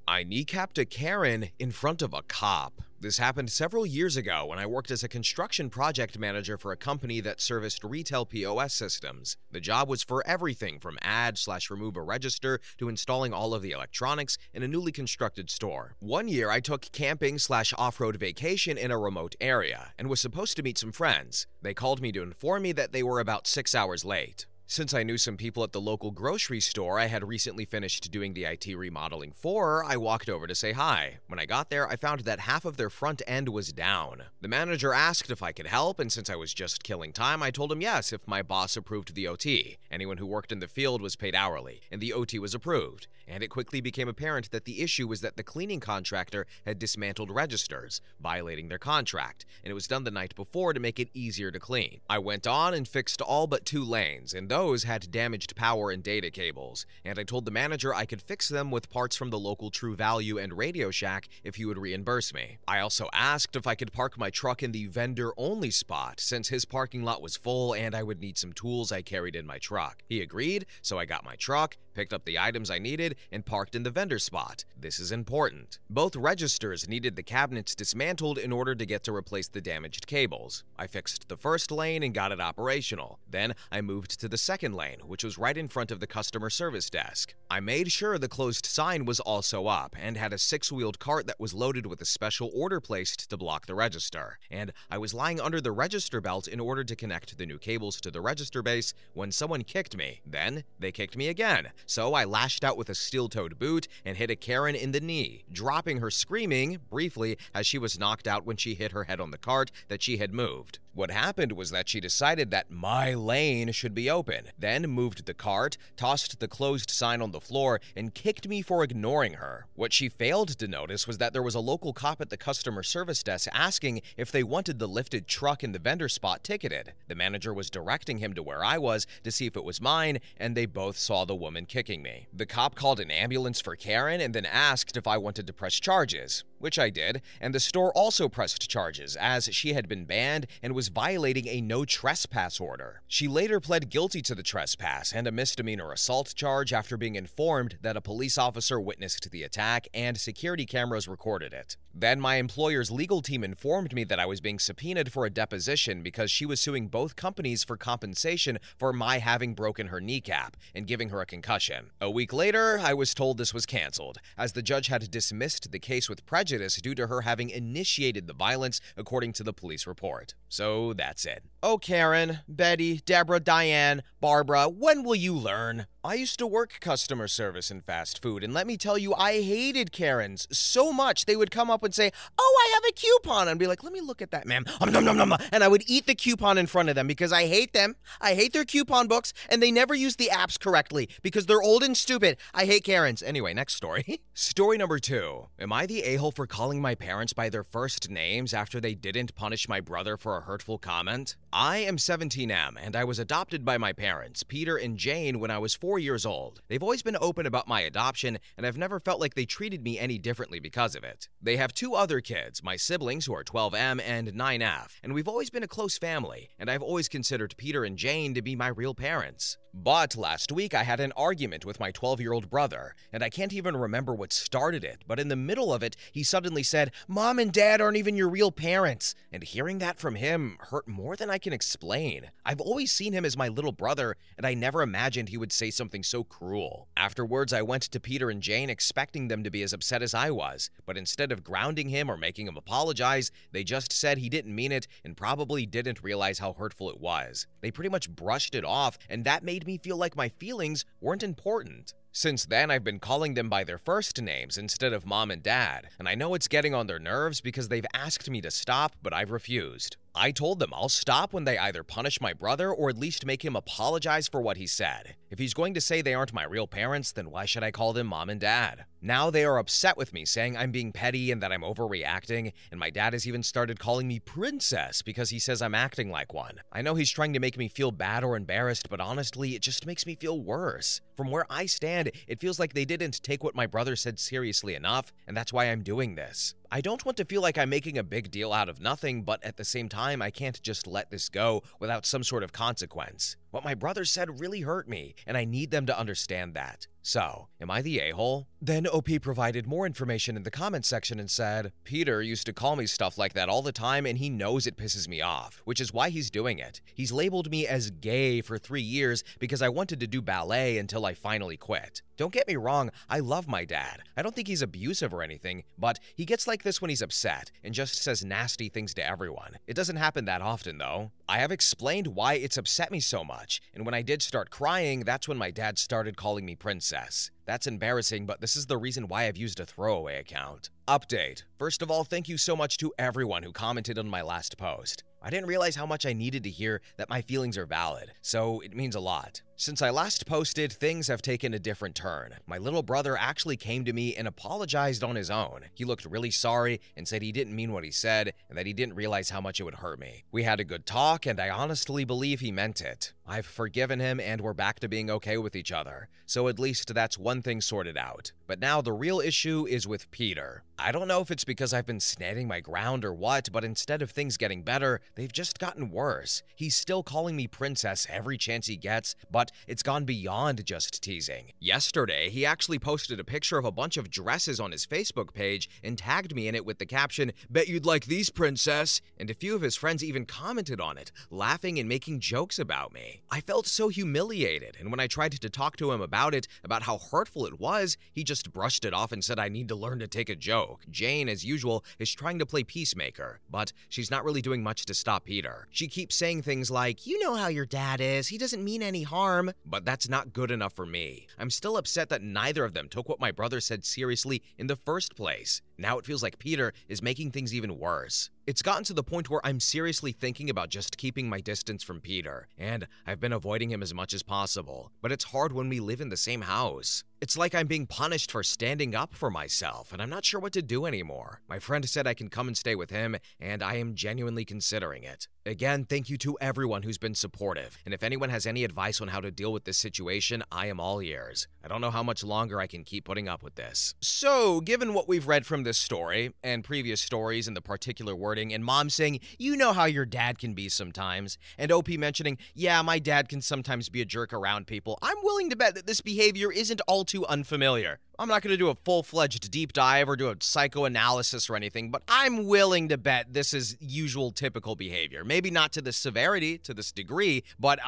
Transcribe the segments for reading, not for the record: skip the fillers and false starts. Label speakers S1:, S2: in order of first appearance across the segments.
S1: I kneecapped a Karen in front of a cop. This happened several years ago when I worked as a construction project manager for a company that serviced retail POS systems. The job was for everything from add/remove a register to installing all of the electronics in a newly constructed store. One year, I took camping/off-road vacation in a remote area and was supposed to meet some friends. They called me to inform me that they were about 6 hours late. Since I knew some people at the local grocery store I had recently finished doing the IT remodeling for, I walked over to say hi. When I got there, I found that half of their front end was down. The manager asked if I could help, and since I was just killing time, I told him yes if my boss approved the OT. Anyone who worked in the field was paid hourly, and the OT was approved. And it quickly became apparent that the issue was that the cleaning contractor had dismantled registers, violating their contract, and it was done the night before to make it easier to clean. I went on and fixed all but 2 lanes, and those had damaged power and data cables, and I told the manager I could fix them with parts from the local True Value and Radio Shack if he would reimburse me. I also asked if I could park my truck in the vendor-only spot, since his parking lot was full and I would need some tools I carried in my truck. He agreed, so I got my truck, picked up the items I needed, and parked in the vendor spot. This is important. Both registers needed the cabinets dismantled in order to get to replace the damaged cables. I fixed the first lane and got it operational. Then I moved to the second lane, which was right in front of the customer service desk. I made sure the closed sign was also up and had a 6-wheeled cart that was loaded with a special order placed to block the register. And I was lying under the register belt in order to connect the new cables to the register base when someone kicked me. Then they kicked me again. So I lashed out with a steel-toed boot and hit a Karen in the knee, dropping her screaming briefly as she was knocked out when she hit her head on the cart that she had moved. What happened was that she decided that my lane should be open, then moved the cart, tossed the closed sign on the floor, and kicked me for ignoring her. What she failed to notice was that there was a local cop at the customer service desk asking if they wanted the lifted truck in the vendor spot ticketed. The manager was directing him to where I was to see if it was mine, and they both saw the woman kicking me. The cop called an ambulance for Karen and then asked if I wanted to press charges, which I did, and the store also pressed charges as she had been banned and was violating a no trespass order. She later pled guilty to the trespass and a misdemeanor assault charge after being informed that a police officer witnessed the attack and security cameras recorded it. Then my employer's legal team informed me that I was being subpoenaed for a deposition because she was suing both companies for compensation for my having broken her kneecap and giving her a concussion. A week later, I was told this was canceled, as the judge had dismissed the case with prejudice due to her having initiated the violence, according to the police report. So that's it. Oh, Karen, Betty, Deborah, Diane, Barbara, when will you learn? I used to work customer service in fast food, and let me tell you, I hated Karens so much. They would come up and say, "Oh, I have a coupon," and be like, "Let me look at that, ma'am." And I would eat the coupon in front of them because I hate them. I hate their coupon books, and they never use the apps correctly because they're old and stupid. I hate Karens. Anyway, next story. Story number 2. Am I the a-hole for calling my parents by their first names after they didn't punish my brother for a hurtful comment? I am 17M, and I was adopted by my parents, Peter and Jane, when I was 4 years old. They've always been open about my adoption, and I've never felt like they treated me any differently because of it. They have 2 other kids, my siblings who are 12M and 9F, and we've always been a close family, and I've always considered Peter and Jane to be my real parents. But last week I had an argument with my 12-year-old brother, and I can't even remember what started it, but in the middle of it, he suddenly said, "Mom and Dad aren't even your real parents." And hearing that from him hurt more than I can explain. I've always seen him as my little brother, and I never imagined he would say something so cruel. Afterwards, I went to Peter and Jane expecting them to be as upset as I was, but instead of grounding him or making him apologize, they just said he didn't mean it and probably didn't realize how hurtful it was. They pretty much brushed it off, and that made me feel like my feelings weren't important. Since then, I've been calling them by their first names instead of Mom and Dad, and I know it's getting on their nerves because they've asked me to stop, but I've refused. I told them I'll stop when they either punish my brother or at least make him apologize for what he said. If he's going to say they aren't my real parents, then why should I call them Mom and Dad? Now they are upset with me, saying I'm being petty and that I'm overreacting, and my dad has even started calling me princess because he says I'm acting like one. I know he's trying to make me feel bad or embarrassed, but honestly, it just makes me feel worse. From where I stand, it feels like they didn't take what my brother said seriously enough, and that's why I'm doing this. I don't want to feel like I'm making a big deal out of nothing, but at the same time, I can't just let this go without some sort of consequence. What my brother said really hurt me, and I need them to understand that. So, am I the a-hole? Then OP provided more information in the comments section and said, Peter used to call me stuff like that all the time and he knows it pisses me off, which is why he's doing it. He's labeled me as gay for 3 years because I wanted to do ballet until I finally quit. Don't get me wrong, I love my dad. I don't think he's abusive or anything, but he gets like this when he's upset and just says nasty things to everyone. It doesn't happen that often though. I have explained why it's upset me so much, and when I did start crying, that's when my dad started calling me princess. That's embarrassing, but this is the reason why I've used a throwaway account. Update. First of all, thank you so much to everyone who commented on my last post. I didn't realize how much I needed to hear that my feelings are valid, so it means a lot. Since I last posted, things have taken a different turn. My little brother actually came to me and apologized on his own. He looked really sorry and said he didn't mean what he said and that he didn't realize how much it would hurt me. We had a good talk and I honestly believe he meant it. I've forgiven him and we're back to being okay with each other, so at least that's one thing sorted out. But now the real issue is with Peter. I don't know if it's because I've been standing my ground or what, but instead of things getting better, they've just gotten worse. He's still calling me princess every chance he gets, but it's gone beyond just teasing. Yesterday, he actually posted a picture of a bunch of dresses on his Facebook page and tagged me in it with the caption, "Bet you'd like these, princess," and a few of his friends even commented on it, laughing and making jokes about me. I felt so humiliated, and when I tried to talk to him about it, about how hurtful it was, he just brushed it off and said I need to learn to take a joke. Jane, as usual, is trying to play peacemaker, but she's not really doing much to stop Peter. She keeps saying things like, "You know how your dad is, he doesn't mean any harm," but that's not good enough for me. I'm still upset that neither of them took what my brother said seriously in the first place. Now it feels like Peter is making things even worse. It's gotten to the point where I'm seriously thinking about just keeping my distance from Peter, and I've been avoiding him as much as possible, but it's hard when we live in the same house. It's like I'm being punished for standing up for myself, and I'm not sure what to do anymore. My friend said I can come and stay with him, and I am genuinely considering it. Again, thank you to everyone who's been supportive, and if anyone has any advice on how to deal with this situation, I am all ears. I don't know how much longer I can keep putting up with this. So, given what we've read from this story, and previous stories and the particular wording, and Mom saying, "You know how your dad can be sometimes," and OP mentioning, "Yeah, my dad can sometimes be a jerk around people," I'm willing to bet that this behavior isn't all too unfamiliar. I'm not going to do a full-fledged deep dive or do a psychoanalysis or anything, but I'm willing to bet this is usual typical behavior. Maybe not to this severity, to this degree, but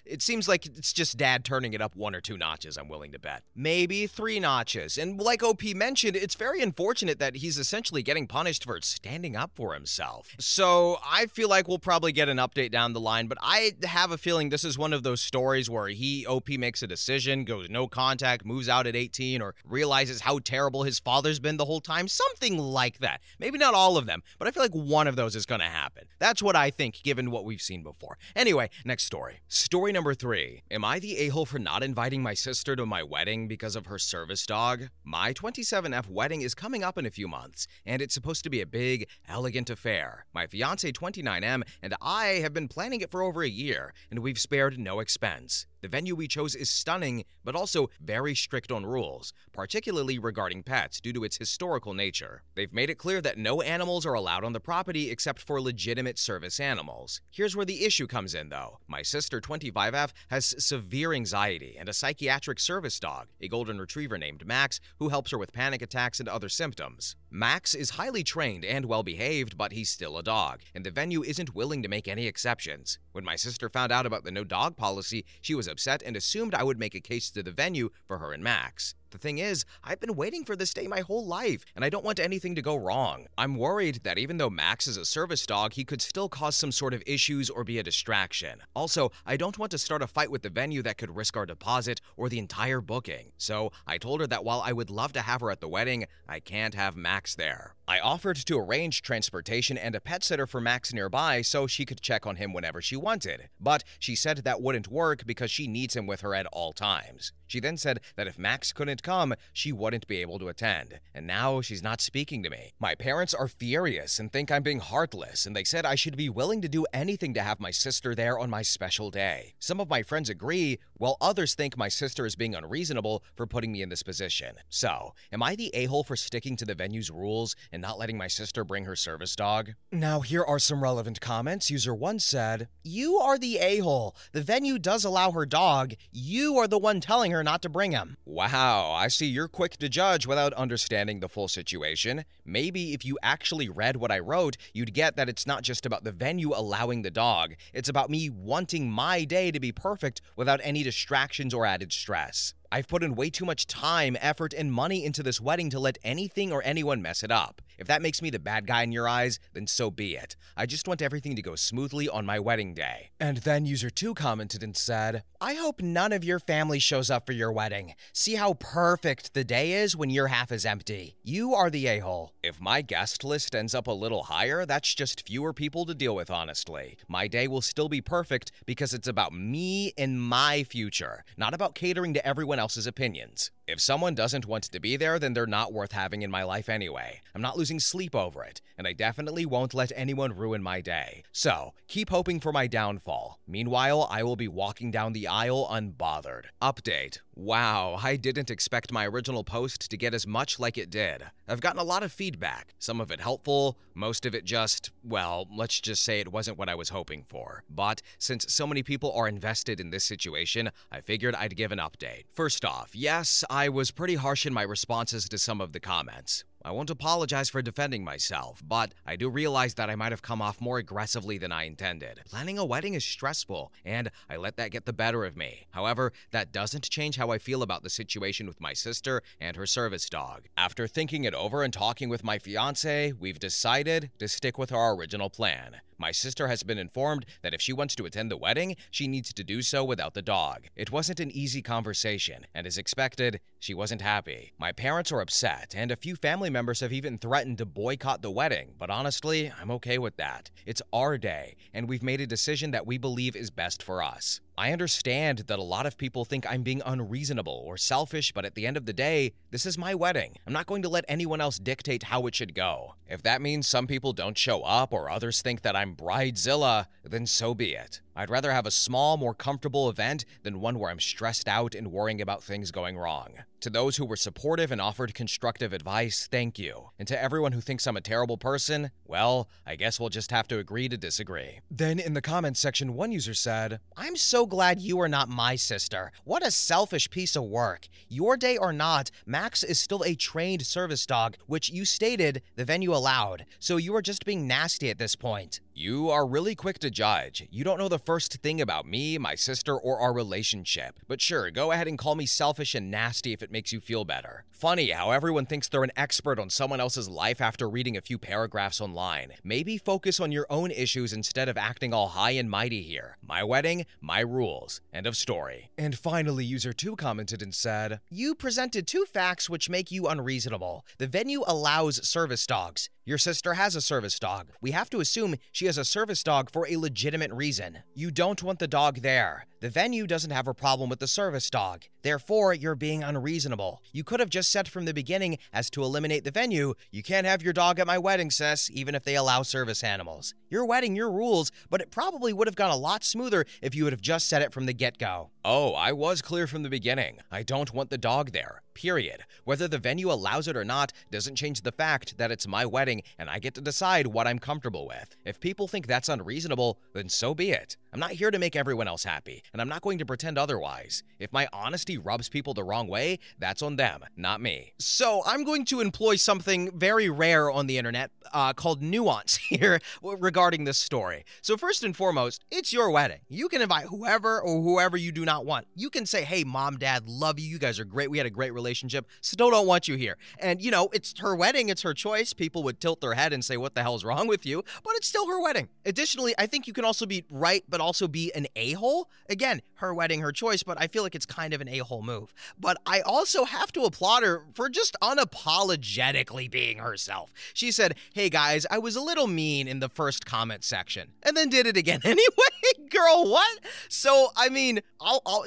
S1: it seems like it's just dad turning it up 1 or 2 notches, I'm willing to bet. Maybe 3 notches. And like OP mentioned, it's very unfortunate that he's essentially getting punished for standing up for himself. So I feel like we'll probably get an update down the line, but I have a feeling this is one of those stories where OP makes a decision, goes no contact, moves out at 18, or realizes how terrible his father's been the whole time. Something like that. Maybe not all of them, but I feel like one of those is going to happen. That's what I think, given what we've seen before. Anyway, next story. Story number 3. Am I the a-hole for not inviting my sister to my wedding because of her service dog? My 27F wedding is coming up in a few months, and it's supposed to be a big, elegant affair. My fiancé 29M and I have been planning it for over a year, and we've spared no expense. The venue we chose is stunning, but also very strict on rules, particularly regarding pets due to its historical nature. They've made it clear that no animals are allowed on the property except for legitimate service animals. Here's where the issue comes in, though. My sister, 25F, has severe anxiety and a psychiatric service dog, a golden retriever named Max, who helps her with panic attacks and other symptoms. Max is highly trained and well-behaved, but he's still a dog, and the venue isn't willing to make any exceptions. When my sister found out about the no-dog policy, she was upset and assumed I would make a case to the venue for her and Max. The thing is, I've been waiting for this day my whole life, and I don't want anything to go wrong. I'm worried that even though Max is a service dog, he could still cause some sort of issues or be a distraction. Also, I don't want to start a fight with the venue that could risk our deposit or the entire booking. So I told her that while I would love to have her at the wedding, I can't have Max there. I offered to arrange transportation and a pet sitter for Max nearby so she could check on him whenever she wanted, but she said that wouldn't work because she needs him with her at all times. She then said that if Max couldn't come, she wouldn't be able to attend, and now she's not speaking to me. My parents are furious and think I'm being heartless, and they said I should be willing to do anything to have my sister there on my special day. Some of my friends agree, while others think my sister is being unreasonable for putting me in this position. So, am I the a-hole for sticking to the venue's rules and not letting my sister bring her service dog? Now, here are some relevant comments. User 1 said, "You are the a-hole. The venue does allow her dog. You are the one telling her not to bring him." Wow, I see you're quick to judge without understanding the full situation. Maybe if you actually read what I wrote, you'd get that it's not just about the venue allowing the dog. It's about me wanting my day to be perfect without any distractions or added stress. I've put in way too much time, effort, and money into this wedding to let anything or anyone mess it up. If that makes me the bad guy in your eyes, then so be it. I just want everything to go smoothly on my wedding day. And then user 2 commented and said, "I hope none of your family shows up for your wedding. See how perfect the day is when your half is empty. You are the a-hole." If my guest list ends up a little higher, that's just fewer people to deal with, honestly. My day will still be perfect because it's about me and my future, not about catering to everyone else's opinions. If someone doesn't want to be there, then they're not worth having in my life anyway. I'm not losing sleep over it, and I definitely won't let anyone ruin my day. So, keep hoping for my downfall. Meanwhile, I will be walking down the aisle unbothered. Update. Wow, I didn't expect my original post to get as much like it did. I've gotten a lot of feedback, some of it helpful, most of it just, well, let's just say it wasn't what I was hoping for. But since so many people are invested in this situation, I figured I'd give an update. First off, yes, I was pretty harsh in my responses to some of the comments. I won't apologize for defending myself, but I do realize that I might have come off more aggressively than I intended. Planning a wedding is stressful, and I let that get the better of me. However, that doesn't change how I feel about the situation with my sister and her service dog. After thinking it over and talking with my fiance, we've decided to stick with our original plan. My sister has been informed that if she wants to attend the wedding, she needs to do so without the dog. It wasn't an easy conversation, and as expected, she wasn't happy. My parents are upset, and a few family members have even threatened to boycott the wedding, but honestly, I'm okay with that. It's our day, and we've made a decision that we believe is best for us. I understand that a lot of people think I'm being unreasonable or selfish, but at the end of the day, this is my wedding. I'm not going to let anyone else dictate how it should go. If that means some people don't show up or others think that I'm bridezilla, then so be it. I'd rather have a small, more comfortable event than one where I'm stressed out and worrying about things going wrong. To those who were supportive and offered constructive advice, thank you. And to everyone who thinks I'm a terrible person, well, I guess we'll just have to agree to disagree. Then in the comments section, one user said, "I'm so glad you are not my sister. What a selfish piece of work. Your day or not, Max is still a trained service dog, which you stated the venue allowed. So you are just being nasty at this point." You are really quick to judge. You don't know the first thing about me, my sister, or our relationship. But sure, go ahead and call me selfish and nasty if it makes you feel better. Funny how everyone thinks they're an expert on someone else's life after reading a few paragraphs online. Maybe focus on your own issues instead of acting all high and mighty here. My wedding, my rules. End of story. And finally, user 2 commented and said, "You presented 2 facts which make you unreasonable. The venue allows service dogs. Your sister has a service dog. We have to assume she has a service dog for a legitimate reason. You don't want the dog there. The venue doesn't have a problem with the service dog. Therefore, you're being unreasonable. You could have just said from the beginning, as to eliminate the venue, you can't have your dog at my wedding, sis, even if they allow service animals. Your wedding, your rules, but it probably would have gone a lot smoother if you would have just said it from the get-go." Oh, I was clear from the beginning. I don't want the dog there. Period. Whether the venue allows it or not doesn't change the fact that it's my wedding and I get to decide what I'm comfortable with. If people think that's unreasonable, then so be it. I'm not here to make everyone else happy, and I'm not going to pretend otherwise. If my honesty rubs people the wrong way, that's on them, not me. So I'm going to employ something very rare on the internet called nuance here regarding this story. So first and foremost, it's your wedding. You can invite whoever you do not want. You can say, "Hey, mom, dad, love you. You guys are great. We had a great relationship. Still don't want you here." And, you know, it's her wedding. It's her choice. People would tilt their head and say, "What the hell's wrong with you?" But it's still her wedding. Additionally, I think you can also be right, but also be an a-hole. Again,
S2: her wedding, her choice, but I feel like it's kind of an a-hole move. But I also have to applaud her for just unapologetically being herself. She said, "Hey guys, I was a little mean in the first comment section," and then did it again anyway. Girl, what? So, I mean,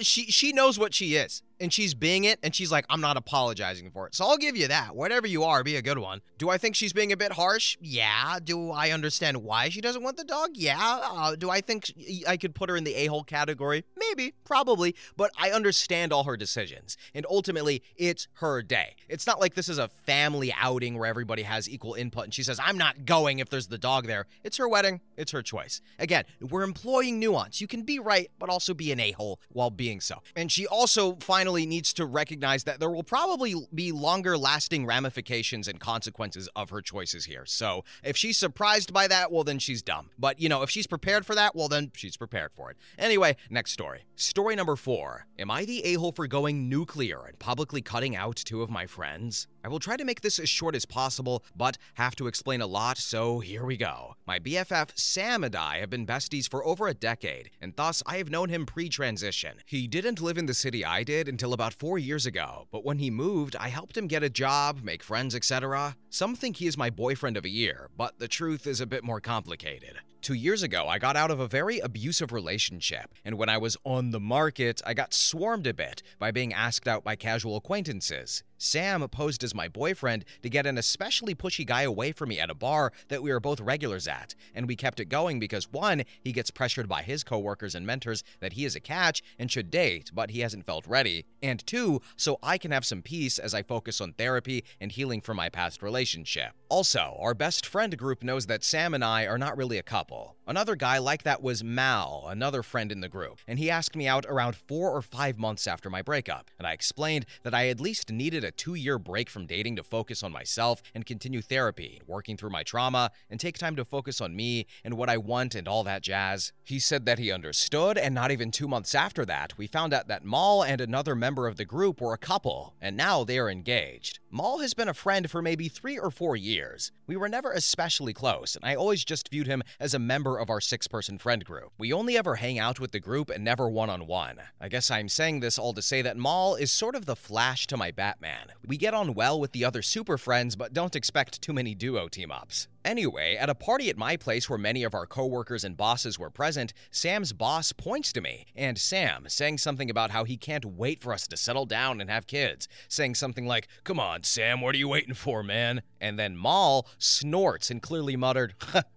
S2: she knows what she is. And she's being it, and she's like, "I'm not apologizing for it." So I'll give you that. Whatever you are, be a good one. Do I think she's being a bit harsh? Yeah. Do I understand why she doesn't want the dog? Yeah. Do I think I could put her in the a-hole category? Maybe. Probably. But I understand all her decisions. And ultimately, it's her day. It's not like this is a family outing where everybody has equal input, and she says, "I'm not going if there's the dog there." It's her wedding. It's her choice. Again, we're employing nuance. You can be right, but also be an a-hole while being so. And she also finally needs to recognize that there will probably be longer lasting ramifications and consequences of her choices here. So if she's surprised by that, well, then she's dumb. But, you know, if she's prepared for that, well, then she's prepared for it. Anyway, next story. Story number 4. Am I the a-hole for going nuclear and publicly cutting out 2 of my friends? I will try to make this as short as possible, but have to explain a lot, so here we go. My BFF, Sam, and I have been besties for over a decade, and thus I have known him pre-transition. He didn't live in the city I did until about 4 years ago, but when he moved, I helped him get a job, make friends, etc. Some think he is my boyfriend of a year, but the truth is a bit more complicated. 2 years ago, I got out of a very abusive relationship, and when I was on the market, I got swarmed a bit by being asked out by casual acquaintances. Sam posed as my boyfriend to get an especially pushy guy away from me at a bar that we were both regulars at, and we kept it going because 1, he gets pressured by his coworkers and mentors that he is a catch and should date, but he hasn't felt ready, and 2, so I can have some peace as I focus on therapy and healing from my past relationship. Also, our best friend group knows that Sam and I are not really a couple. Another guy like that was Mal, another friend in the group, and he asked me out around 4 or 5 months after my breakup, and I explained that I at least needed a 2-year break from dating to focus on myself and continue therapy, working through my trauma, and take time to focus on me and what I want and all that jazz. He said that he understood, and not even 2 months after that, we found out that Mal and another member of the group were a couple, and now they are engaged. Mal has been a friend for maybe 3 or 4 years. We were never especially close, and I always just viewed him as a member of our 6-person friend group. We only ever hang out with the group and never one-on-one. I guess I'm saying this all to say that Mal is sort of the Flash to my Batman. We get on well with the other super friends, but don't expect too many duo team-ups. Anyway, at a party at my place where many of our coworkers and bosses were present, Sam's boss points to me, and Sam, saying something about how he can't wait for us to settle down and have kids, saying something like, "Come on, Sam, what are you waiting for, man?" And then Mal snorts and clearly muttered,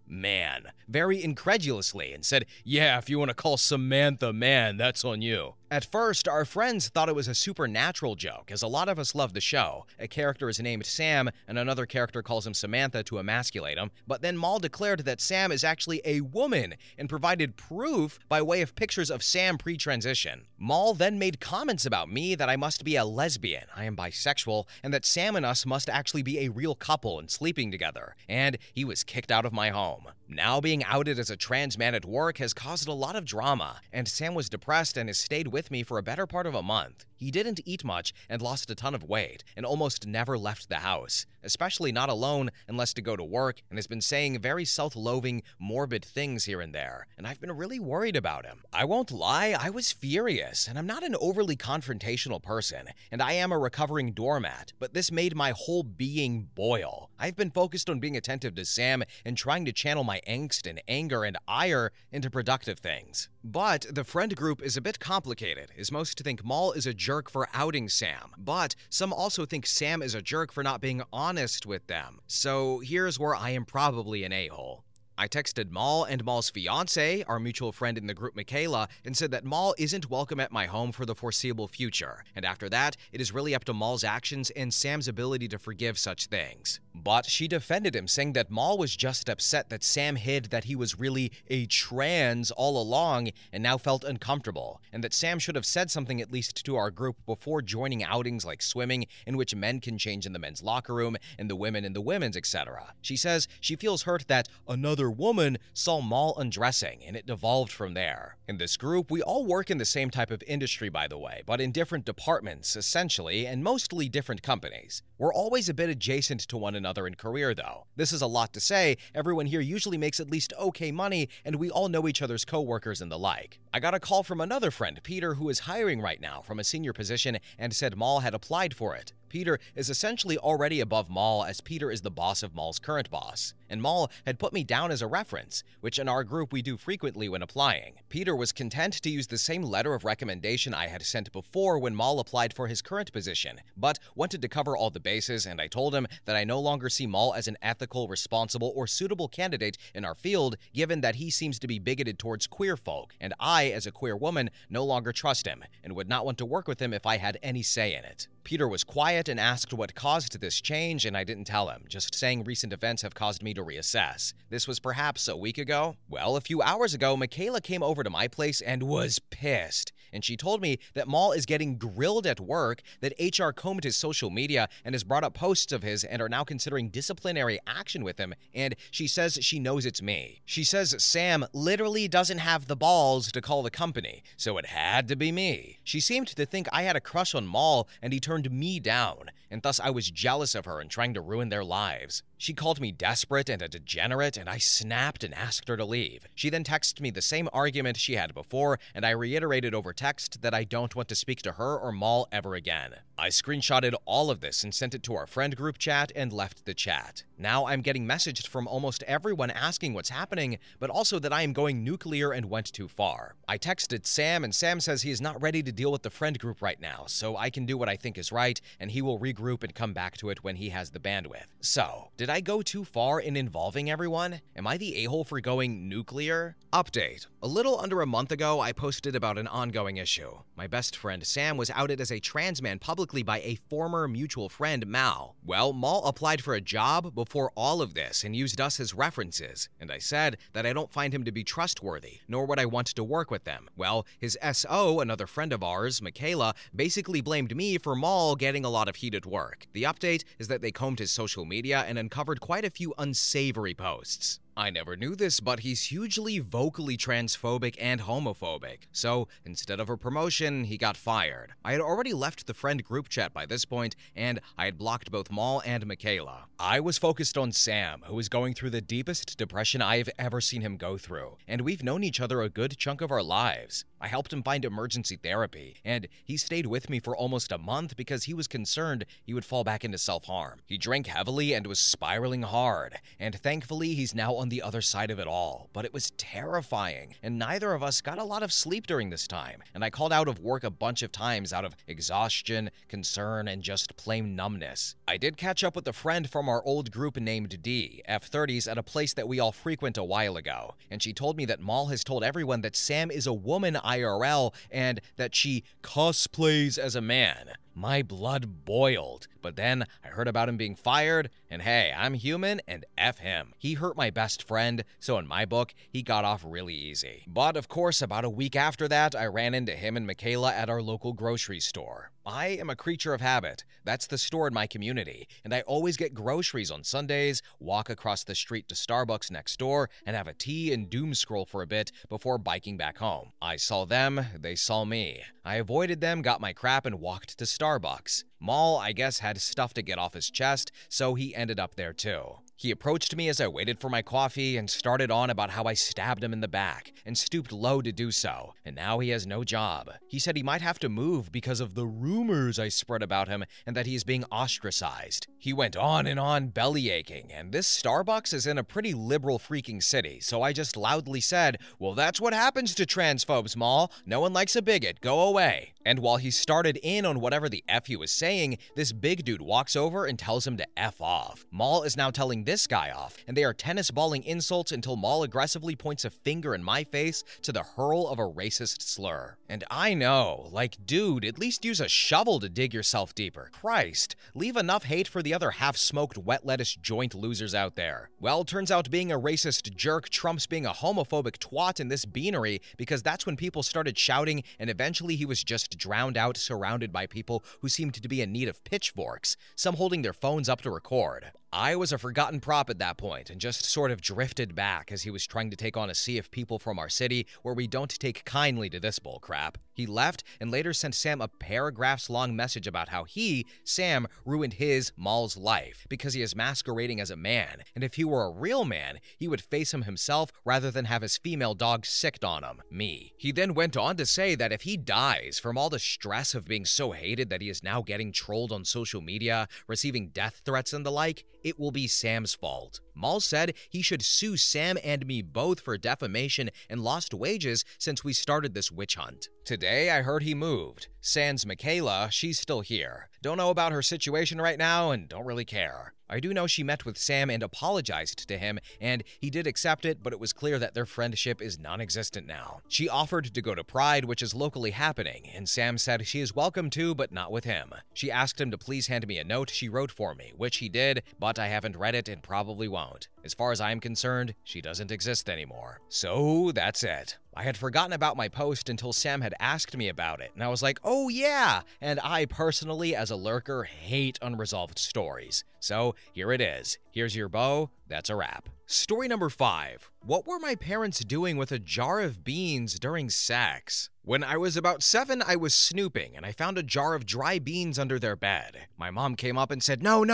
S2: "Man," very incredulously, and said, "Yeah, if you want to call Samantha man, that's on you." At first, our friends thought it was a supernatural joke, as a lot of us love the show. A character is named Sam, and another character calls him Samantha to emasculate him, but then Mal declared that Sam is actually a woman, and provided proof by way of pictures of Sam pre-transition. Mal then made comments about me that I must be a lesbian, I am bisexual, and that Sam and us must actually be a real couple and sleeping together, and he was kicked out of my home. Now being outed as a trans man at work has caused a lot of drama, and Sam was depressed and has stayed with me for a better part of a month. He didn't eat much and lost a ton of weight, and almost never left the house, especially not alone unless to go to work, and has been saying very self-loathing, morbid things here and there, and I've been really worried about him. I won't lie, I was furious, and I'm not an overly confrontational person, and I am a recovering doormat, but this made my whole being boil. I've been focused on being attentive to Sam and trying to channel my angst and anger and ire into productive things. But the friend group is a bit complicated, as most think Mal is a jerk for outing Sam, but some also think Sam is a jerk for not being honest with them. So here's where I am probably an a-hole. I texted Mal and Mal's fiancée, our mutual friend in the group Michaela, and said that Mal isn't welcome at my home for the foreseeable future, and after that, it is really up to Mal's actions and Sam's ability to forgive such things. But she defended him, saying that Mal was just upset that Sam hid that he was really a trans all along and now felt uncomfortable, and that Sam should have said something at least to our group before joining outings like swimming, in which men can change in the men's locker room and the women in the women's, etc. She says she feels hurt that another queer woman saw Mal undressing, and it devolved from there. In this group, we all work in the same type of industry, by the way, but in different departments, essentially, and mostly different companies. We're always a bit adjacent to one another in career, though. This is a lot to say. Everyone here usually makes at least okay money, and we all know each other's coworkers and the like. I got a call from another friend, Peter, who is hiring right now from a senior position and said Mal had applied for it. Peter is essentially already above Mal, as Peter is the boss of Mal's current boss, and Mal had put me down as a reference, which in our group we do frequently when applying. Peter was content to use the same letter of recommendation I had sent before when Mal applied for his current position, but wanted to cover all the bases, and I told him that I no longer see Mal as an ethical, responsible, or suitable candidate in our field, given that he seems to be bigoted towards queer folk, and I, as a queer woman, no longer trust him, and would not want to work with him if I had any say in it. Peter was quiet and asked what caused this change, and I didn't tell him, just saying recent events have caused me to reassess. This was perhaps a week ago? Well, a few hours ago, Michaela came over to my place and was pissed. And she told me that Mal is getting grilled at work, that HR combed his social media and has brought up posts of his and are now considering disciplinary action with him, and she says she knows it's me. She says Sam literally doesn't have the balls to call the company, so it had to be me. She seemed to think I had a crush on Mal, and he turned me down, and thus I was jealous of her and trying to ruin their lives. She called me desperate and a degenerate, and I snapped and asked her to leave. She then texted me the same argument she had before, and I reiterated over text that I don't want to speak to her or Mal ever again. I screenshotted all of this and sent it to our friend group chat and left the chat. Now I'm getting messaged from almost everyone asking what's happening, but also that I am going nuclear and went too far. I texted Sam, and Sam says he is not ready to deal with the friend group right now, so I can do what I think is right, and he will regroup and come back to it when he has the bandwidth. So, did I go too far in involving everyone? Am I the a-hole for going nuclear? Update. A little under a month ago, I posted about an ongoing issue. My best friend Sam was outed as a trans man publicly by a former mutual friend, Mal. Well, Mal applied for a job before all of this and used us as references, and I said that I don't find him to be trustworthy, nor would I want to work with them. Well, his SO, another friend of ours, Michaela, basically blamed me for Mal getting a lot of heat at work. The update is that they combed his social media and uncovered quite a few unsavory posts. I never knew this, but he's hugely vocally transphobic and homophobic, so instead of a promotion, he got fired. I had already left the friend group chat by this point, and I had blocked both Mal and Michaela. I was focused on Sam, who was going through the deepest depression I've ever seen him go through, and we've known each other a good chunk of our lives. I helped him find emergency therapy, and he stayed with me for almost a month because he was concerned he would fall back into self-harm. He drank heavily and was spiraling hard, and thankfully he's now on the other side of it all, but it was terrifying, and neither of us got a lot of sleep during this time, and I called out of work a bunch of times out of exhaustion, concern, and just plain numbness. I did catch up with a friend from our old group named D, F30s, at a place that we all frequent a while ago, and she told me that Mal has told everyone that Sam is a woman IRL and that she cosplays as a man. My blood boiled, but then I heard about him being fired, and hey, I'm human, and F him. He hurt my best friend, so in my book, he got off really easy. But of course, about a week after that, I ran into him and Michaela at our local grocery store. I am a creature of habit. That's the store in my community, and I always get groceries on Sundays, walk across the street to Starbucks next door, and have a tea and doom scroll for a bit before biking back home. I saw them, they saw me. I avoided them, got my crap, and walked to Starbucks. Mal, I guess, had stuff to get off his chest, so he ended up there too. He approached me as I waited for my coffee and started on about how I stabbed him in the back and stooped low to do so, and now he has no job. He said he might have to move because of the rumors I spread about him and that he is being ostracized. He went on and on, belly aching, and this Starbucks is in a pretty liberal freaking city, so I just loudly said, "Well, that's what happens to transphobes, Mal. No one likes a bigot. Go away." And while he started in on whatever the F he was saying, this big dude walks over and tells him to F off. Mal is now telling this guy off, and they are tennis balling insults until Mal aggressively points a finger in my face to the hurl of a racist slur. And I know, like, dude, at least use a shovel to dig yourself deeper. Christ, leave enough hate for the other half-smoked wet lettuce joint losers out there. Well, turns out being a racist jerk trumps being a homophobic twat in this beanery, because that's when people started shouting, and eventually he was just drowned out, surrounded by people who seemed to be in need of pitchforks, some holding their phones up to record.
S1: I was a forgotten prop at that point and just sort of drifted back as he was trying to take on a sea of people from our city where we don't take kindly to this bullcrap. He left and later sent Sam a paragraphs-long message about how he, Sam, ruined his, Maul's, life because he is masquerading as a man, and if he were a real man, he would face him himself rather than have his female dog sicked on him, me. He then went on to say that if he dies from all the stress of being so hated that he is now getting trolled on social media, receiving death threats and the like, it will be Sam's fault. Maul said he should sue Sam and me both for defamation and lost wages since we started this witch hunt. Today, I heard he moved. Sans Michaela, she's still here. Don't know about her situation right now and don't really care. I do know she met with Sam and apologized to him, and he did accept it, but it was clear that their friendship is non-existent now. She offered to go to Pride, which is locally happening, and Sam said she is welcome to, but not with him. She asked him to please hand me a note she wrote for me, which he did, but I haven't read it and probably won't. As far as I'm concerned, she doesn't exist anymore. So that's it. I had forgotten about my post until Sam had asked me about it, and I was like, oh yeah! And I personally, as a lurker, hate unresolved stories. So here it is. Here's your bow. That's a wrap. Story number 5. What were my parents doing with a jar of beans during sex? When I was about 7, I was snooping, and I found a jar of dry beans under their bed. My mom came up and said, no,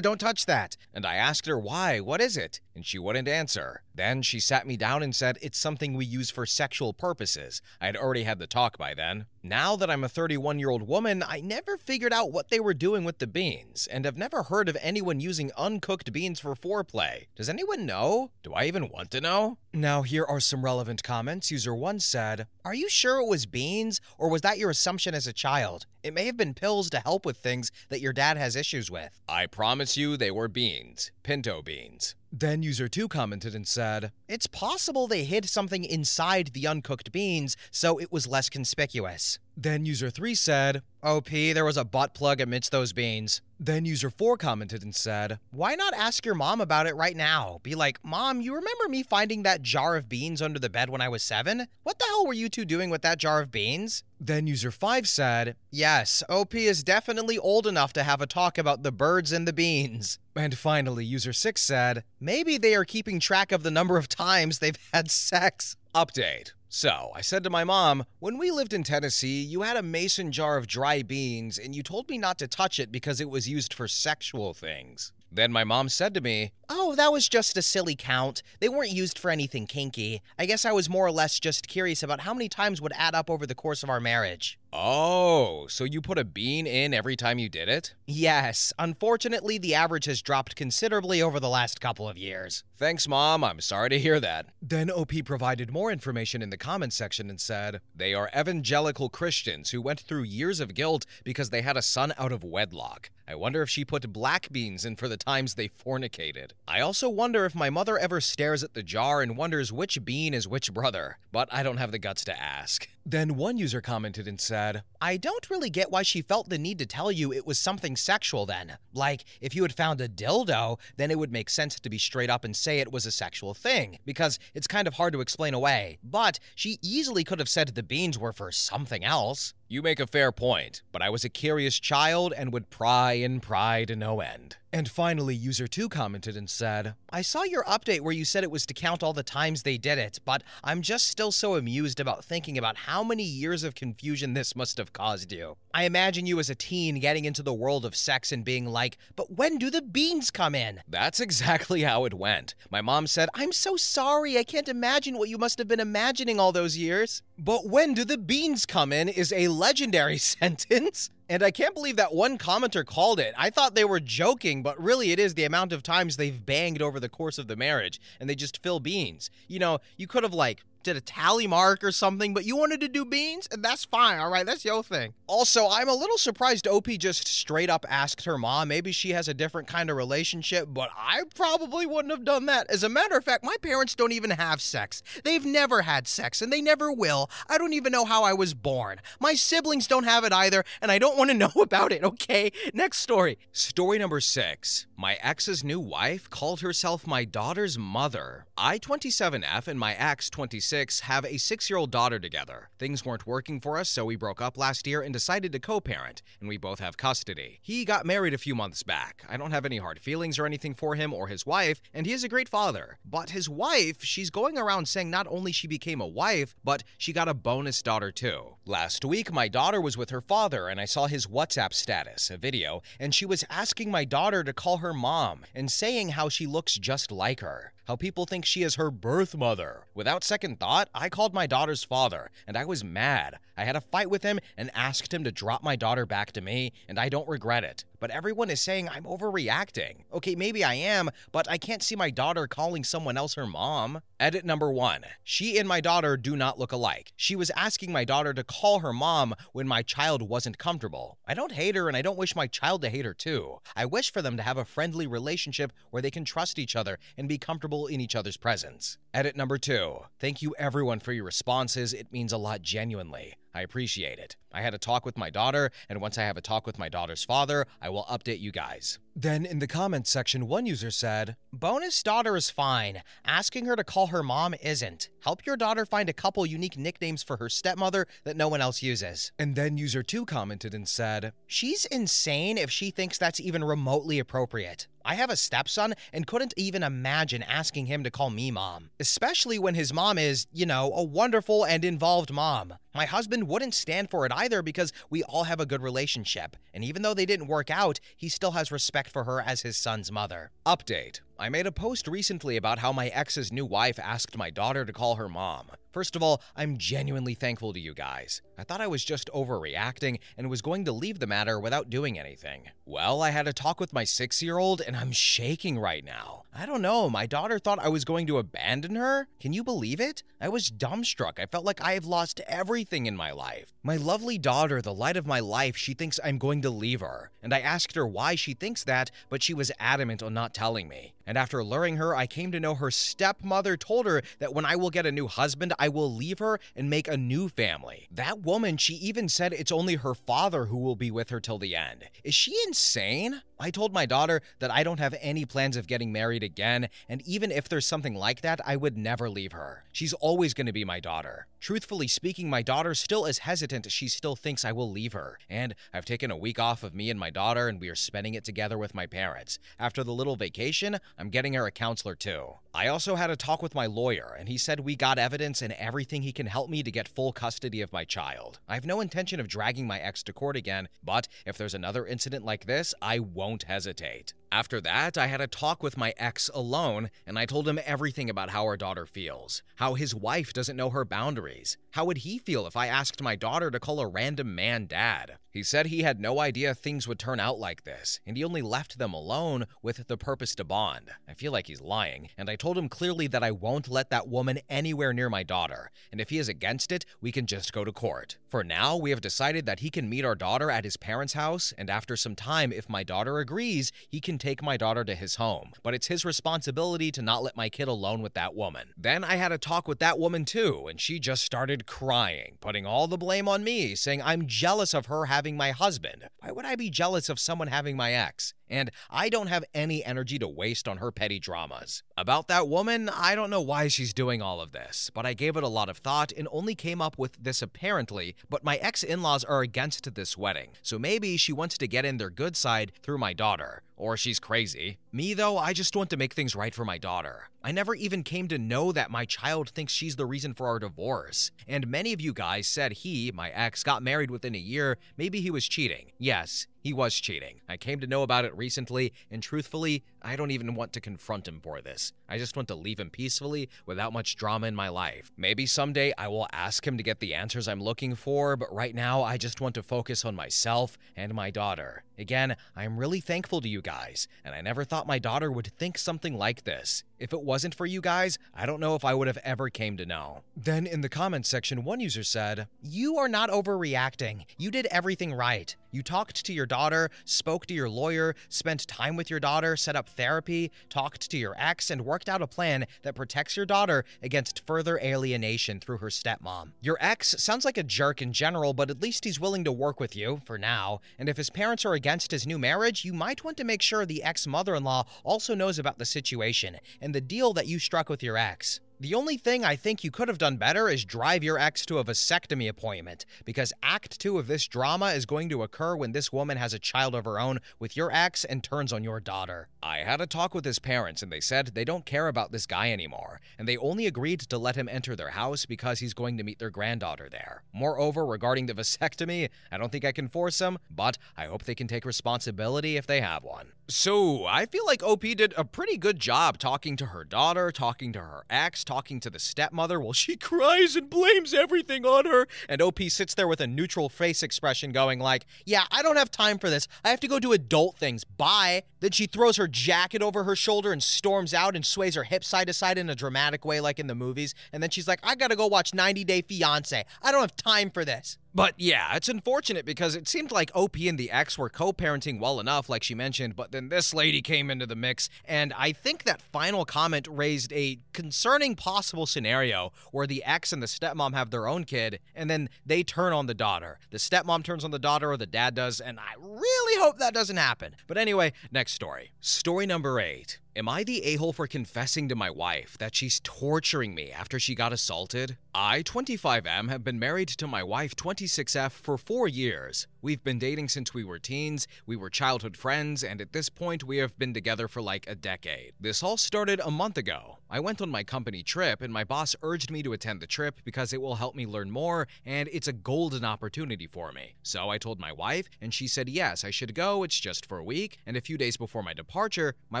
S1: don't touch that. And I asked her why, what is it? And she wouldn't answer. Then she sat me down and said, it's something we use for sexual purposes. I had already had the talk by then. Now that I'm a 31-year-old woman, I never figured out what they were doing with the beans, and have never heard of anyone using uncooked beans for foreplay. Does anyone know? Do I even want to know? Now here are some relevant comments. User 1 said, are you sure it was beans, or was that your assumption as a child? It may have been pills to help with things that your dad has issues with. I promise you they were beans. Pinto beans. Then user 2 commented and said, it's possible they hid something inside the uncooked beans, so it was less conspicuous. Then user 3 said, OP, there was a butt plug amidst those beans. Then user 4 commented and said, why not ask your mom about it right now? Be like, Mom, you remember me finding that jar of beans under the bed when I was 7? What the hell were you two doing with that jar of beans? Then user 5 said, yes, OP is definitely old enough to have a talk about the birds and the beans. And finally, user 6 said, maybe they are keeping track of the number of times they've had sex. Update. So, I said to my mom, when we lived in Tennessee, you had a mason jar of dry beans, and you told me not to touch it because it was used for sexual things. Then my mom said to me, oh, that was just a silly count. They weren't used for anything kinky. I guess I was more or less just curious about how many times would add up over the course of our marriage. Oh, so you put a bean in every time you did it? Yes. Unfortunately, the average has dropped considerably over the last couple of years. Thanks, Mom. I'm sorry to hear that. Then OP provided more information in the comments section and said, they are evangelical Christians who went through years of guilt because they had a son out of wedlock. I wonder if she put black beans in for the times they fornicated. I also wonder if my mother ever stares at the jar and wonders which bean is which brother, but I don't have the guts to ask. Then one user commented and said, I don't really get why she felt the need to tell you it was something sexual then. Like, if you had found a dildo, then it would make sense to be straight up and say it was a sexual thing, because it's kind of hard to explain away. But she easily could have said the beans were for something else. You make a fair point, but I was a curious child and would pry and pry to no end. And finally, user 2 commented and said, I saw your update where you said it was to count all the times they did it, but I'm just still so amused about thinking about how many years of confusion this must have caused you. I imagine you as a teen getting into the world of sex and being like, but when do the beans come in? That's exactly how it went. My mom said, I'm so sorry, I can't imagine what you must have been imagining all those years. But when do the beans come in is a legendary sentence. And I can't believe that one commenter called it. I thought they were joking, but really it is the amount of times they've banged over the course of the marriage, and they just fill beans. You know, you could have, like, did a tally mark or something, but you wanted to do beans, and that's fine, all right? That's your thing. Also, I'm a little surprised OP just straight up asked her mom. Maybe she has a different kind of relationship, but I probably wouldn't have done that. As a matter of fact, my parents don't even have sex. They've never had sex, and they never will. I don't even know how I was born. My siblings don't have it either, and I don't want to know about it, okay? Next story. Story number 6. My ex's new wife called herself my daughter's mother. I, 27F, and my ex, 26, 6 have a 6-year-old daughter together. Things weren't working for us, so we broke up last year and decided to co-parent, and we both have custody. He got married a few months back. I don't have any hard feelings or anything for him or his wife, and he is a great father. But his wife, she's going around saying not only she became a wife, but she got a bonus daughter too. Last week, my daughter was with her father, and I saw his WhatsApp status, a video, and she was asking my daughter to call her mom and saying how she looks just like her. How people think she is her birth mother. Without second thought, I called my daughter's father, and I was mad. I had a fight with him and asked him to drop my daughter back to me, and I don't regret it. But everyone is saying I'm overreacting. Okay, maybe I am, but I can't see my daughter calling someone else her mom. Edit number 1. She and my daughter do not look alike. She was asking my daughter to call her mom when my child wasn't comfortable. I don't hate her, and I don't wish my child to hate her too. I wish for them to have a friendly relationship where they can trust each other and be comfortable in each other's presence. Edit number 2. Thank you everyone for your responses. It means a lot genuinely. I appreciate it. I had a talk with my daughter, and once I have a talk with my daughter's father, I will update you guys. Then in the comments section, one user said,
S2: bonus daughter is fine. Asking her to call her mom isn't. Help your daughter find a couple unique nicknames for her stepmother that no one else uses.
S1: And then user 2 commented and said,
S2: she's insane if she thinks that's even remotely appropriate. I have a stepson and couldn't even imagine asking him to call me mom, especially when his mom is, you know, a wonderful and involved mom. My husband wouldn't stand for it either because we all have a good relationship, and even though they didn't work out, he still has respect for her as his son's mother.
S1: Update. I made a post recently about how my ex's new wife asked my daughter to call her mom. First of all, I'm genuinely thankful to you guys. I thought I was just overreacting and was going to leave the matter without doing anything. Well, I had a talk with my 6-year-old and I'm shaking right now. I don't know, my daughter thought I was going to abandon her? Can you believe it? I was dumbstruck. I felt like I have lost everything in my life. My lovely daughter, the light of my life, she thinks I'm going to leave her. And I asked her why she thinks that, but she was adamant on not telling me. And after luring her, I came to know her stepmother told her that when I will get a new husband, I will leave her and make a new family. That woman, she even said it's only her father who will be with her till the end. Is she insane? I told my daughter that I don't have any plans of getting married again, and even if there's something like that, I would never leave her. She's always going to be my daughter. Truthfully speaking, my daughter still is hesitant. She still thinks I will leave her. And I've taken a week off of me and my daughter, and we are spending it together with my parents. After the little vacation, I'm getting her a counselor too. I also had a talk with my lawyer, and he said we got evidence and everything he can help me to get full custody of my child. I have no intention of dragging my ex to court again, but if there's another incident like this, I won't hesitate. After that, I had a talk with my ex alone, and I told him everything about how our daughter feels, how his wife doesn't know her boundaries. How would he feel if I asked my daughter to call a random man dad? He said he had no idea things would turn out like this, and he only left them alone with the purpose to bond. I feel like he's lying, and I told him clearly that I won't let that woman anywhere near my daughter, and if he is against it, we can just go to court. For now, we have decided that he can meet our daughter at his parents' house, and after some time, if my daughter agrees, he can take my daughter to his home, but it's his responsibility to not let my kid alone with that woman. Then I had a talk with that woman too, and she just started crying, putting all the blame on me, saying I'm jealous of her having my husband. Why would I be jealous of someone having my ex? And I don't have any energy to waste on her petty dramas. About that woman, I don't know why she's doing all of this, but I gave it a lot of thought and only came up with this apparently, but my ex-in-laws are against this wedding, so maybe she wants to get in their good side through my daughter. Or she's crazy. Me though, I just want to make things right for my daughter. I never even came to know that my child thinks she's the reason for our divorce. And many of you guys said he, my ex, got married within a year. Maybe he was cheating. Yes, he was cheating. I came to know about it recently, and truthfully, I don't even want to confront him for this. I just want to leave him peacefully without much drama in my life. Maybe someday I will ask him to get the answers I'm looking for, but right now I just want to focus on myself and my daughter. Again, I'm really thankful to you guys, and I never thought my daughter would think something like this. If it wasn't for you guys, I don't know if I would have ever came to know. Then in the comments section, one user said,
S2: you are not overreacting. You did everything right. You talked to your daughter, spoke to your lawyer, spent time with your daughter, set up therapy, talked to your ex, and worked out a plan that protects your daughter against further alienation through her stepmom. Your ex sounds like a jerk in general, but at least he's willing to work with you, for now, and if his parents are against his new marriage, you might want to make sure the ex-mother-in-law also knows about the situation and the deal that you struck with your ex. The only thing I think you could have done better is drive your ex to a vasectomy appointment, because Act 2 of this drama is going to occur when this woman has a child of her own with your ex and turns on your daughter.
S1: I had a talk with his parents and they said they don't care about this guy anymore, and they only agreed to let him enter their house because he's going to meet their granddaughter there. Moreover, regarding the vasectomy, I don't think I can force him, but I hope they can take responsibility if they have one. So, I feel like OP did a pretty good job talking to her daughter, talking to her ex, talking to the stepmother while she cries and blames everything on her.
S2: And OP sits there with a neutral face expression going like, yeah, I don't have time for this. I have to go do adult things. Bye. Then she throws her jacket over her shoulder and storms out and sways her hips side to side in a dramatic way like in the movies. And then she's like, I gotta go watch 90 Day Fiancé. I don't have time for this.
S1: But yeah, it's unfortunate because it seemed like OP and the ex were co-parenting well enough, like she mentioned, but then this lady came into the mix, and I think that final comment raised a concerning possible scenario where the ex and the stepmom have their own kid, and then they turn on the daughter. The stepmom turns on the daughter, or the dad does, and I really hope that doesn't happen. But anyway, next story. Story number 8. Am I the a-hole for confessing to my wife that she's torturing me after she got assaulted? I, 25M, have been married to my wife, 26F, for 4 years. We've been dating since we were teens, we were childhood friends, and at this point we have been together for like a decade. This all started a month ago. I went on my company trip, and my boss urged me to attend the trip because it will help me learn more, and it's a golden opportunity for me. So I told my wife, and she said yes, I should go, it's just for a week, and a few days before my departure, my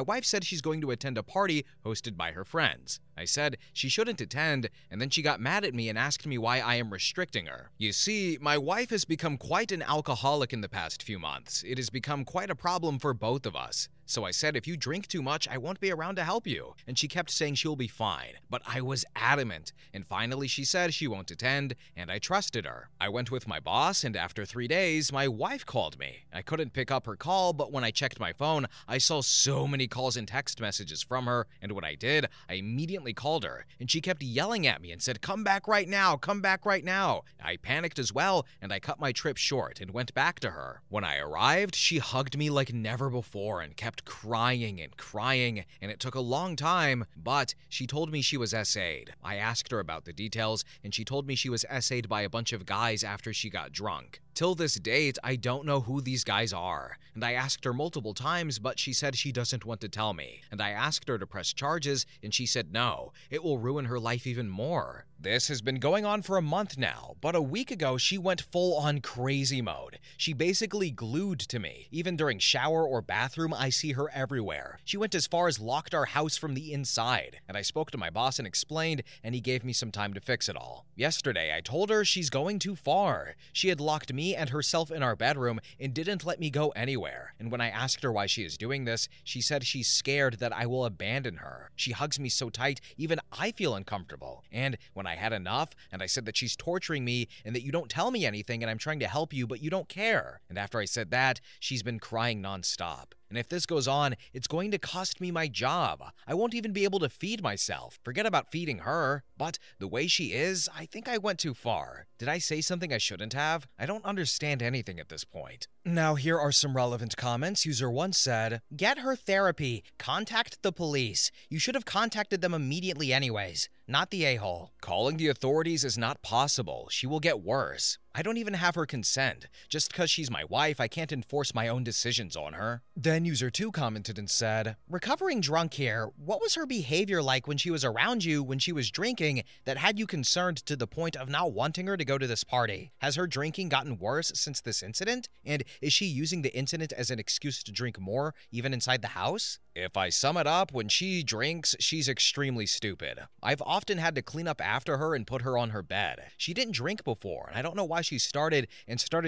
S1: wife said she's going to attend a party hosted by her friends. I said she shouldn't attend, and then she got mad at me and asked me why I am restricting her. You see, my wife has become quite an alcoholic in the past few months. It has become quite a problem for both of us. So I said, if you drink too much, I won't be around to help you. And she kept saying she'll be fine. But I was adamant. And finally she said she won't attend, and I trusted her. I went with my boss, and after 3 days, my wife called me. I couldn't pick up her call, but when I checked my phone, I saw so many calls and text messages from her, and when I did, I immediately called her, and she kept yelling at me and said, come back right now, come back right now. I panicked as well, and I cut my trip short and went back to her. When I arrived, she hugged me like never before and kept crying and crying, and it took a long time, but she told me she was SA'd. I asked her about the details, and she told me she was SA'd by a bunch of guys after she got drunk. Till this date, I don't know who these guys are, and I asked her multiple times, but she said she doesn't want to tell me, and I asked her to press charges, and she said no, it will ruin her life even more. This has been going on for a month now, but a week ago she went full-on crazy mode. She basically glued to me. Even during shower or bathroom, I see her everywhere. She went as far as locked our house from the inside, and I spoke to my boss and explained, and he gave me some time to fix it all. Yesterday, I told her she's going too far. She had locked me and herself in our bedroom and didn't let me go anywhere, and when I asked her why she is doing this, she said she's scared that I will abandon her. She hugs me so tight, even I feel uncomfortable, and when I had enough, and I said that she's torturing me and that you don't tell me anything and I'm trying to help you, but you don't care. And after I said that, she's been crying nonstop. And if this goes on, it's going to cost me my job. I won't even be able to feed myself. Forget about feeding her. But the way she is, I think I went too far. Did I say something I shouldn't have? I don't understand anything at this point. Now here are some relevant comments. User 1 said,
S2: get her therapy. Contact the police. You should have contacted them immediately anyways. Not the a-hole.
S1: Calling the authorities is not possible. She will get worse. I don't even have her consent. Just because she's my wife, I can't enforce my own decisions on her. Then user 2 commented and said,
S2: recovering drunk here, what was her behavior like when she was around you when she was drinking that had you concerned to the point of not wanting her to go to this party? Has her drinking gotten worse since this incident? And is she using the incident as an excuse to drink more, even inside the house? If I sum it up, when she drinks, she's extremely stupid. I've often had to clean up after her and put her on her bed. She didn't drink before, and I don't know why she started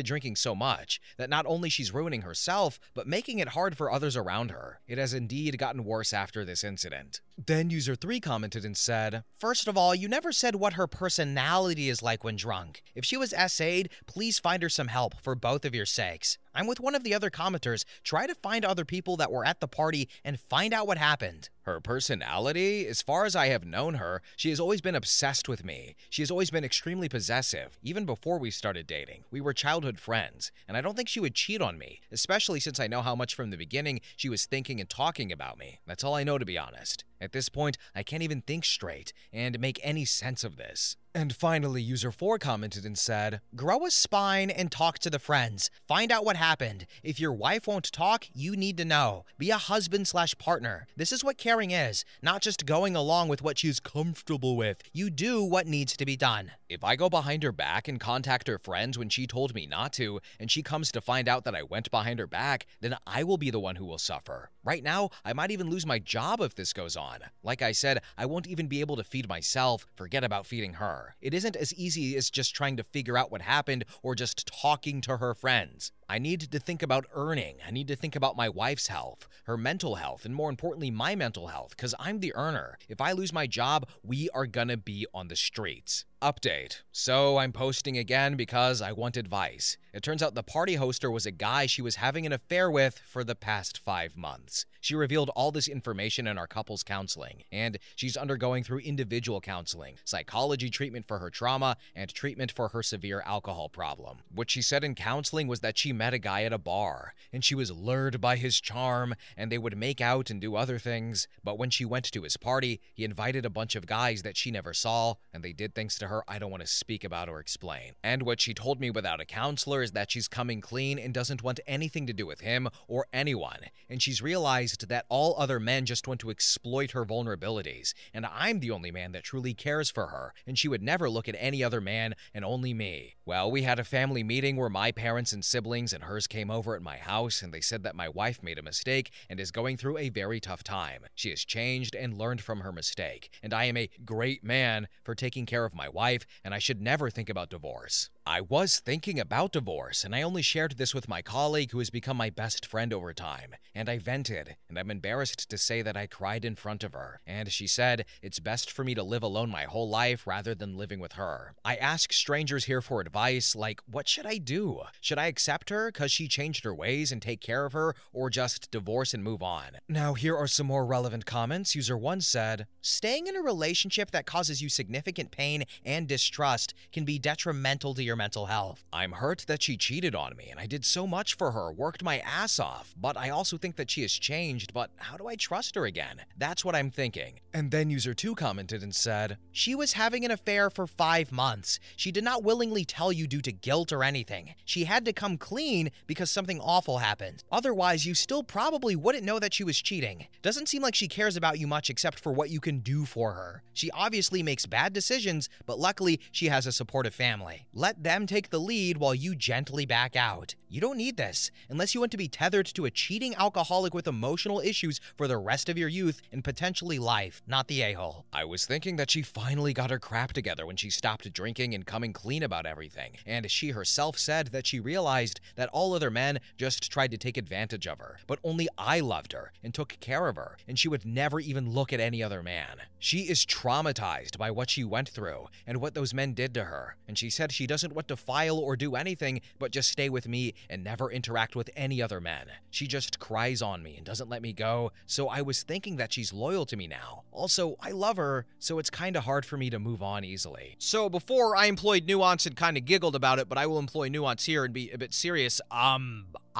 S2: drinking so much, that not only she's ruining herself, but making it hard for others around her. It has indeed gotten worse after this incident. Then user 3 commented and said, first of all, you never said what her personality is like when drunk. If she was SA'd, please find her some help for both of your sakes. I'm with one of the other commenters. Try to find other people that were at the party and find out what happened.
S1: Her personality? As far as I have known her, she has always been obsessed with me. She has always been extremely possessive, even before we started dating. We were childhood friends, and I don't think she would cheat on me, especially since I know how much from the beginning she was thinking and talking about me. That's all I know, to be honest. At this point, I can't even think straight and make any sense of this. And finally, user 4 commented and said,
S2: grow a spine and talk to the friends. Find out what happened. If your wife won't talk, you need to know. Be a husband/partner. This is what caring is, not just going along with what she's comfortable with. You do what needs to be done.
S1: If I go behind her back and contact her friends when she told me not to, and she comes to find out that I went behind her back, then I will be the one who will suffer. Right now, I might even lose my job if this goes on. Like I said, I won't even be able to feed myself, forget about feeding her. It isn't as easy as just trying to figure out what happened or just talking to her friends. I need to think about earning. I need to think about my wife's health, her mental health, and more importantly, my mental health, because I'm the earner. If I lose my job, we are gonna be on the streets. Update. So I'm posting again because I want advice. It turns out the party hoster was a guy she was having an affair with for the past 5 months. She revealed all this information in our couples counseling, and she's undergoing through individual counseling, psychology treatment for her trauma, and treatment for her severe alcohol problem. What she said in counseling was that she met a guy at a bar, and she was lured by his charm, and they would make out and do other things, but when she went to his party, he invited a bunch of guys that she never saw, and they did things to her I don't want to speak about or explain. And what she told me without a counselor is that she's coming clean and doesn't want anything to do with him or anyone, and she's realized that all other men just want to exploit her vulnerabilities, and I'm the only man that truly cares for her, and she would never look at any other man and only me. Well, we had a family meeting where my parents and siblings and hers came over at my house, and they said that my wife made a mistake and is going through a very tough time. She has changed and learned from her mistake, and I am a great man for taking care of my wife, and I should never think about divorce. I was thinking about divorce, and I only shared this with my colleague who has become my best friend over time, and I vented, and I'm embarrassed to say that I cried in front of her, and she said it's best for me to live alone my whole life rather than living with her. I ask strangers here for advice, like, what should I do? Should I accept her because she changed her ways and take care of her, or just divorce and move on? Now, here are some more relevant comments. User 1 said,
S2: staying in a relationship that causes you significant pain and distrust can be detrimental to your mental health.
S1: I'm hurt that she cheated on me, and I did so much for her, worked my ass off, but I also think that she has changed, but how do I trust her again? That's what I'm thinking.
S2: And then user 2 commented and said, she was having an affair for 5 months. She did not willingly tell you due to guilt or anything. She had to come clean because something awful happened. Otherwise, you still probably wouldn't know that she was cheating. Doesn't seem like she cares about you much except for what you can do for her. She obviously makes bad decisions, but luckily she has a supportive family. Let them take the lead while you gently back out. You don't need this, unless you want to be tethered to a cheating alcoholic with emotional issues for the rest of your youth and potentially life, not the a-hole.
S1: I was thinking that she finally got her crap together when she stopped drinking and coming clean about everything, and she herself said that she realized that all other men just tried to take advantage of her, but only I loved her and took care of her, and she would never even look at any other man. She is traumatized by what she went through and what those men did to her, and she said she doesn't want to file or do anything but just stay with me and never interact with any other men. She just cries on me and doesn't let me go, so I was thinking that she's loyal to me now. Also, I love her, so it's kinda hard for me to move on easily.
S2: So before I employed nuance and kinda giggled about it, but I will employ nuance here and be a bit serious.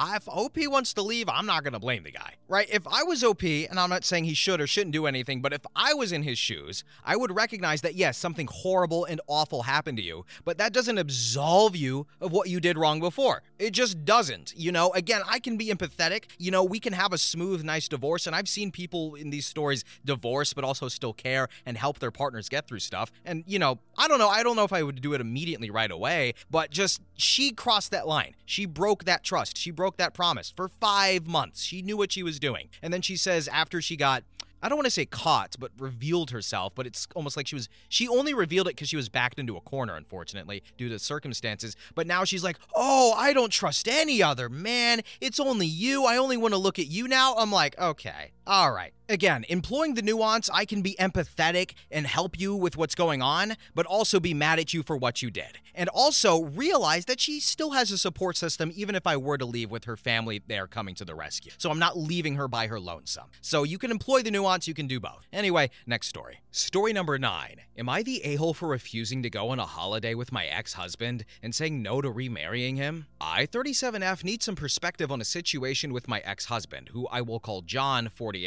S2: If OP wants to leave, I'm not gonna blame the guy, right? If I was OP, and I'm not saying he should or shouldn't do anything, but if I was in his shoes, I would recognize that yes, something horrible and awful happened to you, but that doesn't absolve you of what you did wrong before. It just doesn't, you know? Again, I can be empathetic, you know, we can have a smooth, nice divorce, and I've seen people in these stories divorce, but also still care and help their partners get through stuff, and, you know, I don't know if I would do it immediately right away, but just, she crossed that line. She broke that trust. She broke that promise for 5 months. She knew what she was doing. And then she says after she got, I don't want to say caught, but revealed herself, but it's almost like she only revealed it because she was backed into a corner, unfortunately, due to circumstances. But now she's like, oh, I don't trust any other man. It's only you. I only want to look at you now. I'm like, okay, Alright, again, employing the nuance, I can be empathetic and help you with what's going on, but also be mad at you for what you did. And also realize that she still has a support system even if I were to leave with her family there coming to the rescue. So I'm not leaving her by her lonesome. So you can employ the nuance, you can do both. Anyway, next story. Story number 9. Am I the a-hole for refusing to go on a holiday with my ex-husband and saying no to remarrying him? I, 37F, need some perspective on a situation with my ex-husband, who I will call John, 40M.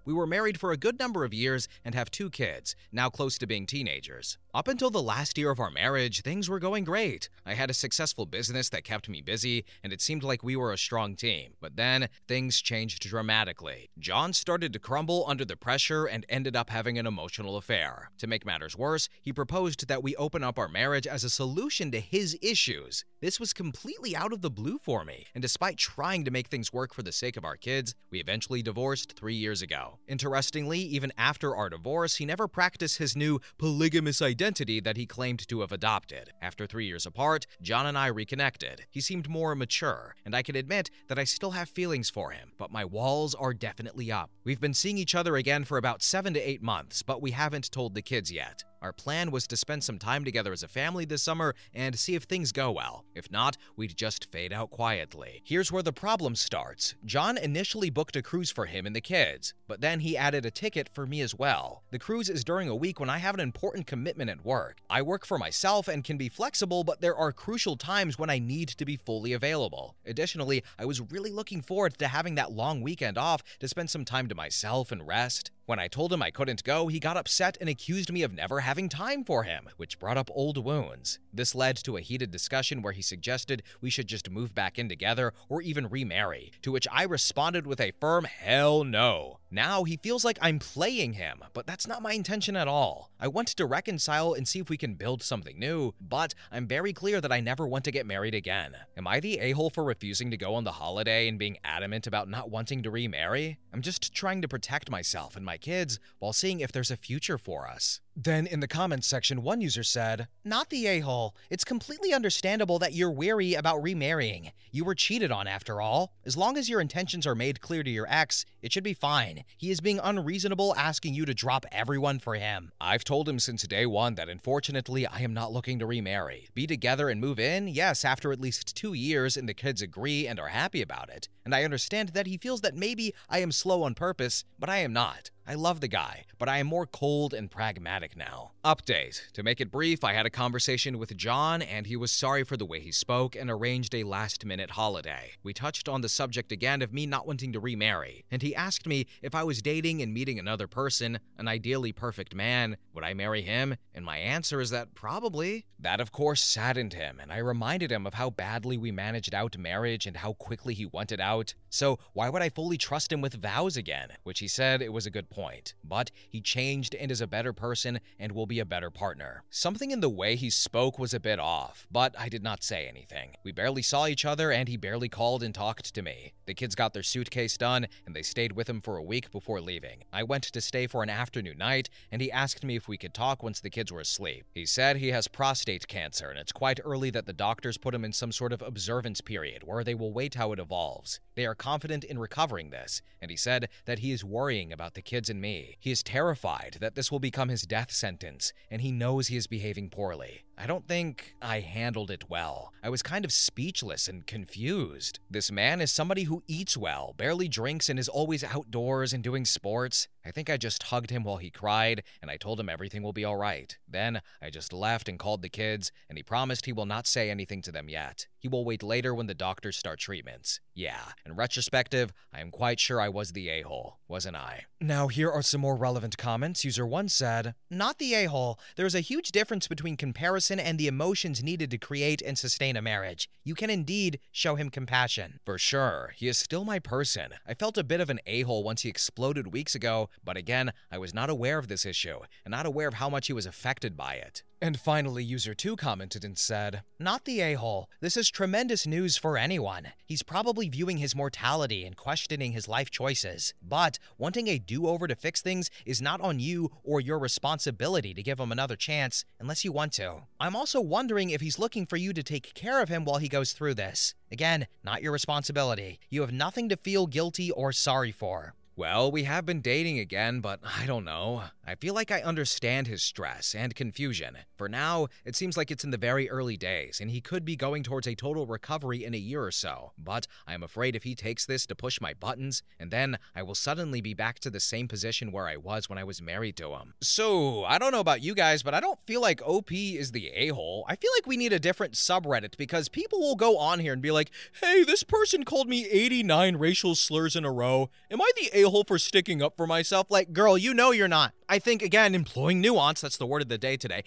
S2: We were married for a good number of years and have 2 kids, now close to being teenagers. Up until the last year of our marriage, things were going great. I had a successful business that kept me busy, and it seemed like we were a strong team. But then, things changed dramatically. John started to crumble under the pressure and ended up having an emotional affair. To make matters worse, he proposed that we open up our marriage as a solution to his issues. This was completely out of the blue for me, and despite trying to make things work for the sake of our kids, we eventually divorced 3 years ago. Interestingly, even after our divorce, he never practiced his new polygamous identity that he claimed to have adopted. After 3 years apart, John and I reconnected. He seemed more mature, and I can admit that I still have feelings for him, but my walls are definitely up. We've been seeing each other again for about 7 to 8 months, but we haven't told the kids yet. Our plan was to spend some time together as a family this summer and see if things go well. If not, we'd just fade out quietly. Here's where the problem starts. John initially booked a cruise for him and the kids, but then he added a ticket for me as well. The cruise is during a week when I have an important commitment at work. I work for myself and can be flexible, but there are crucial times when I need to be fully available. Additionally, I was really looking forward to having that long weekend off to spend some time to myself and rest. When I told him I couldn't go, he got upset and accused me of never having time for him, which brought up old wounds. This led to a heated discussion where he suggested we should just move back in together or even remarry, to which I responded with a firm hell no. Now he feels like I'm playing him, but that's not my intention at all. I want to reconcile and see if we can build something new, but I'm very clear that I never want to get married again. Am I the a-hole for refusing to go on the holiday and being adamant about not wanting to remarry? I'm just trying to protect myself and my kids while seeing if there's a future for us. Then in the comments section, one user said, "Not the a-hole. It's completely understandable that you're weary about remarrying. You were cheated on after all. As long as your intentions are made clear to your ex, it should be fine. He is being unreasonable asking you to drop everyone for him." I've told him since day one that unfortunately I am not looking to remarry. Be together and move in? Yes, after at least 2 years and the kids agree and are happy about it. And I understand that he feels that maybe I am slow on purpose, but I am not. I love the guy, but I am more cold and pragmatic now. Update. To make it brief, I had a conversation with John, and he was sorry for the way he spoke and arranged a last-minute holiday. We touched on the subject again of me not wanting to remarry, and he asked me if I was dating and meeting another person, an ideally perfect man, would I marry him? And my answer is that probably. That, of course, saddened him, and I reminded him of how badly we managed out marriage and how quickly he wanted out. So why would I fully trust him with vows again? Which he said it was a good point. But he changed and is a better person and will be a better partner. Something in the way he spoke was a bit off, but I did not say anything. We barely saw each other and he barely called and talked to me. The kids got their suitcase done and they stayed with him for a week before leaving. I went to stay for an afternoon night and he asked me if we could talk once the kids were asleep. He said he has prostate cancer and it's quite early that the doctors put him in some sort of observance period where they will wait how it evolves. They are confident in recovering this, and he said that he is worrying about the kids and me. He is terrified that this will become his death sentence, and he knows he is behaving poorly. I don't think I handled it well. I was kind of speechless and confused. This man is somebody who eats well, barely drinks, and is always outdoors and doing sports. I think I just hugged him while he cried, and I told him everything will be all right. Then I just left and called the kids, and he promised he will not say anything to them yet. He will wait later when the doctors start treatments. Yeah, in retrospective, I am quite sure I was the a-hole, wasn't I? Now here are some more relevant comments. User 1 said, "Not the a-hole. There is a huge difference between comparison and the emotions needed to create and sustain a marriage. You can indeed show him compassion." For sure, he is still my person. I felt a bit of an a-hole once he exploded weeks ago, but again, I was not aware of this issue, and not aware of how much he was affected by it. And finally, user 2 commented and said, "Not the a-hole. This is tremendous news for anyone. He's probably viewing his mortality and questioning his life choices. But wanting a do-over to fix things is not on you or your responsibility to give him another chance unless you want to. I'm also wondering if he's looking for you to take care of him while he goes through this. Again, not your responsibility. You have nothing to feel guilty or sorry for."
S1: Well, we have been dating again, but I don't know. I feel like I understand his stress and confusion. For now, it seems like it's in the very early days, and he could be going towards a total recovery in a year or so. But I am afraid if he takes this to push my buttons, and then I will suddenly be back to the same position where I was when I was married to him. So, I don't know about you guys, but I don't feel like OP is the a-hole. I feel like we need a different subreddit because people will go on here and be like, hey, this person called me 89 racial slurs in a row. Am I the a-hole for sticking up for myself? Like, girl, you know you're not. I think, again, employing nuance, that's the word of the day today,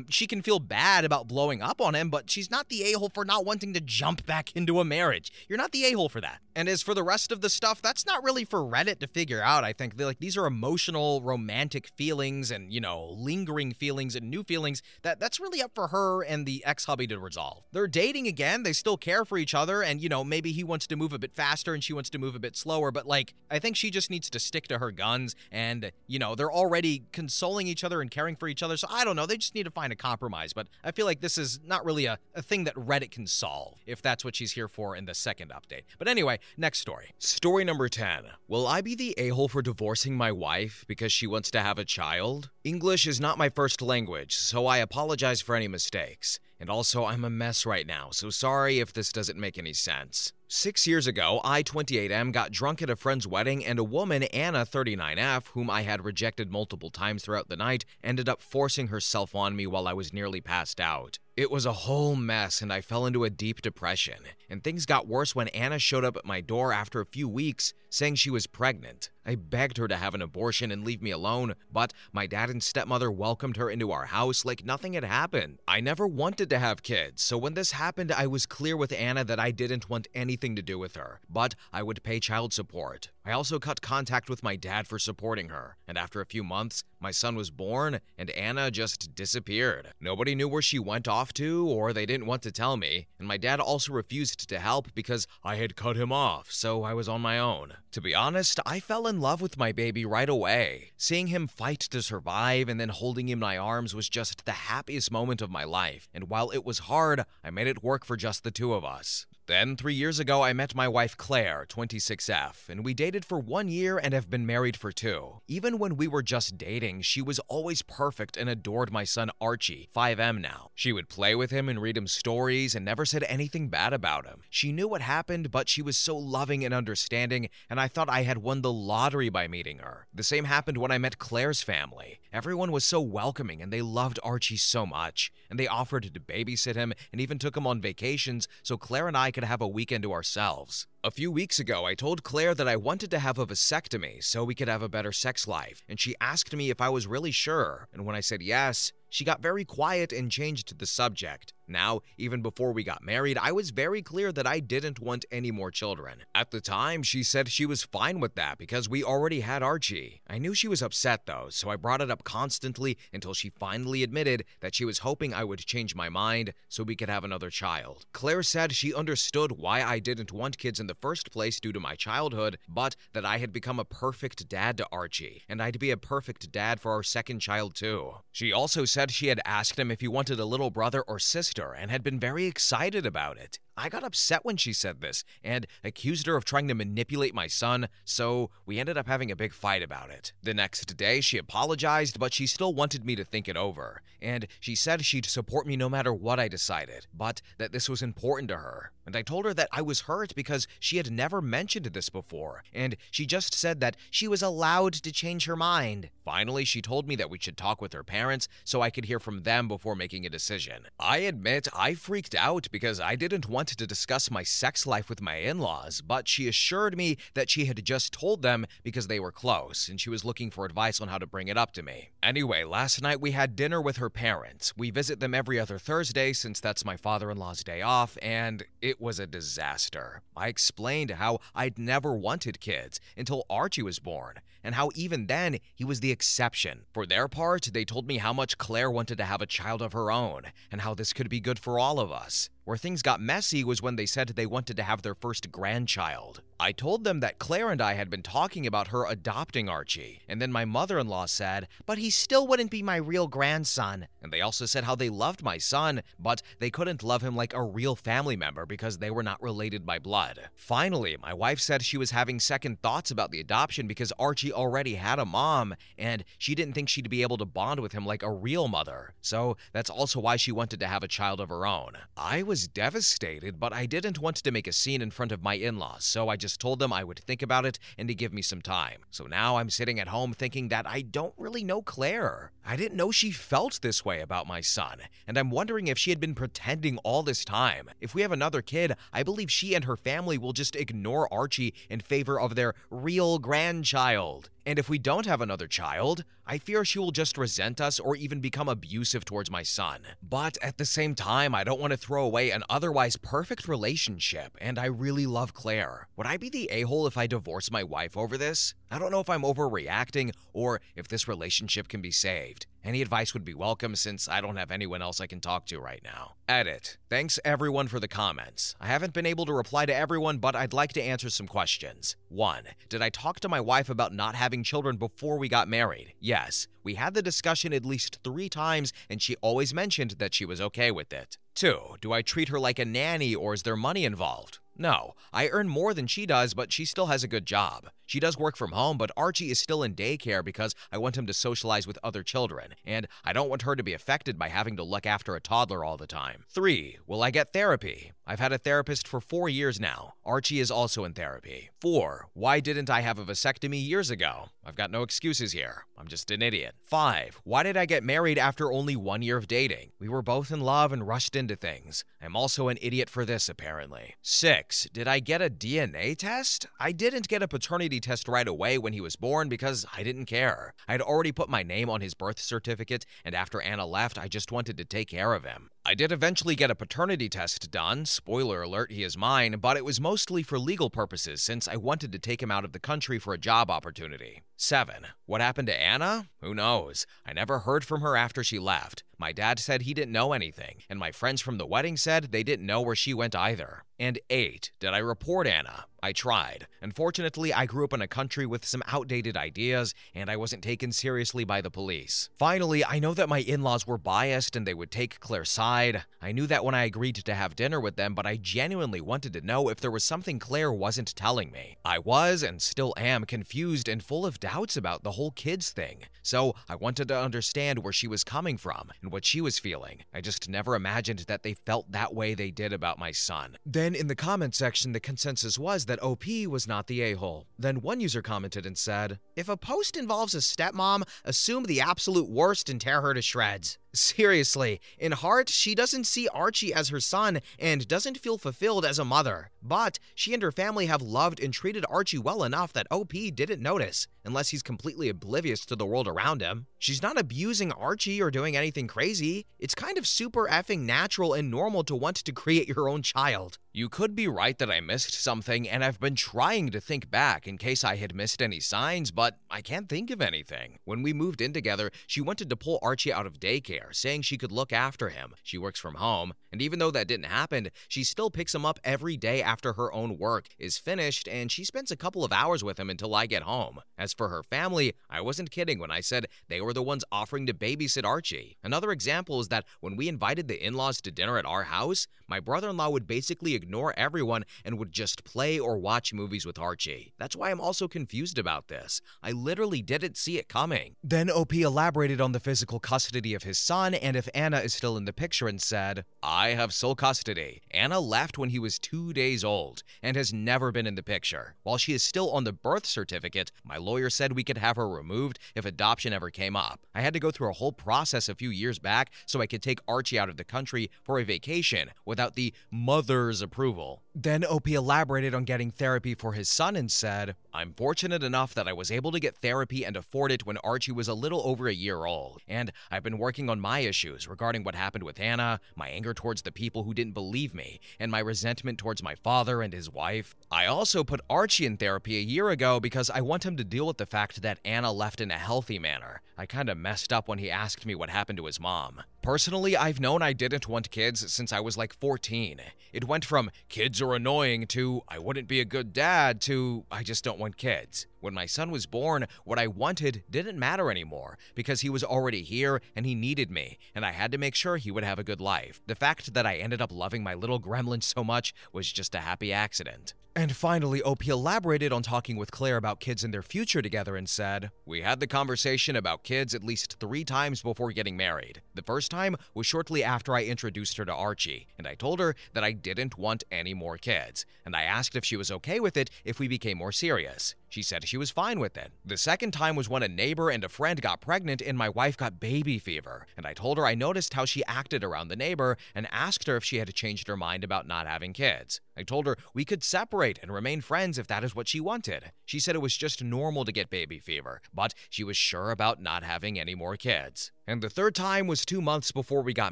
S1: she can feel bad about blowing up on him, but she's not the a-hole for not wanting to jump back into a marriage. You're not the a-hole for that. And as for the rest of the stuff, that's not really for Reddit to figure out, I think. Like, these are emotional, romantic feelings and, lingering feelings and new feelings that's really up for her and the ex-hubby to resolve. They're dating again, they still care for each other, and, maybe he wants to move a bit faster and she wants to move a bit slower, but, like, I think she just needs to stick to her guns, and, they're already consoling each other and caring for each other, so I don't know, they just need to find a compromise, but I feel like this is not really a thing that Reddit can solve, if that's what she's here for in the second update. But anyway, next story. Story number 10. Will I be the a-hole for divorcing my wife because she wants to have a child? English is not my first language, so I apologize for any mistakes. And also, I'm a mess right now, so sorry if this doesn't make any sense. 6 years ago, I, 28M, got drunk at a friend's wedding, and a woman, Anna, 39F, whom I had rejected multiple times throughout the night, ended up forcing herself on me while I was nearly passed out. It was a whole mess, and I fell into a deep depression. And things got worse when Anna showed up at my door after a few weeks, saying she was pregnant. I begged her to have an abortion and leave me alone, but my dad and stepmother welcomed her into our house like nothing had happened. I never wanted to have kids, so when this happened, I was clear with Anna that I didn't want anything to do with her, but I would pay child support. I also cut contact with my dad for supporting her, and after a few months, my son was born, and Anna just disappeared. Nobody knew where she went off to, or they didn't want to tell me, and my dad also refused to help because I had cut him off, so I was on my own. To be honest, I fell in love with my baby right away. Seeing him fight to survive and then holding him in my arms was just the happiest moment of my life, and while it was hard, I made it work for just the two of us. Then, 3 years ago, I met my wife Claire, 26F, and we dated for 1 year and have been married for 2. Even when we were just dating, she was always perfect and adored my son Archie, 5M now. She would play with him and read him stories and never said anything bad about him. She knew what happened, but she was so loving and understanding, and I thought I had won the lottery by meeting her. The same happened when I met Claire's family. Everyone was so welcoming, and they loved Archie so much, and they offered to babysit him and even took him on vacations so Claire and I could have a weekend to ourselves. A few weeks ago, I told Claire that I wanted to have a vasectomy so we could have a better sex life, and she asked me if I was really sure, and when I said yes, she got very quiet and changed the subject. Now, even before we got married, I was very clear that I didn't want any more children. At the time, she said she was fine with that because we already had Archie. I knew she was upset though, so I brought it up constantly until she finally admitted that she was hoping I would change my mind so we could have another child. Claire said she understood why I didn't want kids in the first place due to my childhood, but that I had become a perfect dad to Archie, and I'd be a perfect dad for our second child too. She also said she had asked him if he wanted a little brother or sister and had been very excited about it. I got upset when she said this and accused her of trying to manipulate my son, so we ended up having a big fight about it. The next day, she apologized, but she still wanted me to think it over, and she said she'd support me no matter what I decided, but that this was important to her. And I told her that I was hurt because she had never mentioned this before, and she just said that she was allowed to change her mind. Finally, she told me that we should talk with her parents so I could hear from them before making a decision. I admit I freaked out because I didn't want to discuss my sex life with my in-laws, but she assured me that she had just told them because they were close, and she was looking for advice on how to bring it up to me. Anyway, last night we had dinner with her parents. We visit them every other Thursday since that's my father-in-law's day off, and it was a disaster. I explained how I'd never wanted kids until Archie was born, and how even then, he was the exception. For their part, they told me how much Claire wanted to have a child of her own, and how this could be good for all of us. Where things got messy was when they said they wanted to have their first grandchild. I told them that Claire and I had been talking about her adopting Archie, and then my mother-in-law said,
S2: "But he still wouldn't be my real grandson."
S1: and they also said how they loved my son, but they couldn't love him like a real family member because they were not related by blood. Finally, my wife said she was having second thoughts about the adoption because Archie already had a mom, and she didn't think she'd be able to bond with him like a real mother. So that's also why she wanted to have a child of her own. I was devastated, but I didn't want to make a scene in front of my in-laws, so I just told them I would think about it and to give me some time. So now I'm sitting at home thinking that I don't really know Claire. I didn't know she felt this way about my son, and I'm wondering if she had been pretending all this time. If we have another kid, I believe she and her family will just ignore Archie in favor of their real grandchild. And if we don't have another child, I fear she will just resent us or even become abusive towards my son. But at the same time, I don't want to throw away an otherwise perfect relationship, and I really love Claire. Would I be the a-hole if I divorce my wife over this? I don't know if I'm overreacting or if this relationship can be saved. Any advice would be welcome since I don't have anyone else I can talk to right now. Edit. Thanks everyone for the comments. I haven't been able to reply to everyone, but I'd like to answer some questions. 1. Did I talk to my wife about not having children before we got married? Yes. We had the discussion at least 3 times, and she always mentioned that she was okay with it. 2. Do I treat her like a nanny or is there money involved? No, I earn more than she does, but she still has a good job. She does work from home, but Archie is still in daycare because I want him to socialize with other children, and I don't want her to be affected by having to look after a toddler all the time. 3. Will I get therapy? I've had a therapist for 4 years now. Archie is also in therapy. 4. Why didn't I have a vasectomy years ago? I've got no excuses here. I'm just an idiot. 5. Why did I get married after only 1 year of dating? We were both in love and rushed into things. I'm also an idiot for this, apparently. 6. Did I get a DNA test? I didn't get a paternity test right away when he was born because I didn't care. I'd already put my name on his birth certificate, and after Anna left, I just wanted to take care of him. I did eventually get a paternity test done. Spoiler alert, he is mine, but it was mostly for legal purposes since I wanted to take him out of the country for a job opportunity. 7. What happened to Anna? Who knows? I never heard from her after she left. My dad said he didn't know anything, and my friends from the wedding said they didn't know where she went either. And 8. Did I report Anna? I tried. Unfortunately, I grew up in a country with some outdated ideas, and I wasn't taken seriously by the police. Finally, I know that my in-laws were biased and they would take Claire's side. I knew that when I agreed to have dinner with them, but I genuinely wanted to know if there was something Claire wasn't telling me. I was, and still am, confused and full of doubts about the whole kids thing. So I wanted to understand where she was coming from and what she was feeling. I just never imagined that they felt that way they did about my son. Then in the comment section, the consensus was that OP was not the a-hole. Then one user commented and said,
S2: "If a post involves a stepmom, assume the absolute worst and tear her to shreds." Seriously, in heart, she doesn't see Archie as her son and doesn't feel fulfilled as a mother. But she and her family have loved and treated Archie well enough that OP didn't notice, unless he's completely oblivious to the world around him. She's not abusing Archie or doing anything crazy. It's kind of super effing natural and normal to want to create your own child.
S1: You could be right that I missed something, and I've been trying to think back in case I had missed any signs, but I can't think of anything. When we moved in together, she wanted to pull Archie out of daycare, saying she could look after him. She works from home, and even though that didn't happen, she still picks him up every day after her own work is finished, and she spends a couple of hours with him until I get home. As for her family, I wasn't kidding when I said they were the ones offering to babysit Archie. Another example is that when we invited the in-laws to dinner at our house, my brother-in-law would basically ignore everyone and would just play or watch movies with Archie. That's why I'm also confused about this. I literally didn't see it coming. Then OP elaborated on the physical custody of his son and if Anna is still in the picture and said, I have sole custody. Anna left when he was 2 days old and has never been in the picture. While she is still on the birth certificate, my lawyer said we could have her removed if adoption ever came up. I had to go through a whole process a few years back so I could take Archie out of the country for a vacation without the mother's approval. Then OP elaborated on getting therapy for his son and said, I'm fortunate enough that I was able to get therapy and afford it when Archie was a little over a year old, and I've been working on my issues regarding what happened with Anna, my anger towards the people who didn't believe me, and my resentment towards my father and his wife. I also put Archie in therapy a year ago because I want him to deal with the fact that Anna left in a healthy manner. I kinda messed up when he asked me what happened to his mom. Personally, I've known I didn't want kids since I was like 14. It went from kids are annoying to I wouldn't be a good dad to I just don't want kids. When my son was born, what I wanted didn't matter anymore because he was already here and he needed me, and I had to make sure he would have a good life. The fact that I ended up loving my little gremlin so much was just a happy accident. And finally, OP elaborated on talking with Claire about kids and their future together and said, "We had the conversation about kids at least 3 times before getting married. The first time was shortly after I introduced her to Archie, and I told her that I didn't want any more kids, and I asked if she was okay with it if we became more serious. She said she was fine with it. The second time was when a neighbor and a friend got pregnant and my wife got baby fever, and I told her I noticed how she acted around the neighbor and asked her if she had changed her mind about not having kids. I told her we could separate and remain friends if that is what she wanted. She said it was just normal to get baby fever, but she was sure about not having any more kids. And the third time was 2 months before we got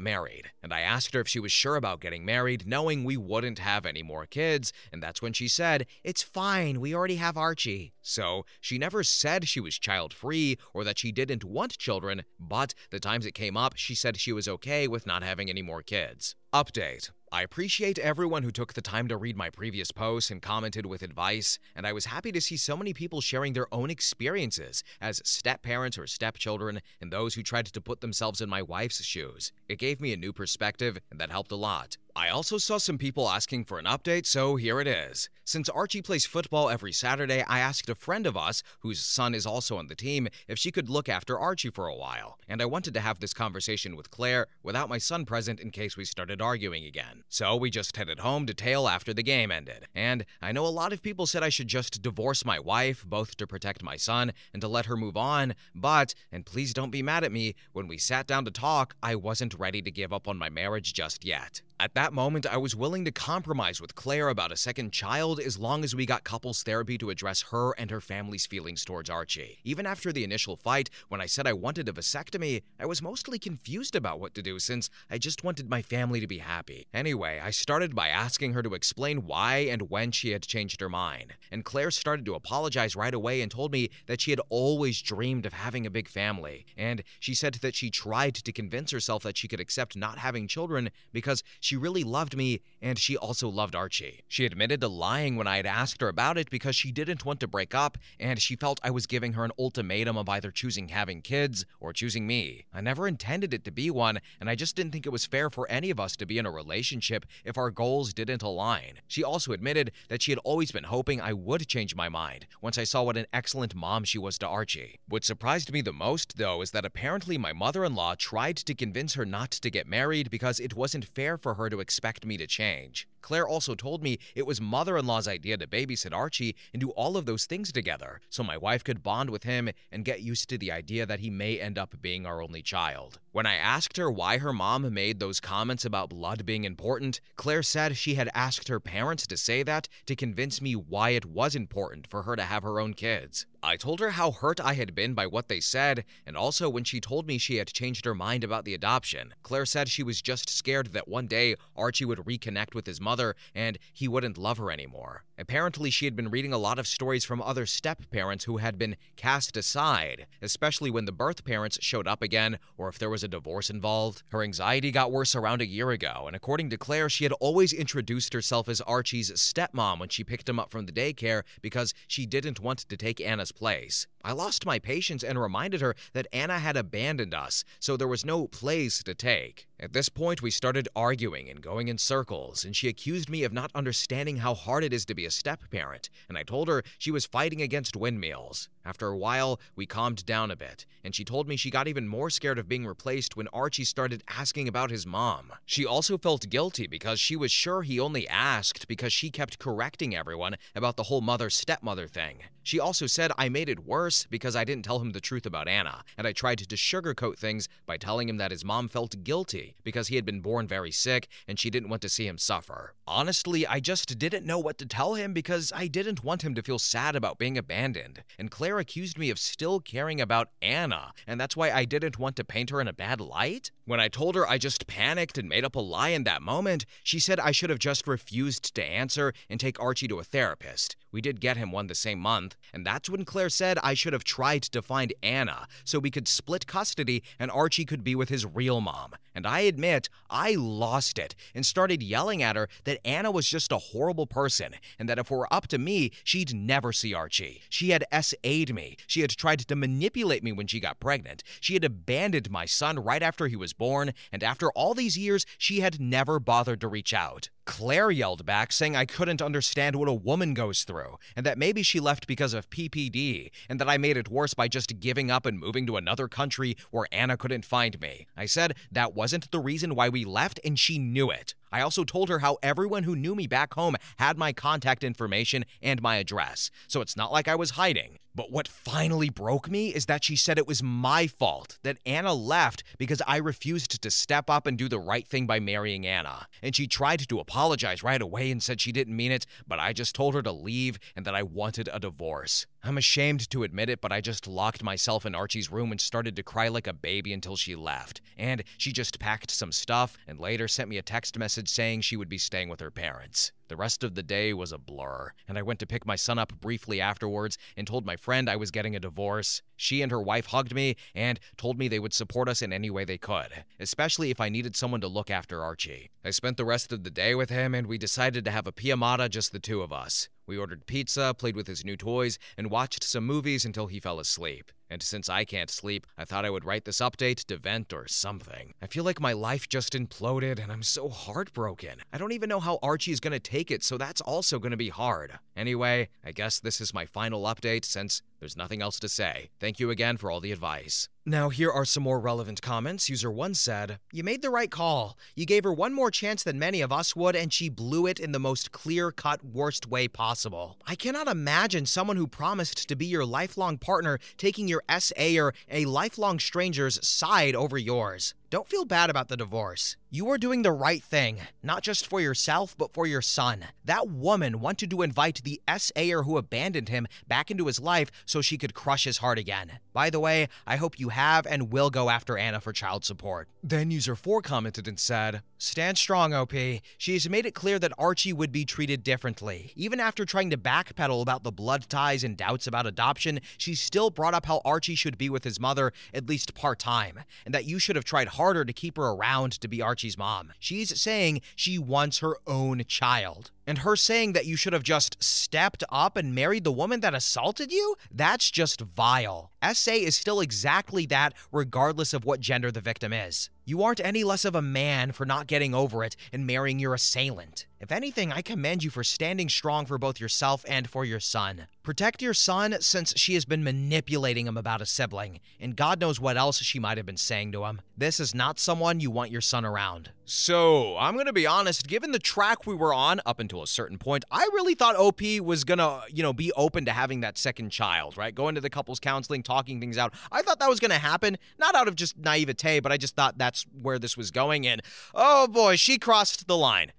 S1: married, and I asked her if she was sure about getting married, knowing we wouldn't have any more kids, and that's when she said, "It's fine, we already have Archie." So, she never said she was child-free or that she didn't want children, but the times it came up, she said she was okay with not having any more kids. Update. I appreciate everyone who took the time to read my previous posts and commented with advice, and I was happy to see so many people sharing their own experiences as step-parents or stepchildren and those who tried to put themselves in my wife's shoes. It gave me a new perspective, and that helped a lot. I also saw some people asking for an update, so here it is. Since Archie plays football every Saturday, I asked a friend of us, whose son is also on the team, if she could look after Archie for a while, and I wanted to have this conversation with Claire without my son present in case we started arguing again. So we just headed home to tail after the game ended, and I know a lot of people said I should just divorce my wife, both to protect my son and to let her move on, but, and please don't be mad at me, when we sat down to talk, I wasn't ready to give up on my marriage just yet. At that moment, I was willing to compromise with Claire about a second child as long as we got couples therapy to address her and her family's feelings towards Archie. Even after the initial fight, when I said I wanted a vasectomy, I was mostly confused about what to do since I just wanted my family to be happy. Anyway, I started by asking her to explain why and when she had changed her mind, and Claire started to apologize right away and told me that she had always dreamed of having a big family, and she said that she tried to convince herself that she could accept not having children because she really loved me, and she also loved Archie. She admitted to lying when I had asked her about it because she didn't want to break up, and she felt I was giving her an ultimatum of either choosing having kids or choosing me. I never intended it to be one, and I just didn't think it was fair for any of us to be in a relationship if our goals didn't align. She also admitted that she had always been hoping I would change my mind once I saw what an excellent mom she was to Archie. What surprised me the most, though, is that apparently my mother-in-law tried to convince her not to get married because it wasn't fair for her to expect me to change. Claire also told me it was mother-in-law's idea to babysit Archie and do all of those things together, so my wife could bond with him and get used to the idea that he may end up being our only child. When I asked her why her mom made those comments about blood being important, Claire said she had asked her parents to say that to convince me why it was important for her to have her own kids. I told her how hurt I had been by what they said, and also when she told me she had changed her mind about the adoption. Claire said she was just scared that one day Archie would reconnect with his mother and he wouldn't love her anymore. Apparently, she had been reading a lot of stories from other step-parents who had been cast aside, especially when the birth parents showed up again or if there was a divorce involved. Her anxiety got worse around a year ago, and according to Claire, she had always introduced herself as Archie's stepmom when she picked him up from the daycare because she didn't want to take Anna's place. I lost my patience and reminded her that Anna had abandoned us, so there was no place to take. At this point, we started arguing and going in circles, and she accused me of not understanding how hard it is to be a step-parent, and I told her she was fighting against windmills. After a while, we calmed down a bit, and she told me she got even more scared of being replaced when Archie started asking about his mom. She also felt guilty because she was sure he only asked because she kept correcting everyone about the whole mother-stepmother thing. She also said I made it worse because I didn't tell him the truth about Anna, and I tried to sugarcoat things by telling him that his mom felt guilty because he had been born very sick and she didn't want to see him suffer. Honestly, I just didn't know what to tell him because I didn't want him to feel sad about being abandoned, and Claire accused me of still caring about Anna, and that's why I didn't want to paint her in a bad light? When I told her I just panicked and made up a lie in that moment, she said I should have just refused to answer and take Archie to a therapist, We did get him one the same month, and that's when Claire said I should have tried to find Anna so we could split custody and Archie could be with his real mom. And I admit, I lost it and started yelling at her that Anna was just a horrible person and that if it were up to me, she'd never see Archie. She had SA'd me. She had tried to manipulate me when she got pregnant. She had abandoned my son right after he was born, and after all these years, she had never bothered to reach out. Claire yelled back, saying I couldn't understand what a woman goes through, and that maybe she left because of PPD, and that I made it worse by just giving up and moving to another country where Anna couldn't find me. I said that wasn't the reason why we left, and she knew it. I also told her how everyone who knew me back home had my contact information and my address, so it's not like I was hiding. But what finally broke me is that she said it was my fault, that Anna left because I refused to step up and do the right thing by marrying Anna. And she tried to apologize right away and said she didn't mean it, but I just told her to leave and that I wanted a divorce. I'm ashamed to admit it, but I just locked myself in Archie's room and started to cry like a baby until she left. And she just packed some stuff and later sent me a text message saying she would be staying with her parents. The rest of the day was a blur, and I went to pick my son up briefly afterwards and told my friend I was getting a divorce. She and her wife hugged me and told me they would support us in any way they could, especially if I needed someone to look after Archie. I spent the rest of the day with him, and we decided to have a piamata, just the two of us. We ordered pizza, played with his new toys, and watched some movies until he fell asleep. And since I can't sleep, I thought I would write this update to vent or something. I feel like my life just imploded and I'm so heartbroken. I don't even know how Archie is gonna take it, so that's also gonna be hard. Anyway, I guess this is my final update since there's nothing else to say. Thank you again for all the advice. Now here are some more relevant comments. User 1 said, "You made the right call. You gave her one more chance than many of us would, and she blew it in the most clear-cut, worst way possible. I cannot imagine someone who promised to be your lifelong partner taking your SA or a lifelong stranger's side over yours. Don't feel bad about the divorce. You are doing the right thing, not just for yourself, but for your son. That woman wanted to invite the SAer who abandoned him back into his life so she could crush his heart again. By the way, I hope you have and will go after Anna for child support." Then user 4 commented and said, "Stand strong, OP. She's made it clear that Archie would be treated differently. Even after trying to backpedal about the blood ties and doubts about adoption, she still brought up how Archie should be with his mother, at least part-time, and that you should have tried harder to keep her around to be Archie's mom. She's saying she wants her own child. And her saying that you should have just stepped up and married the woman that assaulted you? That's just vile. SA is still exactly that, regardless of what gender the victim is. You aren't any less of a man for not getting over it and marrying your assailant. If anything, I commend you for standing strong for both yourself and for your son. Protect your son since she has been manipulating him about a sibling, and God knows what else she might have been saying to him. This is not someone you want your son around." So, I'm gonna be honest, given the track we were on up until a certain point, I really thought OP was gonna, be open to having that second child, right? Going to the couples counseling, talking things out. I thought that was gonna happen, not out of just naivete, but I just thought that's where this was going, and oh boy, she crossed the line.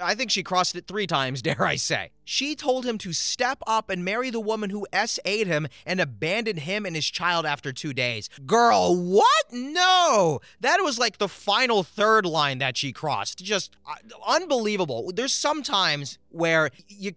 S1: I think she crossed it 3 times, dare I say. She told him to step up and marry the woman who SA'd him and abandoned him and his child after 2 days. Girl, what? No! That was like the final third line that she crossed. Just unbelievable. There's some times where you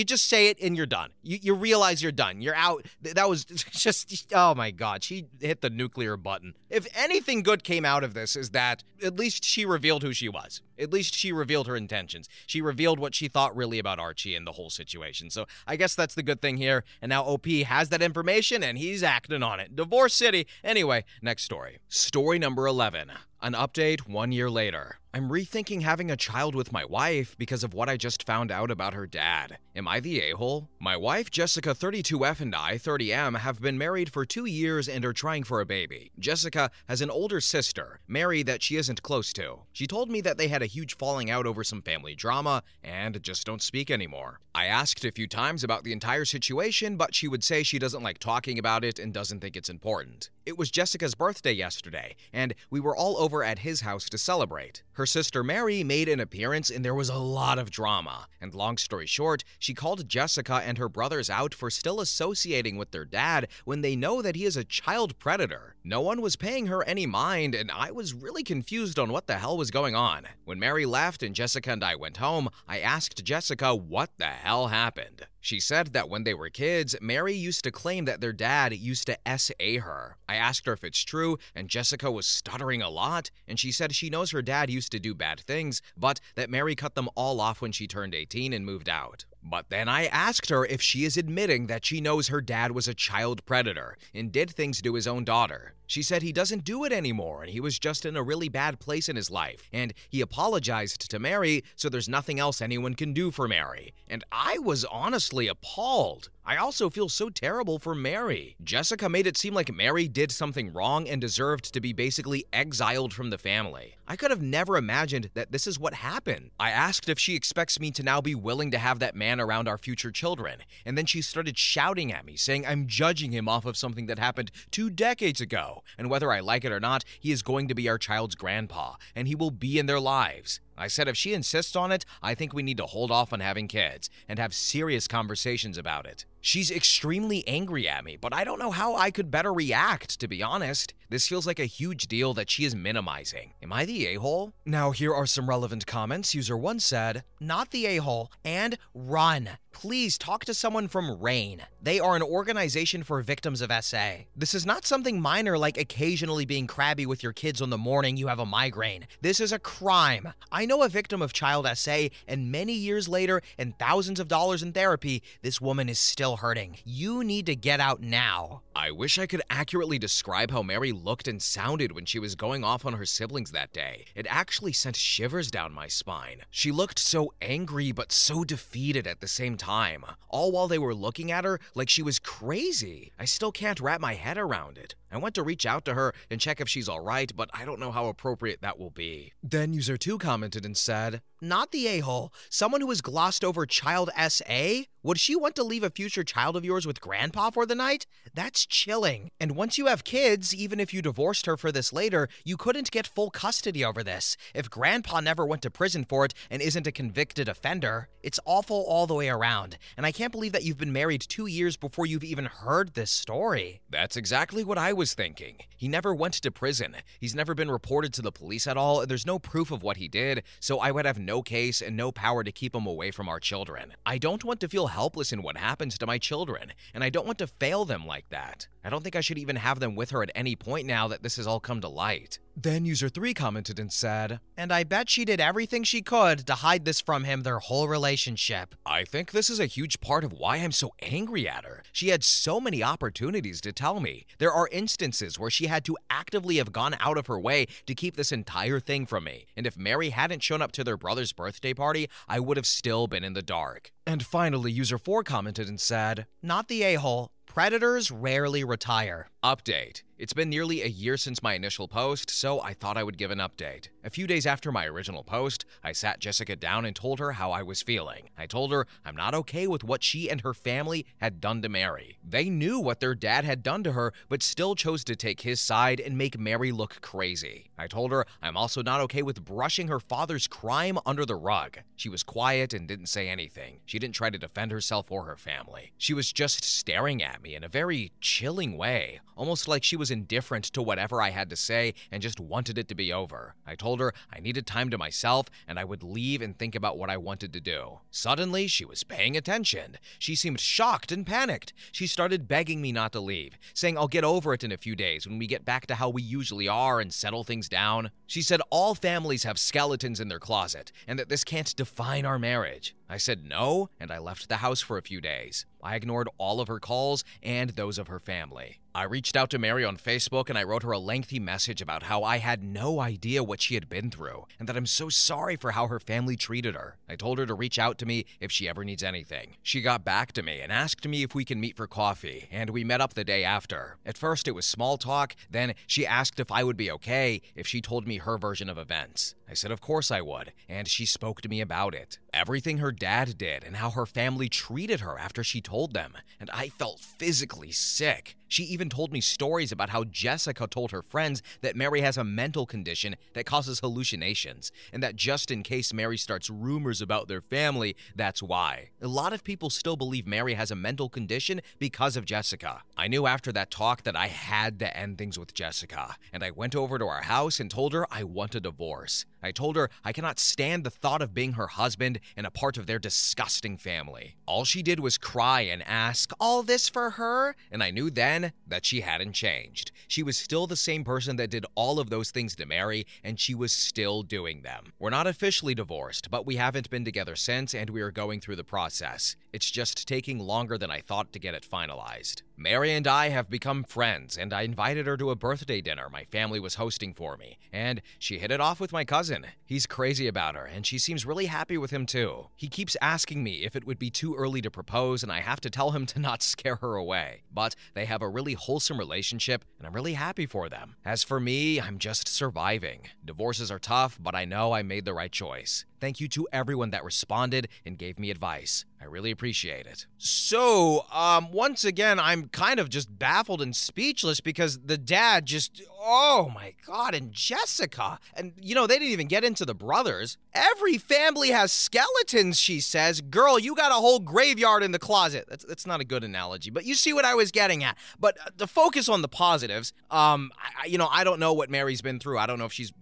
S1: just say it and you're done. You realize you're done. You're out. That was just, oh my God, she hit the nuclear button. If anything good came out of this is that at least she revealed who she was. At least she revealed her intentions. She revealed what she thought really about Archie and the whole situation. So I guess that's the good thing here. And now OP has that information and he's acting on it. Divorce City. Anyway, next story. Story number 11. An update 1 year later. I'm rethinking having a child with my wife because of what I just found out about her dad. Am I the a-hole? My wife, Jessica 32F, and I, 30M, have been married for 2 years and are trying for a baby. Jessica has an older sister, Mary, that she isn't close to. She told me that they had a huge falling out over some family drama and just don't speak anymore. I asked a few times about the entire situation, but she would say she doesn't like talking about it and doesn't think it's important. It was Jessica's birthday yesterday, and we were all over at his house to celebrate. Her sister Mary made an appearance and there was a lot of drama. And long story short, she called Jessica and her brothers out for still associating with their dad when they know that he is a child predator. No one was paying her any mind, and I was really confused on what the hell was going on. When Mary left and Jessica and I went home, I asked Jessica what the hell happened. She said that when they were kids, Mary used to claim that their dad used to SA her. I asked her if it's true, and Jessica was stuttering a lot, and she said she knows her dad used to do bad things, but that Mary cut them all off when she turned 18 and moved out. But then I asked her if she is admitting that she knows her dad was a child predator and did things to his own daughter. She said he doesn't do it anymore and he was just in a really bad place in his life, and he apologized to Mary, so there's nothing else anyone can do for Mary. And I was honestly appalled. I also feel so terrible for Mary. Jessica made it seem like Mary did something wrong and deserved to be basically exiled from the family. I could have never imagined that this is what happened. I asked if she expects me to now be willing to have that man around our future children, and then she started shouting at me, saying I'm judging him off of something that happened 2 decades ago, and whether I like it or not, he is going to be our child's grandpa, and he will be in their lives. I said if she insists on it, I think we need to hold off on having kids and have serious conversations about it. She's extremely angry at me, but I don't know how I could better react, to be honest. This feels like a huge deal that she is minimizing. Am I the a-hole? Now here are some relevant comments. User 1 said,
S2: "Not the a-hole, and run. Please talk to someone from RAIN. They are an organization for victims of SA. This is not something minor like occasionally being crabby with your kids on the morning you have a migraine. This is a crime. I know a victim of child SA, and many years later and thousands of dollars in therapy, this woman is still hurting. You need to get out now."
S1: I wish I could accurately describe how Mary looked and sounded when she was going off on her siblings that day. It actually sent shivers down my spine. She looked so angry but so defeated at the same time, all while they were looking at her like she was crazy. I still can't wrap my head around it. I went to reach out to her and check if she's alright, but I don't know how appropriate that will be. Then user 2 commented and said,
S2: "Not the a-hole. Someone who has glossed over child SA? Would she want to leave a future child of yours with grandpa for the night? That's chilling. And once you have kids, even if you divorced her for this later, you couldn't get full custody over this. If grandpa never went to prison for it and isn't a convicted offender, it's awful all the way around. And I can't believe that you've been married 2 years before you've even heard this story."
S1: That's exactly what I was thinking. He never went to prison. He's never been reported to the police at all, and there's no proof of what he did, so I would have no case and no power to keep him away from our children. I don't want to feel helpless in what happens to my children, and I don't want to fail them like that. I don't think I should even have them with her at any point now that this has all come to light. Then user 3 commented and said,
S2: "And I bet she did everything she could to hide this from him their whole relationship."
S1: I think this is a huge part of why I'm so angry at her. She had so many opportunities to tell me. There are instances where she had to actively have gone out of her way to keep this entire thing from me. And if Mary hadn't shown up to their brother's birthday party, I would have still been in the dark. And finally, user 4 commented and said,
S2: "Not the a-hole. Predators rarely retire."
S1: Update. It's been nearly a year since my initial post, so I thought I would give an update. A few days after my original post, I sat Jessica down and told her how I was feeling. I told her I'm not okay with what she and her family had done to Mary. They knew what their dad had done to her, but still chose to take his side and make Mary look crazy. I told her I'm also not okay with brushing her father's crime under the rug. She was quiet and didn't say anything. She didn't try to defend herself or her family. She was just staring at me in a very chilling way, almost like she was indifferent to whatever I had to say and just wanted it to be over. I told her I needed time to myself and I would leave and think about what I wanted to do. Suddenly, she was paying attention. She seemed shocked and panicked. She started begging me not to leave, saying I'll get over it in a few days when we get back to how we usually are and settle things down. She said all families have skeletons in their closet and that this can't define our marriage. I said no, and I left the house for a few days. I ignored all of her calls and those of her family. I reached out to Mary on Facebook and I wrote her a lengthy message about how I had no idea what she had been through and that I'm so sorry for how her family treated her. I told her to reach out to me if she ever needs anything. She got back to me and asked me if we can meet for coffee, and we met up the day after. At first it was small talk, then she asked if I would be okay if she told me her version of events. I said of course I would, and she spoke to me about it. Everything her dad did and how her family treated her after she told them, and I felt physically sick.
S2: She even told me stories about how Jessica told her friends that Mary has a mental condition that causes hallucinations, and that just in case Mary starts rumors about their family, that's why. A lot of people still believe Mary has a mental condition because of Jessica. I knew after that talk that I had to end things with Jessica, and I went over to our house and told her I want a divorce. I told her I cannot stand the thought of being her husband and a part of their disgusting family. All she did was cry and ask, "All this for her?" And I knew then that she hadn't changed. She was still the same person that did all of those things to Mary, and she was still doing them. We're not officially divorced, but we haven't been together since, and we are going through the process. It's just taking longer than I thought to get it finalized. Mary and I have become friends, and I invited her to a birthday dinner my family was hosting for me, and she hit it off with my cousin. He's crazy about her, and she seems really happy with him too. He keeps asking me if it would be too early to propose, and I have to tell him to not scare her away. But they have a really wholesome relationship, and I'm really happy for them. As for me, I'm just surviving. Divorces are tough, but I know I made the right choice. Thank you to everyone that responded and gave me advice. I really appreciate it. So, once again, I'm kind of just baffled and speechless because the dad just, oh my God, and Jessica. And, they didn't even get into the brothers. Every family has skeletons, she says. Girl, you got a whole graveyard in the closet. That's not a good analogy, but you see what I was getting at. But to focus on the positives, I don't know what Mary's been through. I don't know if she's,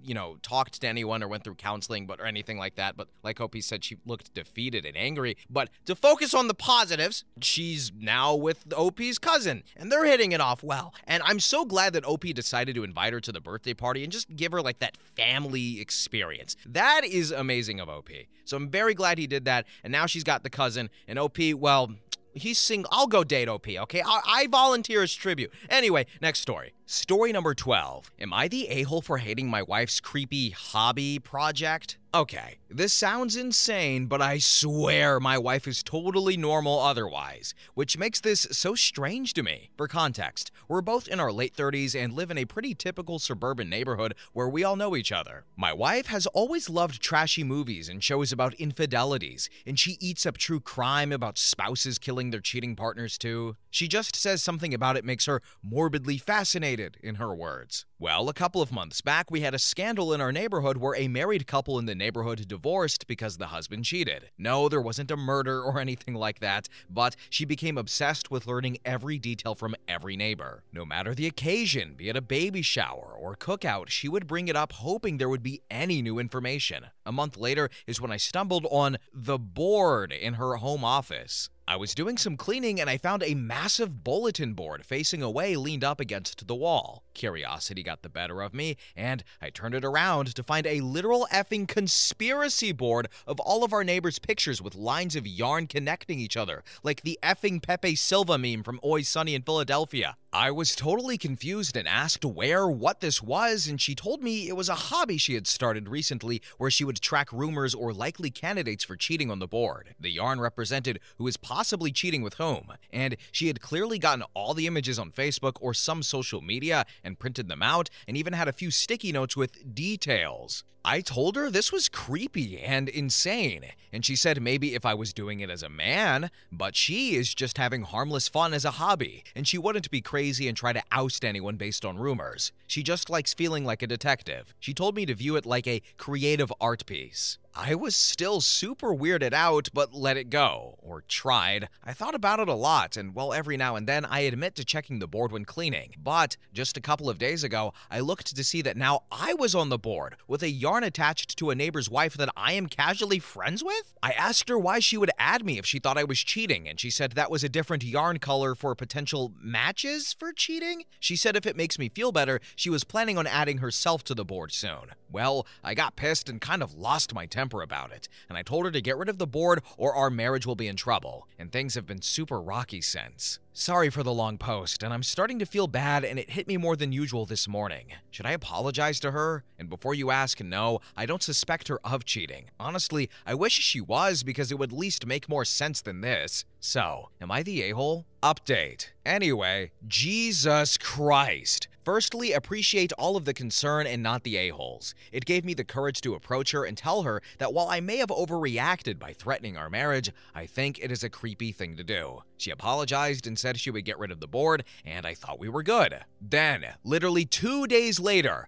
S2: talked to anyone or went through counseling, or anything like that. But like Opie said, she looked defeated and angry. But to focus on the positives, she's now with Opie's cousin, and they're hitting it off well. And I'm so glad that Opie decided to invite her to the birthday party and just give her like that family experience. That is amazing of Opie. So I'm very glad he did that. And now she's got the cousin, and Opie, well, he's single. I'll go date OP, okay? I volunteer as tribute. Anyway, next story. Story number 12. Am I the a-hole for hating my wife's creepy hobby project? Okay, this sounds insane, but I swear my wife is totally normal otherwise, which makes this so strange to me. For context, we're both in our late 30s and live in a pretty typical suburban neighborhood where we all know each other. My wife has always loved trashy movies and shows about infidelities, and she eats up true crime about spouses killing their cheating partners too. She just says something about it makes her morbidly fascinated, in her words. Well, a couple of months back, we had a scandal in our neighborhood where a married couple in the neighborhood divorced because the husband cheated. No, there wasn't a murder or anything like that, but she became obsessed with learning every detail from every neighbor. No matter the occasion, be it a baby shower or cookout, she would bring it up hoping there would be any new information. A month later is when I stumbled on the board in her home office. I was doing some cleaning and I found a massive bulletin board facing away leaned up against the wall. Curiosity got the better of me, and I turned it around to find a literal effing conspiracy board of all of our neighbors' pictures with lines of yarn connecting each other, like the effing Pepe Silva meme from Always Sunny in Philadelphia. I was totally confused and asked what this was, and she told me it was a hobby she had started recently where she would track rumors or likely candidates for cheating on the board. The yarn represented who is possibly cheating with whom, and she had clearly gotten all the images on Facebook or some social media and printed them out, and even had a few sticky notes with details. I told her this was creepy and insane, and she said maybe if I was doing it as a man, but she is just having harmless fun as a hobby, and she wouldn't be crazy and try to oust anyone based on rumors. She just likes feeling like a detective. She told me to view it like a creative art piece. I was still super weirded out, but let it go, or tried. I thought about it a lot, and well, every now and then I admit to checking the board when cleaning. But just a couple of days ago, I looked to see that now I was on the board, with a yarn attached to a neighbor's wife that I am casually friends with? I asked her why she would add me if she thought I was cheating, and she said that was a different yarn color for potential matches for cheating? She said if it makes me feel better, she was planning on adding herself to the board soon. Well, I got pissed and kind of lost my temper about it, and I told her to get rid of the board or our marriage will be in trouble, and things have been super rocky since. Sorry for the long post, and I'm starting to feel bad, and it hit me more than usual this morning. Should I apologize to her? And before you ask, no, I don't suspect her of cheating. Honestly, I wish she was because it would at least make more sense than this. So, am I the a-hole? Update. Anyway, Jesus Christ.
S1: Firstly, appreciate all of the concern and not the a-holes. It gave me the courage to approach her and tell her that while I may have overreacted by threatening our marriage, I think it is a creepy thing to do. She apologized and said she would get rid of the board, and I thought we were good. Then, literally 2 days later,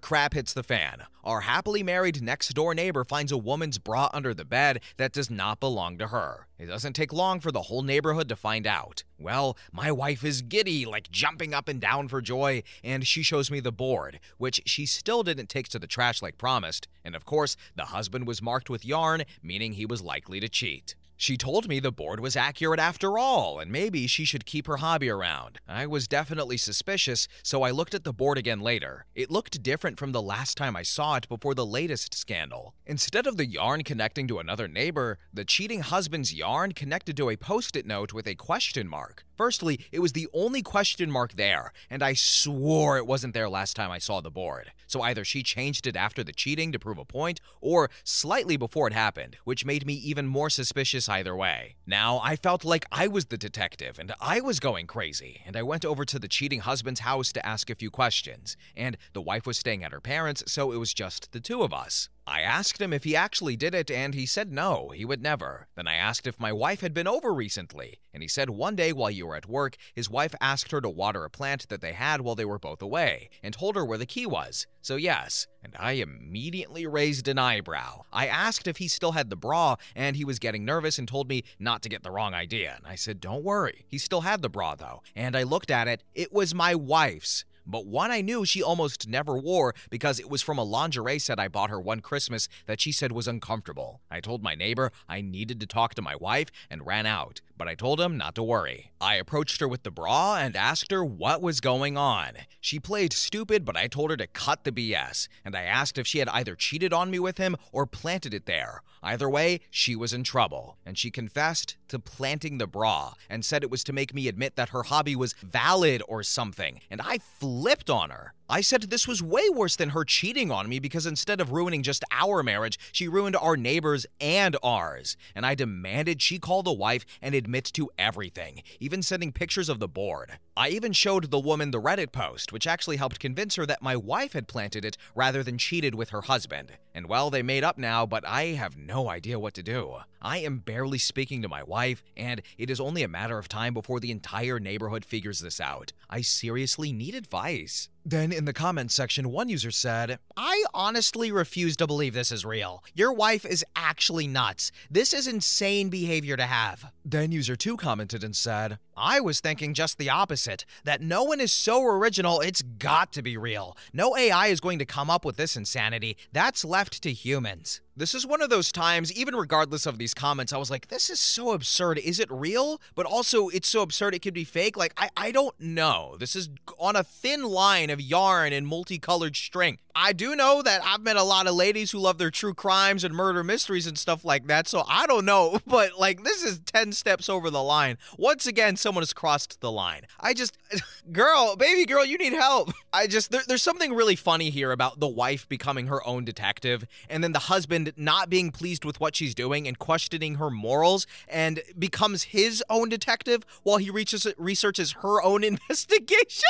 S1: crap hits the fan. Our happily married next-door neighbor finds a woman's bra under the bed that does not belong to her. It doesn't take long for the whole neighborhood to find out. Well, my wife is giddy, like jumping up and down for joy, and she shows me the board, which she still didn't take to the trash like promised. And of course, the husband was marked with yarn, meaning he was likely to cheat. She told me the board was accurate after all, and maybe she should keep her hobby around. I was definitely suspicious, so I looked at the board again later. It looked different from the last time I saw it before the latest scandal. Instead of the yarn connecting to another neighbor, the cheating husband's yarn connected to a post-it note with a question mark. Firstly, it was the only question mark there, and I swore it wasn't there last time I saw the board. So either she changed it after the cheating to prove a point, or slightly before it happened, which made me even more suspicious either way. Now, I felt like I was the detective, and I was going crazy, and I went over to the cheating husband's house to ask a few questions, and the wife was staying at her parents', so it was just the two of us. I asked him if he actually did it, and he said no, he would never. Then I asked if my wife had been over recently, and he said one day while you were at work, his wife asked her to water a plant that they had while they were both away, and told her where the key was. So yes, and I immediately raised an eyebrow. I asked if he still had the bra, and he was getting nervous and told me not to get the wrong idea. And I said, don't worry, he still had the bra though. And I looked at it, it was my wife's. But one I knew she almost never wore because it was from a lingerie set I bought her one Christmas that she said was uncomfortable. I told my neighbor I needed to talk to my wife and ran out, but I told him not to worry. I approached her with the bra and asked her what was going on. She played stupid, but I told her to cut the BS, and I asked if she had either cheated on me with him or planted it there. Either way, she was in trouble, and she confessed to planting the bra and said it was to make me admit that her hobby was valid or something, and I flipped on her. I said this was way worse than her cheating on me because instead of ruining just our marriage, she ruined our neighbors and ours. And I demanded she call the wife and admit to everything, even sending pictures of the board. I even showed the woman the Reddit post, which actually helped convince her that my wife had planted it rather than cheated with her husband. And well, they made up now, but I have no idea what to do. I am barely speaking to my wife, and it is only a matter of time before the entire neighborhood figures this out. I seriously need advice. Then in the comments section, one user said,
S2: I honestly refuse to believe this is real. Your wife is actually nuts. This is insane behavior to have.
S1: Then user 2 commented and said,
S2: I was thinking just the opposite, that no one is so original, it's got to be real. No AI is going to come up with this insanity. That's left to humans. This is one of those times, even regardless of these comments, I was like, this is so absurd. Is it real? But also, it's so absurd it could be fake. Like, I don't know. This is on a thin line of yarn and multicolored string. I do know that I've met a lot of ladies who love their true crimes and murder mysteries and stuff like that, so I don't know. But, like, this is 10 steps over the line. Once again, someone has crossed the line. Baby girl, you need help. There's something really funny here about the wife becoming her own detective, and then the husband not being pleased with what she's doing and questioning her morals and becomes his own detective while he researches her own investigation.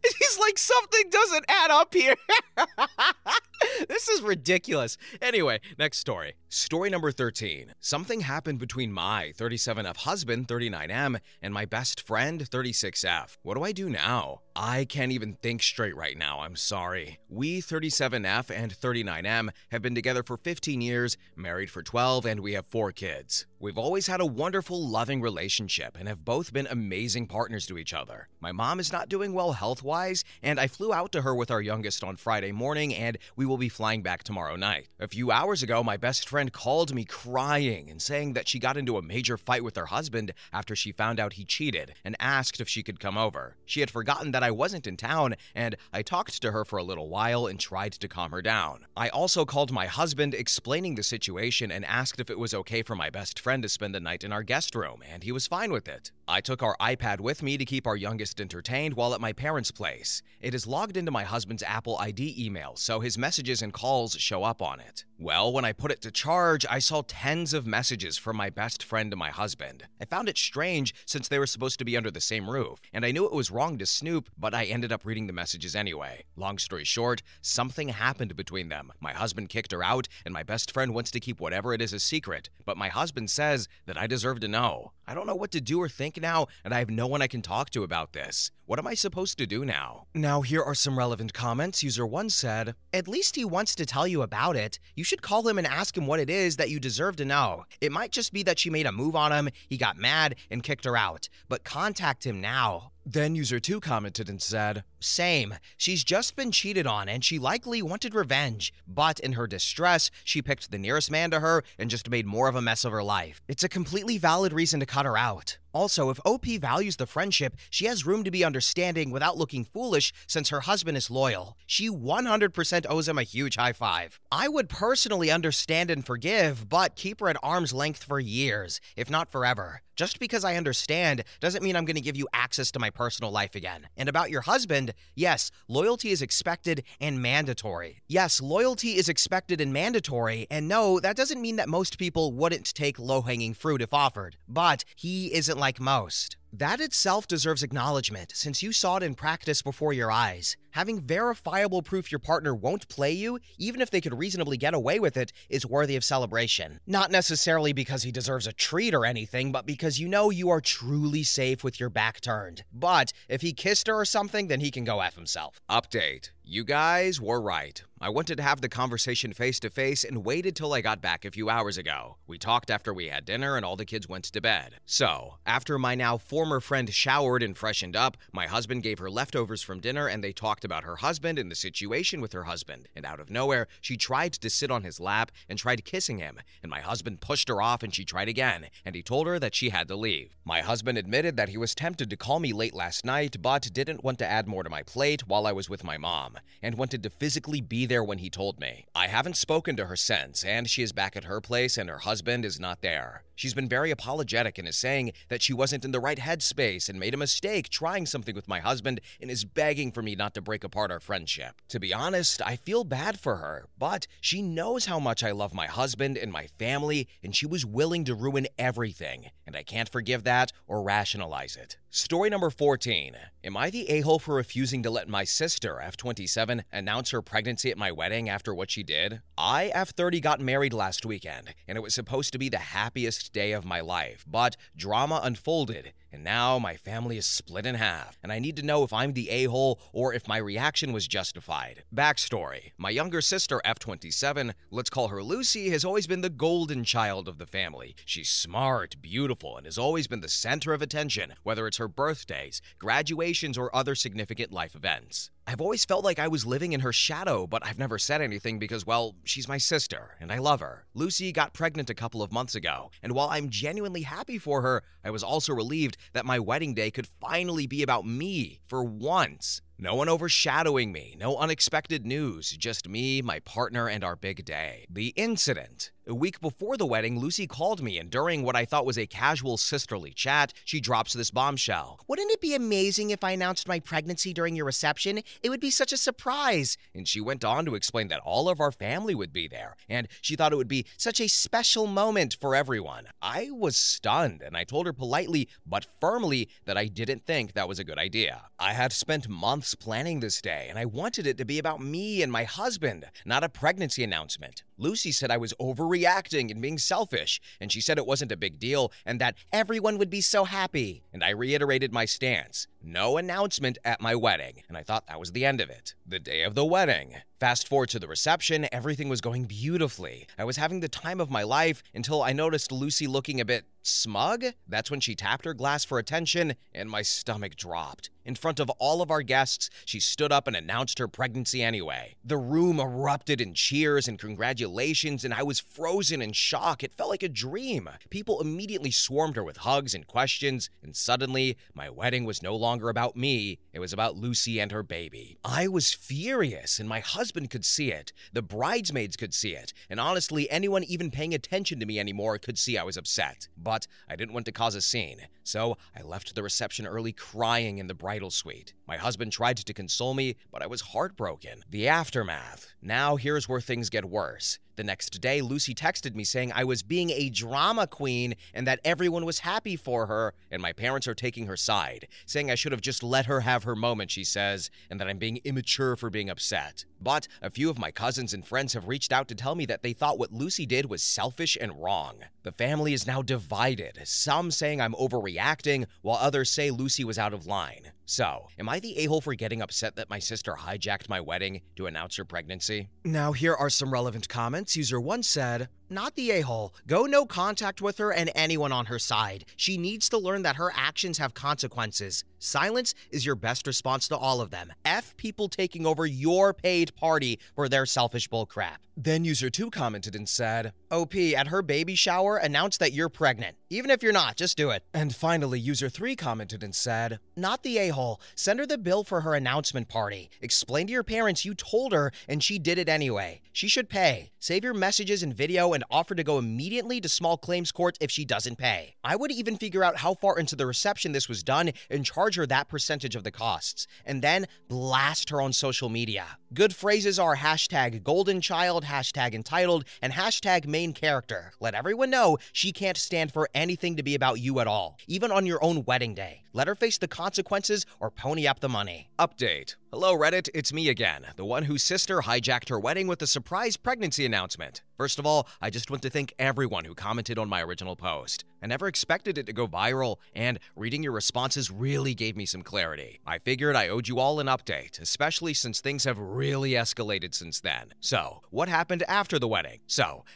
S2: He's like, something doesn't add up here. This is ridiculous. Anyway, next story. Story number 13. Something happened between my 37F husband, 39M, and my best friend, 36F. What do I do now? I can't even think straight right now, I'm sorry. We, 37F and 39M, have been together for 15 years, married for 12, and we have 4 kids. We've always had a wonderful, loving relationship and have both been amazing partners to each other. My mom is not doing well health-wise, and I flew out to her with our youngest on Friday morning, and we will be flying back tomorrow night. A few hours ago, my best friend called me crying and saying that she got into a major fight with her husband after she found out he cheated and asked if she could come over. She had forgotten that I wasn't in town, and I talked to her for a little while and tried to calm her down. I also called my husband explaining the situation and asked if it was okay for my best friend to spend the night in our guest room, and he was fine with it.
S1: I took our iPad with me to keep our youngest entertained while at my parents' place. It is logged into my husband's Apple ID email, so his messages and calls show up on it. Well, when I put it to charge, I saw tens of messages from my best friend and my husband. I found it strange since they were supposed to be under the same roof, and I knew it was wrong to snoop, but I ended up reading the messages anyway. Long story short, something happened between them. My husband kicked her out, and my best friend wants to keep whatever it is a secret, but my husband says that I deserve to know. I don't know what to do or think now, and I have no one I can talk to about this. What am I supposed to do now? Now, here are some relevant comments. User 1 said,
S2: At least he wants to tell you about it. You should call him and ask him what it is that you deserve to know. It might just be that she made a move on him, he got mad, and kicked her out. But contact him now.
S1: Then user 2 commented and said,
S2: Same. She's just been cheated on and she likely wanted revenge. But in her distress, she picked the nearest man to her and just made more of a mess of her life. It's a completely valid reason to cut her out. Also, if OP values the friendship, she has room to be understanding without looking foolish since her husband is loyal. She 100% owes him a huge high five. I would personally understand and forgive, but keep her at arm's length for years, if not forever. Just because I understand doesn't mean I'm going to give you access to my personal life again. And about your husband, yes, loyalty is expected and mandatory. Yes, loyalty is expected and mandatory, and no, that doesn't mean that most people wouldn't take low-hanging fruit if offered. But he isn't like most. That itself deserves acknowledgement, since you saw it in practice before your eyes. Having verifiable proof your partner won't play you, even if they could reasonably get away with it, is worthy of celebration. Not necessarily because he deserves a treat or anything, but because you know you are truly safe with your back turned. But if he kissed her or something, then he can go F himself.
S1: Update. You guys were right. I wanted to have the conversation face-to-face and waited till I got back a few hours ago. We talked after we had dinner and all the kids went to bed. So, after my now former friend showered and freshened up, my husband gave her leftovers from dinner and they talked about her husband and the situation with her husband. And out of nowhere, she tried to sit on his lap and tried kissing him. And my husband pushed her off and she tried again. And he told her that she had to leave. My husband admitted that he was tempted to call me late last night, but didn't want to add more to my plate while I was with my mom, and wanted to physically be there when he told me. I haven't spoken to her since, and she is back at her place and her husband is not there. She's been very apologetic and is saying that she wasn't in the right headspace and made a mistake trying something with my husband and is begging for me not to break apart our friendship. To be honest, I feel bad for her, but she knows how much I love my husband and my family, and she was willing to ruin everything, and I can't forgive that or rationalize it. Story number 14. Am I the a-hole for refusing to let my sister, F27, announce her pregnancy at my wedding after what she did? I, F30, got married last weekend, and it was supposed to be the happiest day of my life, but drama unfolded, and now my family is split in half, and I need to know if I'm the a-hole or if my reaction was justified. Backstory. My younger sister, F27, let's call her Lucy, has always been the golden child of the family. She's smart, beautiful, and has always been the center of attention, whether it's her birthdays, graduations, or other significant life events. I've always felt like I was living in her shadow, but I've never said anything because, well, she's my sister, and I love her. Lucy got pregnant a couple of months ago, and while I'm genuinely happy for her, I was also relieved that my wedding day could finally be about me for once. No one overshadowing me, no unexpected news, just me, my partner, and our big day. The incident. A week before the wedding, Lucy called me, and during what I thought was a casual sisterly chat, she drops this bombshell.
S2: Wouldn't it be amazing if I announced my pregnancy during your reception? It would be such a surprise.
S1: And she went on to explain that all of our family would be there, and she thought it would be such a special moment for everyone. I was stunned, and I told her politely but firmly that I didn't think that was a good idea. I had spent months planning this day, and I wanted it to be about me and my husband, not a pregnancy announcement. Lucy said I was overreacting and being selfish, and she said it wasn't a big deal and that everyone would be so happy. And I reiterated my stance. No announcement at my wedding, and I thought that was the end of it. The day of the wedding. Fast forward to the reception, everything was going beautifully. I was having the time of my life until I noticed Lucy looking a bit smug. That's when she tapped her glass for attention, and my stomach dropped. In front of all of our guests, she stood up and announced her pregnancy anyway. The room erupted in cheers and congratulations, congratulations, and I was frozen in shock. It felt like a dream. People immediately swarmed her with hugs and questions, and suddenly, my wedding was no longer about me. It was about Lucy and her baby. I was furious, and my husband could see it. The bridesmaids could see it, and honestly, anyone even paying attention to me anymore could see I was upset. But I didn't want to cause a scene, so I left the reception early crying in the bridal suite. My husband tried to console me, but I was heartbroken. The aftermath. Now here's where things get worse. The next day, Lucy texted me saying I was being a drama queen and that everyone was happy for her, and my parents are taking her side, saying I should have just let her have her moment, she says, and that I'm being immature for being upset. But a few of my cousins and friends have reached out to tell me that they thought what Lucy did was selfish and wrong. The family is now divided, some saying I'm overreacting, while others say Lucy was out of line. So, am I the a-hole for getting upset that my sister hijacked my wedding to announce her pregnancy? Now here are some relevant comments. User 1 said,
S2: Not the a-hole. Go no contact with her and anyone on her side. She needs to learn that her actions have consequences. Silence is your best response to all of them. F people taking over your paid party for their selfish bullcrap.
S1: Then user 2 commented and said,
S2: OP, at her baby shower, announce that you're pregnant. Even if you're not, just do it.
S1: And finally, user 3 commented and said,
S2: Not the a-hole. Send her the bill for her announcement party. Explain to your parents you told her and she did it anyway. She should pay. Save your messages and video and offer to go immediately to small claims court if she doesn't pay. I would even figure out how far into the reception this was done and charge her that percentage of the costs. And then blast her on social media. Good phrases are hashtag golden child, hashtag entitled, and hashtag main character. Let everyone know she can't stand for anything to be about you at all, even on your own wedding day. Let her face the consequences or pony up the money.
S1: Update. Hello Reddit, it's me again, the one whose sister hijacked her wedding with a surprise pregnancy announcement. First of all, I just want to thank everyone who commented on my original post. I never expected it to go viral, and reading your responses really gave me some clarity. I figured I owed you all an update, especially since things have really escalated since then. So, what happened after the wedding?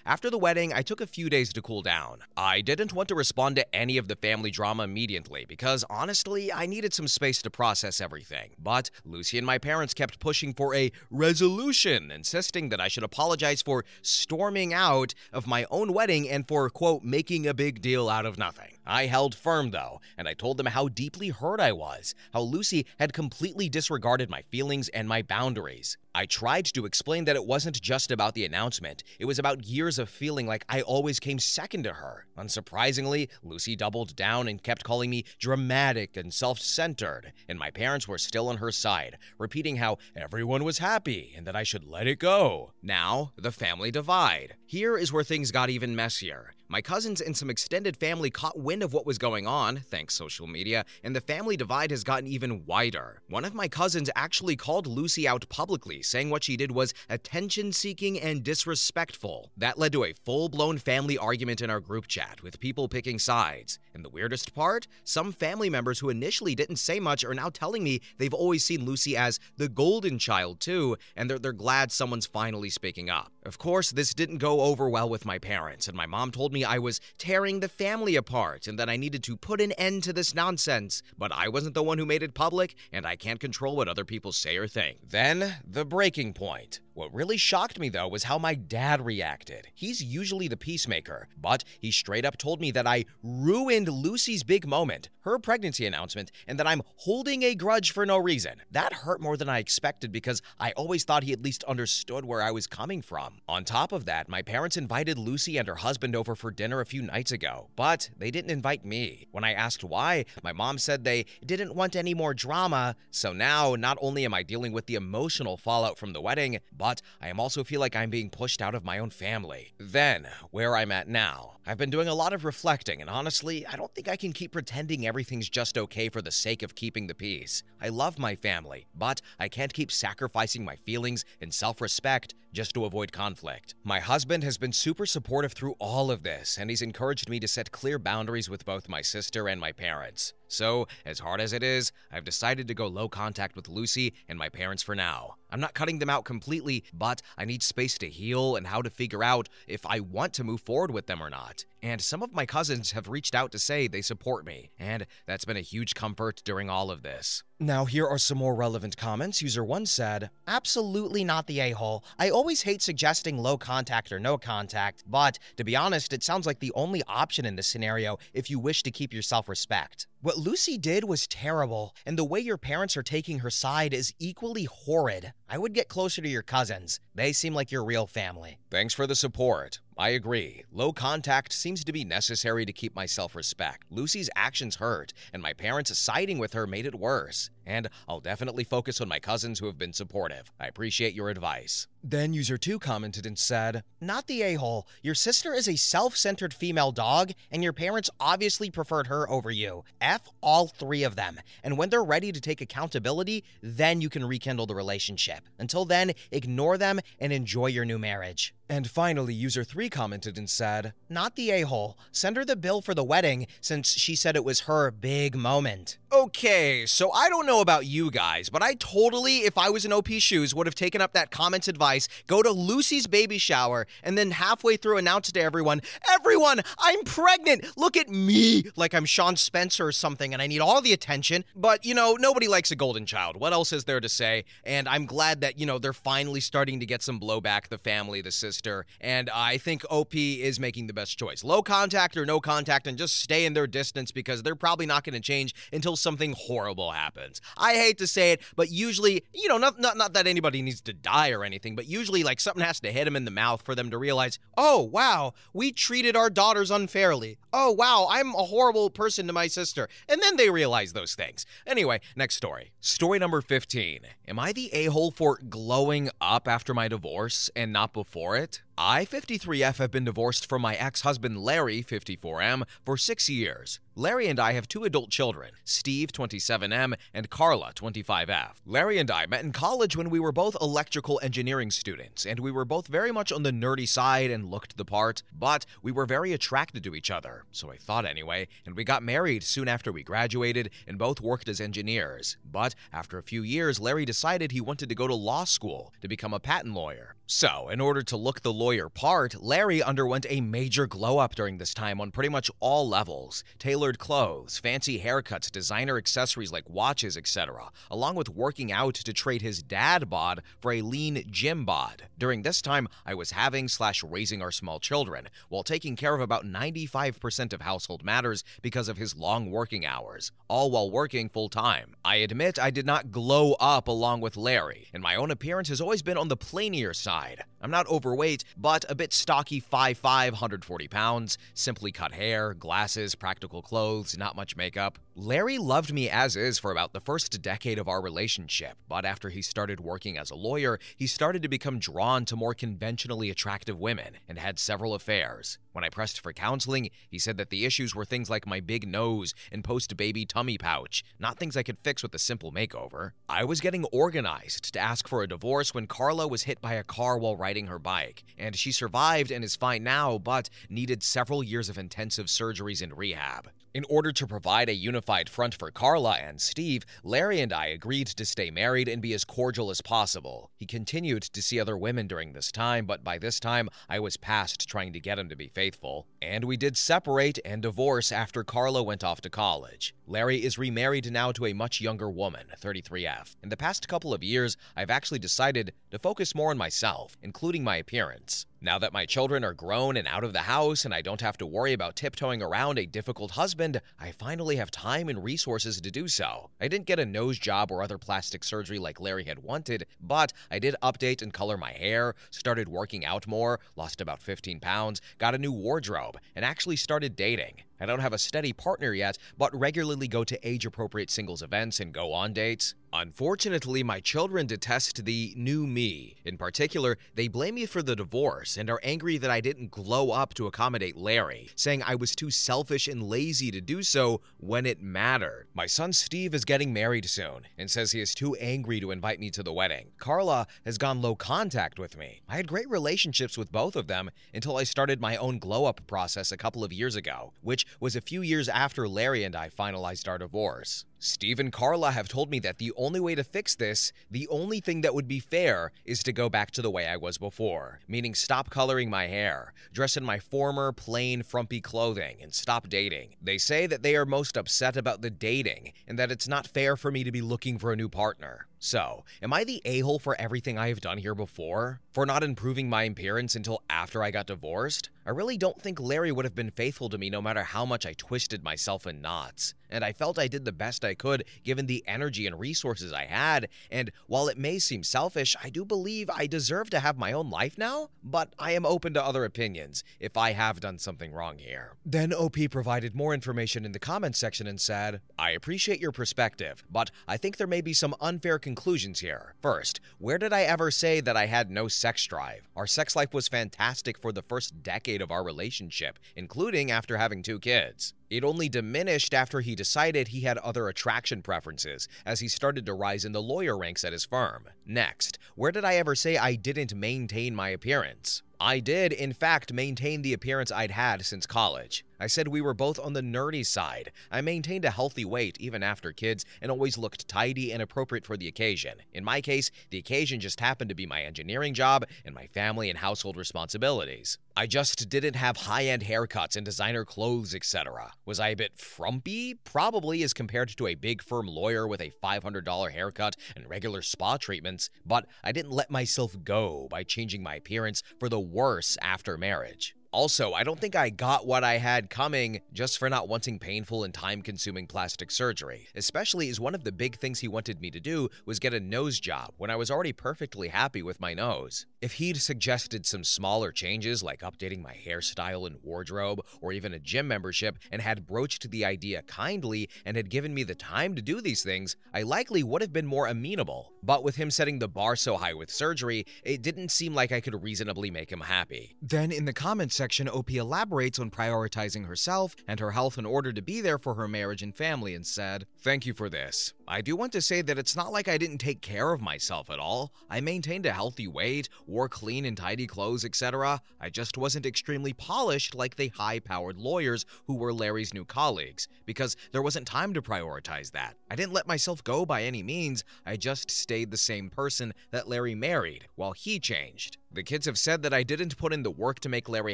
S1: After the wedding, I took a few days to cool down. I didn't want to respond to any of the family drama immediately because, honestly, I needed some space to process everything. But Lucy and my parents kept pushing for a resolution, insisting that I should apologize for storming out of my own wedding and for, quote, making a big deal out of nothing. I held firm, though, and I told them how deeply hurt I was, how Lucy had completely disregarded my feelings and my boundaries. I tried to explain that it wasn't just about the announcement. It was about years of feeling like I always came second to her. Unsurprisingly, Lucy doubled down and kept calling me dramatic and self-centered, and my parents were still on her side, repeating how everyone was happy and that I should let it go. Now, the family divide. Here is where things got even messier. My cousins and some extended family caught wind of what was going on, thanks social media, and the family divide has gotten even wider. One of my cousins actually called Lucy out publicly, saying what she did was attention-seeking and disrespectful. That led to a full-blown family argument in our group chat, with people picking sides. And the weirdest part? Some family members who initially didn't say much are now telling me they've always seen Lucy as the golden child too, and they're glad someone's finally speaking up. Of course, this didn't go over well with my parents, and my mom told me I was tearing the family apart and that I needed to put an end to this nonsense. But I wasn't the one who made it public, and I can't control what other people say or think. Then, the breaking point. What really shocked me, though, was how my dad reacted. He's usually the peacemaker, but he straight up told me that I ruined Lucy's big moment, her pregnancy announcement, and that I'm holding a grudge for no reason. That hurt more than I expected because I always thought he at least understood where I was coming from. On top of that, my parents invited Lucy and her husband over for dinner a few nights ago, but they didn't invite me. When I asked why, my mom said they didn't want any more drama, so now not only am I dealing with the emotional fallout from the wedding, but I also feel like I'm being pushed out of my own family. Then, where I'm at now. I've been doing a lot of reflecting, and honestly, I don't think I can keep pretending everything's just okay for the sake of keeping the peace. I love my family, but I can't keep sacrificing my feelings and self-respect just to avoid conflict. My husband has been super supportive through all of this, and he's encouraged me to set clear boundaries with both my sister and my parents. So, as hard as it is, I've decided to go low contact with Lucy and my parents for now. I'm not cutting them out completely, but I need space to heal and how to figure out if I want to move forward with them or not. And some of my cousins have reached out to say they support me, and that's been a huge comfort during all of this. Now, here are some more relevant comments. User 1 said,
S2: Absolutely not the a-hole. I always hate suggesting low contact or no contact, but to be honest, it sounds like the only option in this scenario if you wish to keep your self-respect. What Lucy did was terrible, and the way your parents are taking her side is equally horrid. I would get closer to your cousins. They seem like your real family.
S1: Thanks for the support. I agree. Low contact seems to be necessary to keep my self-respect. Lucy's actions hurt, and my parents siding with her made it worse. And I'll definitely focus on my cousins who have been supportive. I appreciate your advice. Then user 2 commented and said,
S2: Not the a-hole. Your sister is a self-centered female dog, and your parents obviously preferred her over you. F all 3 of them. And when they're ready to take accountability, then you can rekindle the relationship. Until then, ignore them and enjoy your new marriage.
S1: And finally, user 3 commented and said,
S2: Not the a-hole. Send her the bill for the wedding since she said it was her big moment.
S1: Okay, so I don't know about you guys, but I totally, if I was in OP's shoes, would have taken up that comment's advice, go to Lucy's baby shower, and then halfway through announce to everyone, Everyone, I'm pregnant! Look at me! Like I'm Sean Spencer or something, and I need all the attention. But, nobody likes a golden child. What else is there to say? And I'm glad that, they're finally starting to get some blowback, the family, the sister, and I think OP is making the best choice. Low contact or no contact, and just stay in their distance because they're probably not going to change until something horrible happens. I hate to say it, but usually, not that anybody needs to die or anything, but usually like something has to hit them in the mouth for them to realize, oh, wow, we treated our daughters unfairly. Oh, wow, I'm a horrible person to my sister. And then they realize those things. Anyway, next story. Story number 15. Am I the a-hole for glowing up after my divorce and not before it? I, 53F, have been divorced from my ex-husband Larry, 54M, for 6 years. Larry and I have 2 adult children, Steve, 27M, and Carla, 25F. Larry and I met in college when we were both electrical engineering students, and we were both very much on the nerdy side and looked the part, but we were very attracted to each other, so I thought anyway, and we got married soon after we graduated and both worked as engineers. But after a few years, Larry decided he wanted to go to law school to become a patent lawyer. So, in order to look the lawyer part, Larry underwent a major glow-up during this time on pretty much all levels. Tailored clothes, fancy haircuts, designer accessories like watches, etc., along with working out to trade his dad bod for a lean gym bod. During this time, I was having/raising our small children, while taking care of about 95% of household matters because of his long working hours, all while working full-time. I admit I did not glow up along with Larry, and my own appearance has always been on the plainier side. I'm not overweight, but a bit stocky, 5'5", 140 pounds, simply cut hair, glasses, practical clothes, not much makeup. Larry loved me as is for about the first decade of our relationship, but after he started working as a lawyer, he started to become drawn to more conventionally attractive women and had several affairs. When I pressed for counseling, he said that the issues were things like my big nose and post-baby tummy pouch, not things I could fix with a simple makeover. I was getting organized to ask for a divorce when Carla was hit by a car while riding her bike, and she survived and is fine now, but needed several years of intensive surgeries and rehab. In order to provide a unified front for Carla and Steve, Larry and I agreed to stay married and be as cordial as possible. He continued to see other women during this time, but by this time, I was past trying to get him to be faithful. And we did separate and divorce after Carla went off to college. Larry is remarried now to a much younger woman, 33F. In the past couple of years, I've actually decided to focus more on myself, including my appearance. Now that my children are grown and out of the house and I don't have to worry about tiptoeing around a difficult husband, I finally have time and resources to do so. I didn't get a nose job or other plastic surgery like Larry had wanted, but I did update and color my hair, started working out more, lost about 15 pounds, got a new wardrobe, and actually started dating. I don't have a steady partner yet, but regularly go to age-appropriate singles events and go on dates. Unfortunately, my children detest the new me. In particular, they blame me for the divorce and are angry that I didn't glow up to accommodate Larry, saying I was too selfish and lazy to do so when it mattered. My son Steve is getting married soon and says he is too angry to invite me to the wedding. Carla has gone low contact with me. I had great relationships with both of them until I started my own glow-up process a couple of years ago, which was a few years after Larry and I finalized our divorce. Steve and Carla have told me that the only way to fix this, the only thing that would be fair, is to go back to the way I was before, meaning stop coloring my hair, dress in my former plain frumpy clothing, and stop dating. They say that they are most upset about the dating, and that it's not fair for me to be looking for a new partner. So, am I the a-hole for everything I have done here before? For not improving my appearance until after I got divorced? I really don't think Larry would have been faithful to me no matter how much I twisted myself in knots. And I felt I did the best I could given the energy and resources I had, and while it may seem selfish, I do believe I deserve to have my own life now, but I am open to other opinions if I have done something wrong here. Then OP provided more information in the comments section and said, I appreciate your perspective, but I think there may be some unfair conclusions here. First, where did I ever say that I had no sex drive? Our sex life was fantastic for the first decade of our relationship, including after having 2 kids. It only diminished after he decided he had other attraction preferences, as he started to rise in the lawyer ranks at his firm. Next, where did I ever say I didn't maintain my appearance? I did, in fact, maintain the appearance I'd had since college. I said we were both on the nerdy side. I maintained a healthy weight even after kids and always looked tidy and appropriate for the occasion. In my case, the occasion just happened to be my engineering job and my family and household responsibilities. I just didn't have high-end haircuts and designer clothes, etc. Was I a bit frumpy? Probably, as compared to a big firm lawyer with a $500 haircut and regular spa treatments, but I didn't let myself go by changing my appearance for the worse after marriage. Also, I don't think I got what I had coming just for not wanting painful and time-consuming plastic surgery, especially as one of the big things he wanted me to do was get a nose job when I was already perfectly happy with my nose. If he'd suggested some smaller changes like updating my hairstyle and wardrobe or even a gym membership and had broached the idea kindly and had given me the time to do these things, I likely would have been more amenable. But with him setting the bar so high with surgery, it didn't seem like I could reasonably make him happy. Then in the comments section, OP elaborates on prioritizing herself and her health in order to be there for her marriage and family and said, "Thank you for this. I do want to say that it's not like I didn't take care of myself at all. I maintained a healthy weight, wore clean and tidy clothes, etc. I just wasn't extremely polished like the high-powered lawyers who were Larry's new colleagues, because there wasn't time to prioritize that. I didn't let myself go by any means. I just stayed the same person that Larry married, while he changed. The kids have said that I didn't put in the work to make Larry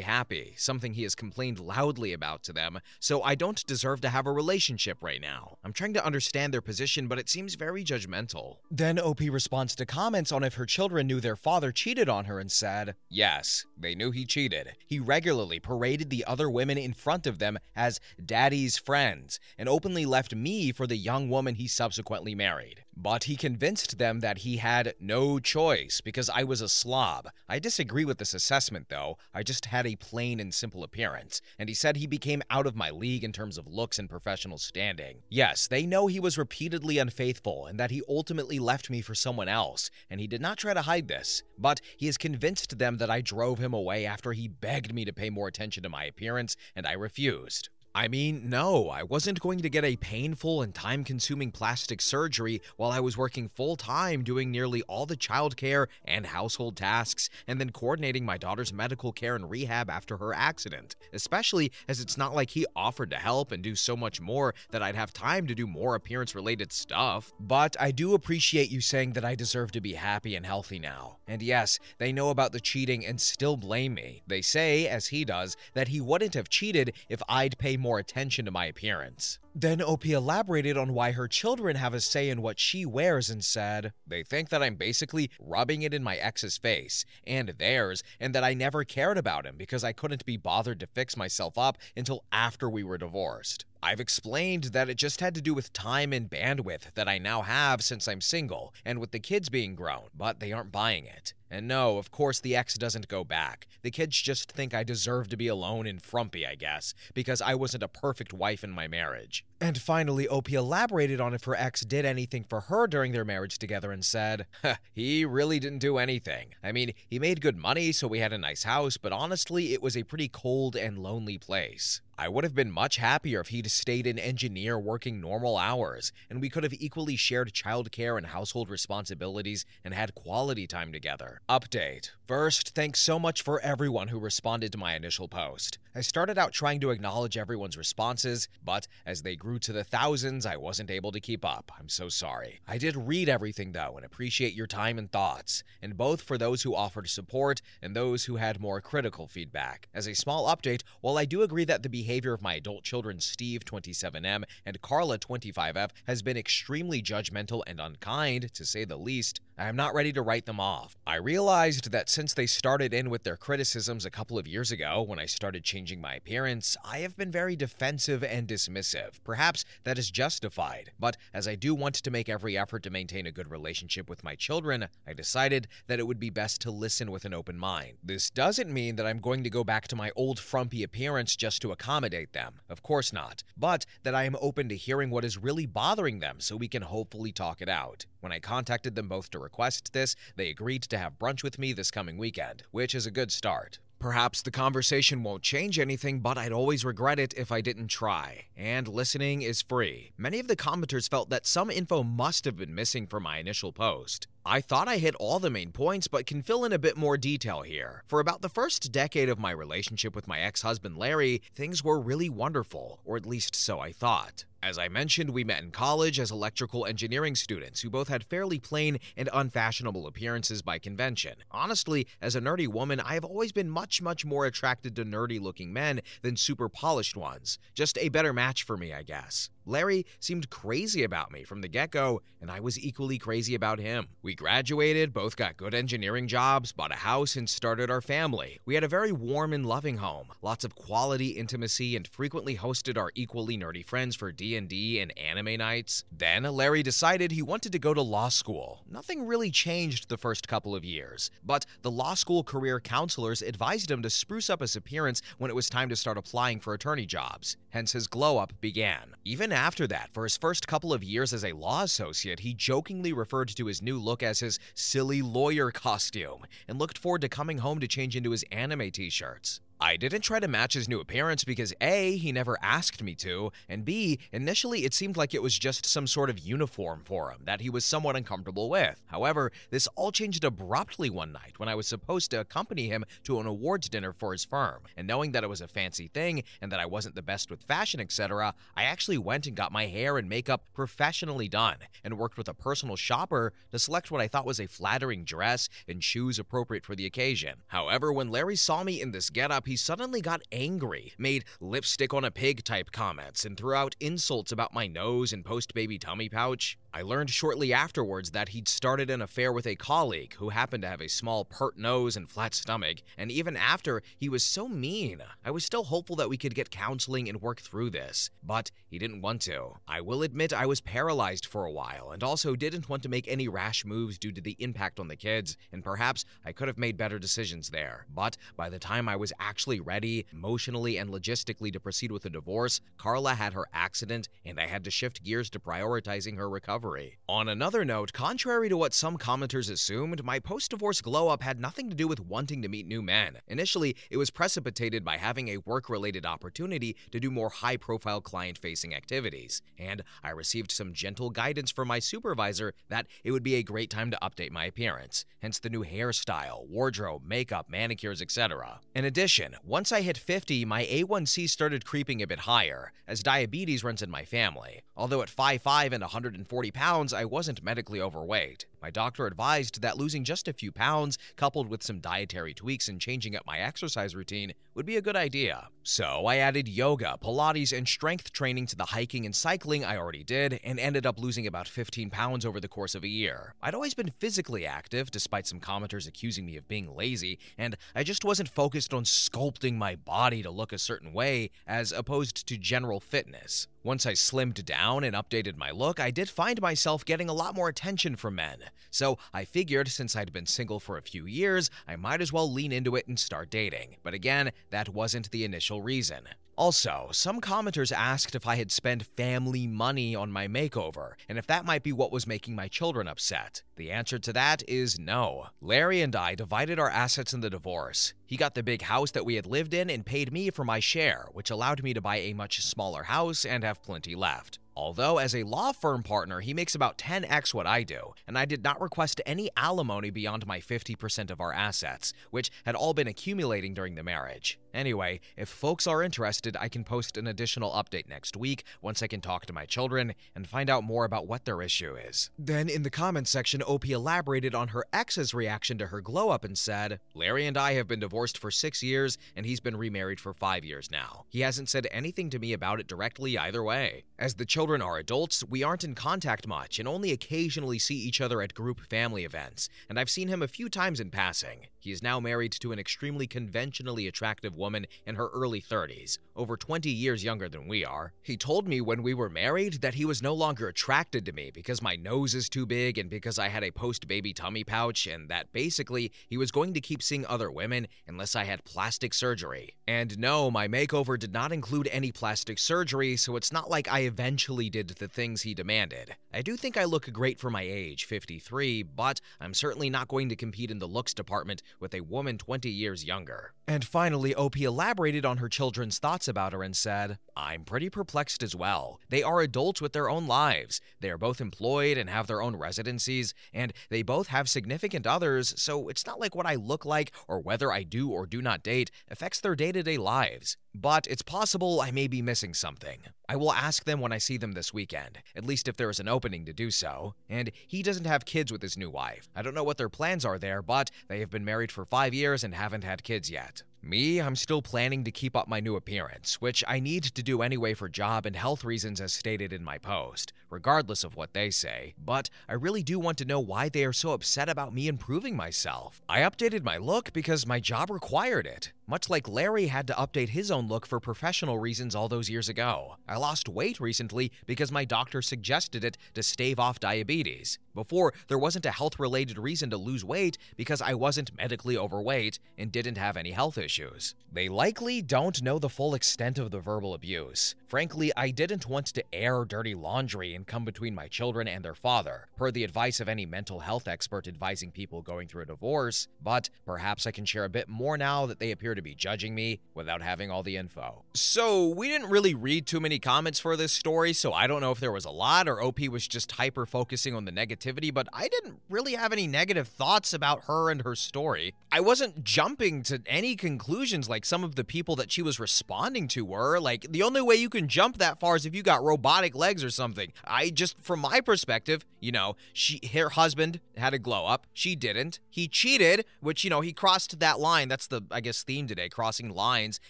S1: happy, something he has complained loudly about to them, so I don't deserve to have a relationship right now. I'm trying to understand their position, but it seems very judgmental." Then OP responds to comments on if her children knew their father cheated on her and said, "Yes, they knew he cheated. He regularly paraded the other women in front of them as daddy's friends, and openly left me for the young woman he subsequently married. But he convinced them that he had no choice because I was a slob. I disagree with this assessment, though. I just had a plain and simple appearance, and he said he became out of my league in terms of looks and professional standing. Yes, they know he was repeatedly unfaithful and that he ultimately left me for someone else, and he did not try to hide this. But he has convinced them that I drove him away after he begged me to pay more attention to my appearance, and I refused. I mean, no, I wasn't going to get a painful and time-consuming plastic surgery while I was working full-time doing nearly all the childcare and household tasks and then coordinating my daughter's medical care and rehab after her accident, especially as it's not like he offered to help and do so much more that I'd have time to do more appearance-related stuff. But I do appreciate you saying that I deserve to be happy and healthy now. And yes, they know about the cheating and still blame me. They say, as he does, that he wouldn't have cheated if I'd pay more attention to my appearance." Then OP elaborated on why her children have a say in what she wears and said, "They think that I'm basically rubbing it in my ex's face and theirs, and that I never cared about him because I couldn't be bothered to fix myself up until after we were divorced. I've explained that it just had to do with time and bandwidth that I now have since I'm single, and with the kids being grown, but they aren't buying it. And no, of course the ex doesn't go back. The kids just think I deserve to be alone and frumpy, I guess, because I wasn't a perfect wife in my marriage." And finally, OP elaborated on if her ex did anything for her during their marriage together and said, "He really didn't do anything. I mean, he made good money, so we had a nice house, but honestly, it was a pretty cold and lonely place. I would have been much happier if he'd stayed an engineer working normal hours, and we could have equally shared childcare and household responsibilities and had quality time together. Update. First, thanks so much for everyone who responded to my initial post. I started out trying to acknowledge everyone's responses, but as they grew to the thousands, I wasn't able to keep up. I'm so sorry. I did read everything though and appreciate your time and thoughts, and both for those who offered support and those who had more critical feedback. As a small update, while I do agree that the behavior of my adult children Steve, 27M, and Carla, 25F, has been extremely judgmental and unkind, to say the least, I am not ready to write them off. I realized that since they started in with their criticisms a couple of years ago when I started changing my appearance, I have been very defensive and dismissive. Perhaps that is justified, but as I do want to make every effort to maintain a good relationship with my children, I decided that it would be best to listen with an open mind. This doesn't mean that I'm going to go back to my old frumpy appearance just to accommodate them. Of course not. But that I am open to hearing what is really bothering them so we can hopefully talk it out. When I contacted them both to request this, they agreed to have brunch with me this coming weekend, which is a good start. Perhaps the conversation won't change anything, but I'd always regret it if I didn't try. And listening is free. Many of the commenters felt that some info must have been missing from my initial post. I thought I hit all the main points, but can fill in a bit more detail here. For about the first decade of my relationship with my ex-husband Larry, things were really wonderful, or at least so I thought. As I mentioned, we met in college as electrical engineering students who both had fairly plain and unfashionable appearances by convention. Honestly, as a nerdy woman, I have always been much more attracted to nerdy-looking men than super polished ones. Just a better match for me, I guess. Larry seemed crazy about me from the get-go, and I was equally crazy about him. We graduated, both got good engineering jobs, bought a house, and started our family. We had a very warm and loving home, lots of quality intimacy, and frequently hosted our equally nerdy friends for D&D and anime nights. Then, Larry decided he wanted to go to law school. Nothing really changed the first couple of years, but the law school career counselors advised him to spruce up his appearance when it was time to start applying for attorney jobs. Hence, his glow-up began. Even after that, for his first couple of years as a law associate, he jokingly referred to his new look as his silly lawyer costume and looked forward to coming home to change into his anime t-shirts. I didn't try to match his new appearance because A, he never asked me to, and B, initially it seemed like it was just some sort of uniform for him that he was somewhat uncomfortable with. However, this all changed abruptly one night when I was supposed to accompany him to an awards dinner for his firm, and knowing that it was a fancy thing and that I wasn't the best with fashion, etc., I actually went and got my hair and makeup professionally done and worked with a personal shopper to select what I thought was a flattering dress and shoes appropriate for the occasion. However, when Larry saw me in this getup, he suddenly got angry, made lipstick on a pig type comments, and threw out insults about my nose and post-baby tummy pouch. I learned shortly afterwards that he'd started an affair with a colleague who happened to have a small pert nose and flat stomach, and even after, he was so mean. I was still hopeful that we could get counseling and work through this, but he didn't want to. I will admit I was paralyzed for a while, and also didn't want to make any rash moves due to the impact on the kids, and perhaps I could have made better decisions there. But by the time I was actually ready, emotionally and logistically, to proceed with a divorce, Carla had her accident, and I had to shift gears to prioritizing her recovery. On another note, contrary to what some commenters assumed, my post-divorce glow-up had nothing to do with wanting to meet new men. Initially, it was precipitated by having a work-related opportunity to do more high-profile client-facing activities, and I received some gentle guidance from my supervisor that it would be a great time to update my appearance, hence the new hairstyle, wardrobe, makeup, manicures, etc. In addition, once I hit 50, my A1C started creeping a bit higher, as diabetes runs in my family. Although at 5'5" and 140 pounds, I wasn't medically overweight. My doctor advised that losing just a few pounds, coupled with some dietary tweaks and changing up my exercise routine, would be a good idea. So I added yoga, Pilates, and strength training to the hiking and cycling I already did, and ended up losing about 15 pounds over the course of a year. I'd always been physically active, despite some commenters accusing me of being lazy, and I just wasn't focused on sculpting my body to look a certain way, as opposed to general fitness. Once I slimmed down and updated my look, I did find myself getting a lot more attention from men. So I figured since I'd been single for a few years, I might as well lean into it and start dating. But again, that wasn't the initial reason. Also, some commenters asked if I had spent family money on my makeover, and if that might be what was making my children upset. The answer to that is no. Larry and I divided our assets in the divorce. He got the big house that we had lived in and paid me for my share, which allowed me to buy a much smaller house and have plenty left. Although, as a law firm partner, he makes about 10x what I do, and I did not request any alimony beyond my 50% of our assets, which had all been accumulating during the marriage. Anyway, if folks are interested, I can post an additional update next week once I can talk to my children and find out more about what their issue is. Then in the comments section, OP elaborated on her ex's reaction to her glow-up and said, Larry and I have been divorced for 6 years, and he's been remarried for 5 years now. He hasn't said anything to me about it directly either way. As the children are adults, we aren't in contact much and only occasionally see each other at group family events, and I've seen him a few times in passing. He is now married to an extremely conventionally attractive woman in her early 30s, over 20 years younger than we are. He told me when we were married that he was no longer attracted to me because my nose is too big and because I had a post-baby tummy pouch, and that basically he was going to keep seeing other women unless I had plastic surgery. And no, my makeover did not include any plastic surgery, so it's not like I eventually did the things he demanded. I do think I look great for my age, 53, but I'm certainly not going to compete in the looks department with a woman 20 years younger. And finally, OP elaborated on her children's thoughts about her and said, I'm pretty perplexed as well. They are adults with their own lives. They are both employed and have their own residencies, and they both have significant others, so it's not like what I look like or whether I do or do not date affects their day-to-day lives. But it's possible I may be missing something. I will ask them when I see them this weekend, at least if there is an opening to do so. And he doesn't have kids with his new wife. I don't know what their plans are there, but they have been married for 5 years and haven't had kids yet. Me, I'm still planning to keep up my new appearance, which I need to do anyway for job and health reasons as stated in my post, regardless of what they say, but I really do want to know why they are so upset about me improving myself. I updated my look because my job required it, much like Larry had to update his own look for professional reasons all those years ago. I lost weight recently because my doctor suggested it to stave off diabetes. Before, there wasn't a health-related reason to lose weight because I wasn't medically overweight and didn't have any health issues. They likely don't know the full extent of the verbal abuse. Frankly, I didn't want to air dirty laundry and come between my children and their father, per the advice of any mental health expert advising people going through a divorce, but perhaps I can share a bit more now that they appear to be judging me without having all the info. So, we didn't really read too many comments for this story, so I don't know if there was a lot or OP was just hyper-focusing on the negativity, but I didn't really have any negative thoughts about her and her story. I wasn't jumping to any conclusions like some of the people that she was responding to were. Like, the only way you can jump that far is if you got robotic legs or something. I just, from my perspective, her husband had a glow up. She didn't. He cheated, which, he crossed that line. That's the, I guess, theme today, crossing lines.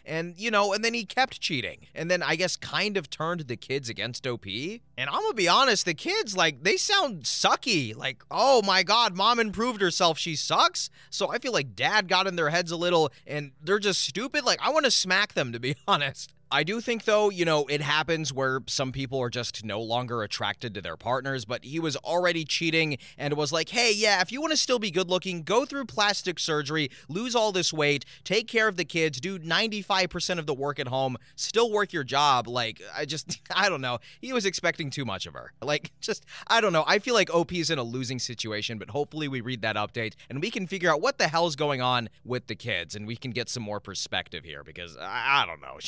S1: And, and then he kept cheating. And then, I guess, kind of turned the kids against OP. And I'm gonna be honest, the kids, they sound sucky. Like, oh my God, mom improved herself. She sucks. So I feel like dad got in their heads a little and they're just stupid. Like, I want to smack them, to be honest. I do think, though, it happens where some people are just no longer attracted to their partners, but he was already cheating and was like, hey, yeah, if you want to still be good looking, go through plastic surgery, lose all this weight, take care of the kids, do 95% of the work at home, still work your job. Like, I don't know. He was expecting too much of her. I don't know. I feel like OP is in a losing situation, but hopefully we read that update and we can figure out what the hell's going on with the kids and we can get some more perspective here because I don't know.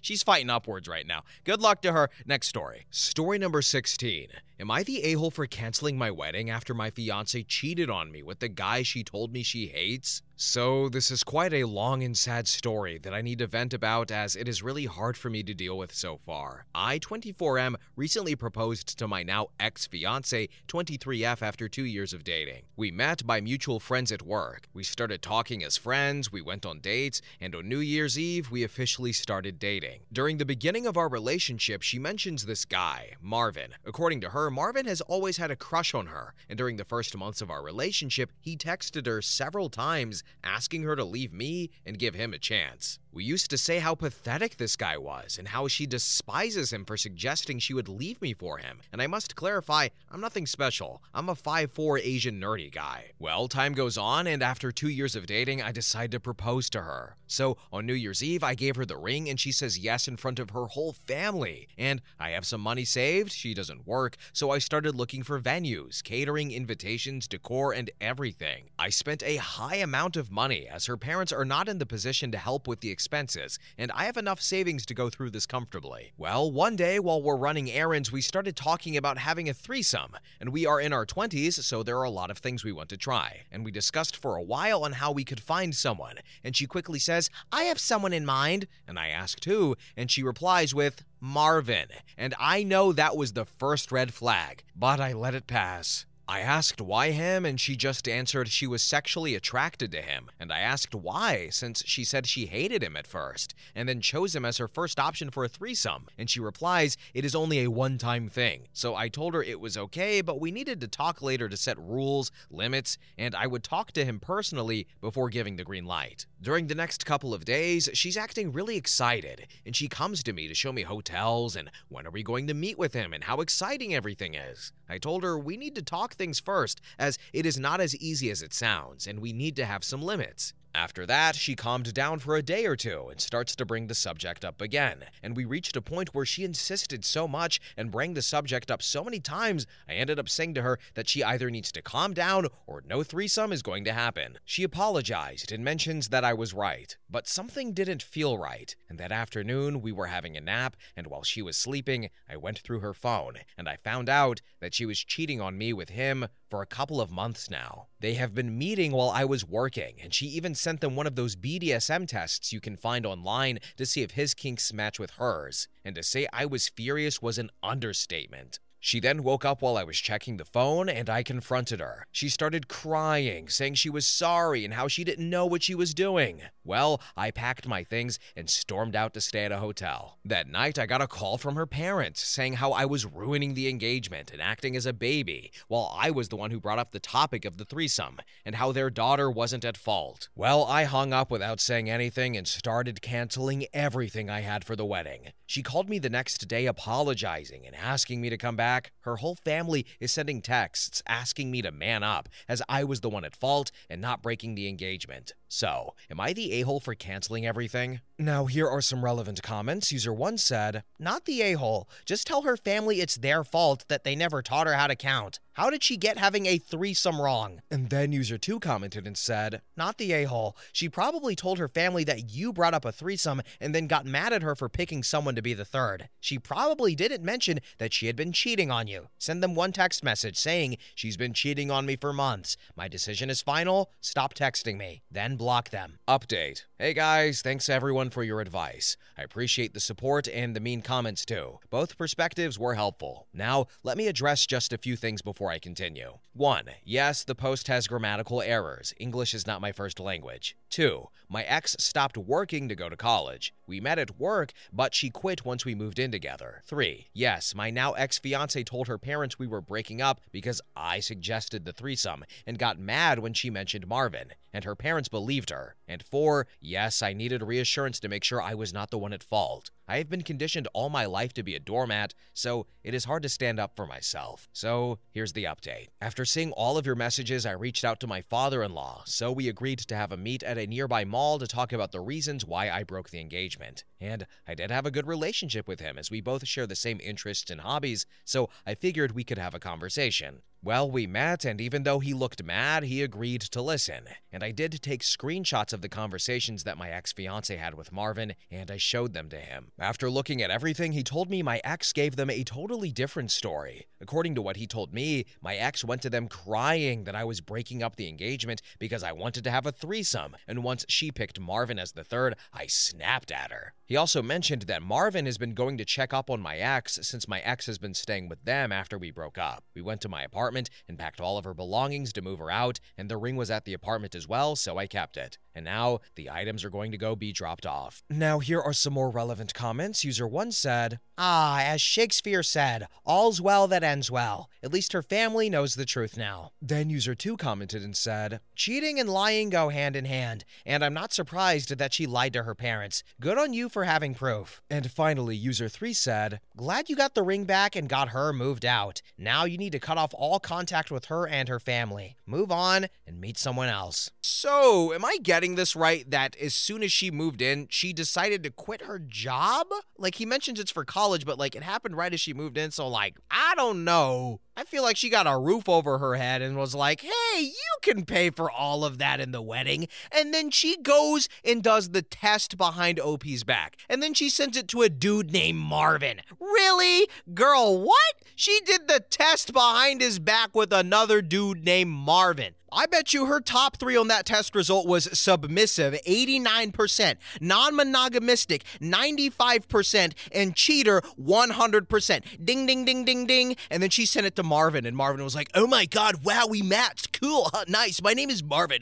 S1: She's fighting upwards right now. Good luck to her. Next story. Story number 16. Am I the a-hole for canceling my wedding after my fiance cheated on me with the guy she told me she hates? So this is quite a long and sad story that I need to vent about as it is really hard for me to deal with so far. I, 24M, recently proposed to my now ex-fiance, 23F, after 2 years of dating. We met by mutual friends at work. We started talking as friends, we went on dates, and on New Year's Eve, we officially started dating. During the beginning of our relationship, she mentions this guy, Marvin. According to her, Marvin has always had a crush on her, and during the first months of our relationship, he texted her several times asking her to leave me and give him a chance. We used to say how pathetic this guy was and how she despises him for suggesting she would leave me for him. And I must clarify, I'm nothing special. I'm a 5'4" Asian nerdy guy. Well, time goes on, and after 2 years of dating, I decide to propose to her. So on New Year's Eve, I gave her the ring and she says yes in front of her whole family. And I have some money saved, she doesn't work, so so I started looking for venues, catering, invitations, decor, and everything. I spent a high amount of money as her parents are not in the position to help with the expenses, and I have enough savings to go through this comfortably. Well, one day while we're running errands, we started talking about having a threesome, and we are in our 20s, so there are a lot of things we want to try. And we discussed for a while on how we could find someone, and she quickly says, "I have someone in mind," and I asked who, and she replies with, "Marvin," and I know that was the first red flag, but I let it pass. I asked why him, and she just answered she was sexually attracted to him, and I asked why, since she said she hated him at first, and then chose him as her first option for a threesome, and she replies it is only a one-time thing. So I told her it was okay, but we needed to talk later to set rules, limits, and I would talk to him personally before giving the green light. During the next couple of days, she's acting really excited, and she comes to me to show me hotels and when are we going to meet with him and how exciting everything is. I told her we need to talk things first, as it is not as easy as it sounds, and we need to have some limits. After that, she calmed down for a day or two and starts to bring the subject up again, and we reached a point where she insisted so much and bring the subject up so many times, I ended up saying to her that she either needs to calm down or no threesome is going to happen. She apologized and mentions that I was right, but something didn't feel right, and that afternoon we were having a nap, and while she was sleeping, I went through her phone, and I found out that she was cheating on me with him for a couple of months now. They have been meeting while I was working, and she even sent them one of those BDSM tests you can find online to see if his kinks match with hers, and to say I was furious was an understatement. She then woke up while I was checking the phone, and I confronted her. She started crying, saying she was sorry and how she didn't know what she was doing. Well, I packed my things and stormed out to stay at a hotel. That night, I got a call from her parents saying how I was ruining the engagement and acting as a baby, while I was the one who brought up the topic of the threesome, and how their daughter wasn't at fault. Well, I hung up without saying anything and started canceling everything I had for the wedding. She called me the next day apologizing and asking me to come back. Her whole family is sending texts asking me to man up, as I was the one at fault and not breaking the engagement. So, am I the a-hole for canceling everything? Now, here are some relevant comments. User 1 said,
S2: "Not the a-hole. Just tell her family it's their fault that they never taught her how to count. How did she get having a threesome wrong?"
S1: And then user 2 commented and said,
S2: "Not the a-hole. She probably told her family that you brought up a threesome and then got mad at her for picking someone to be the third. She probably didn't mention that she had been cheating on you. Send them one text message saying she's been cheating on me for months. My decision is final. Stop texting me." Then block them.
S1: Update. Hey guys, thanks everyone for your advice. I appreciate the support and the mean comments too. Both perspectives were helpful. Now, let me address just a few things before I continue. 1. Yes, the post has grammatical errors. English is not my first language. 2. My ex stopped working to go to college. We met at work, but she quit once we moved in together. 3. Yes, my now ex-fiance told her parents we were breaking up because I suggested the threesome and got mad when she mentioned Marvin, and her parents believed her. And 4. Yes, I needed reassurance to make sure I was not the one at fault. I have been conditioned all my life to be a doormat, so it is hard to stand up for myself. So, here's the update. After seeing all of your messages, I reached out to my father-in-law, so we agreed to have a meet at a nearby mall to talk about the reasons why I broke the engagement. And I did have a good relationship with him, as we both share the same interests and hobbies, so I figured we could have a conversation. Well, we met, and even though he looked mad, he agreed to listen. And I did take screenshots of the conversations that my ex-fiance had with Marvin, and I showed them to him. After looking at everything, he told me my ex gave them a totally different story. According to what he told me, my ex went to them crying that I was breaking up the engagement because I wanted to have a threesome, and once she picked Marvin as the third, I snapped at her. He also mentioned that Marvin has been going to check up on my ex since my ex has been staying with them after we broke up. We went to my apartment and packed all of her belongings to move her out, and the ring was at the apartment as well, so I kept it. And now, the items are going to be dropped off. Now, here are some more relevant comments. User 1 said,
S2: As Shakespeare said, all's well that ends well. At least her family knows the truth now."
S1: Then user 2 commented and said,
S2: "Cheating and lying go hand in hand, and I'm not surprised that she lied to her parents. Good on you for having proof."
S1: And finally, user 3 said,
S2: "Glad you got the ring back and got her moved out. Now you need to cut off all contact with her and her family. Move on and meet someone else." So, am I getting this right that as soon as she moved in, she decided to quit her job job? Like, he mentions it's for college, but like, it happened right as she moved in, so like, I don't know. I feel like she got a roof over her head and was like, hey, you can pay for all of that in the wedding. And then she goes and does the test behind OP's back. And then she sends it to a dude named Marvin. Really? Girl, what? She did the test behind his back with another dude named Marvin. I bet you her top 3 on that test result was submissive, 89%, non-monogamistic, 95%, and cheater, 100%. Ding, ding, ding, ding, ding. And then she sent it to Marvin, and Marvin was like, oh my God, wow, we matched. Cool, nice. My name is Marvin.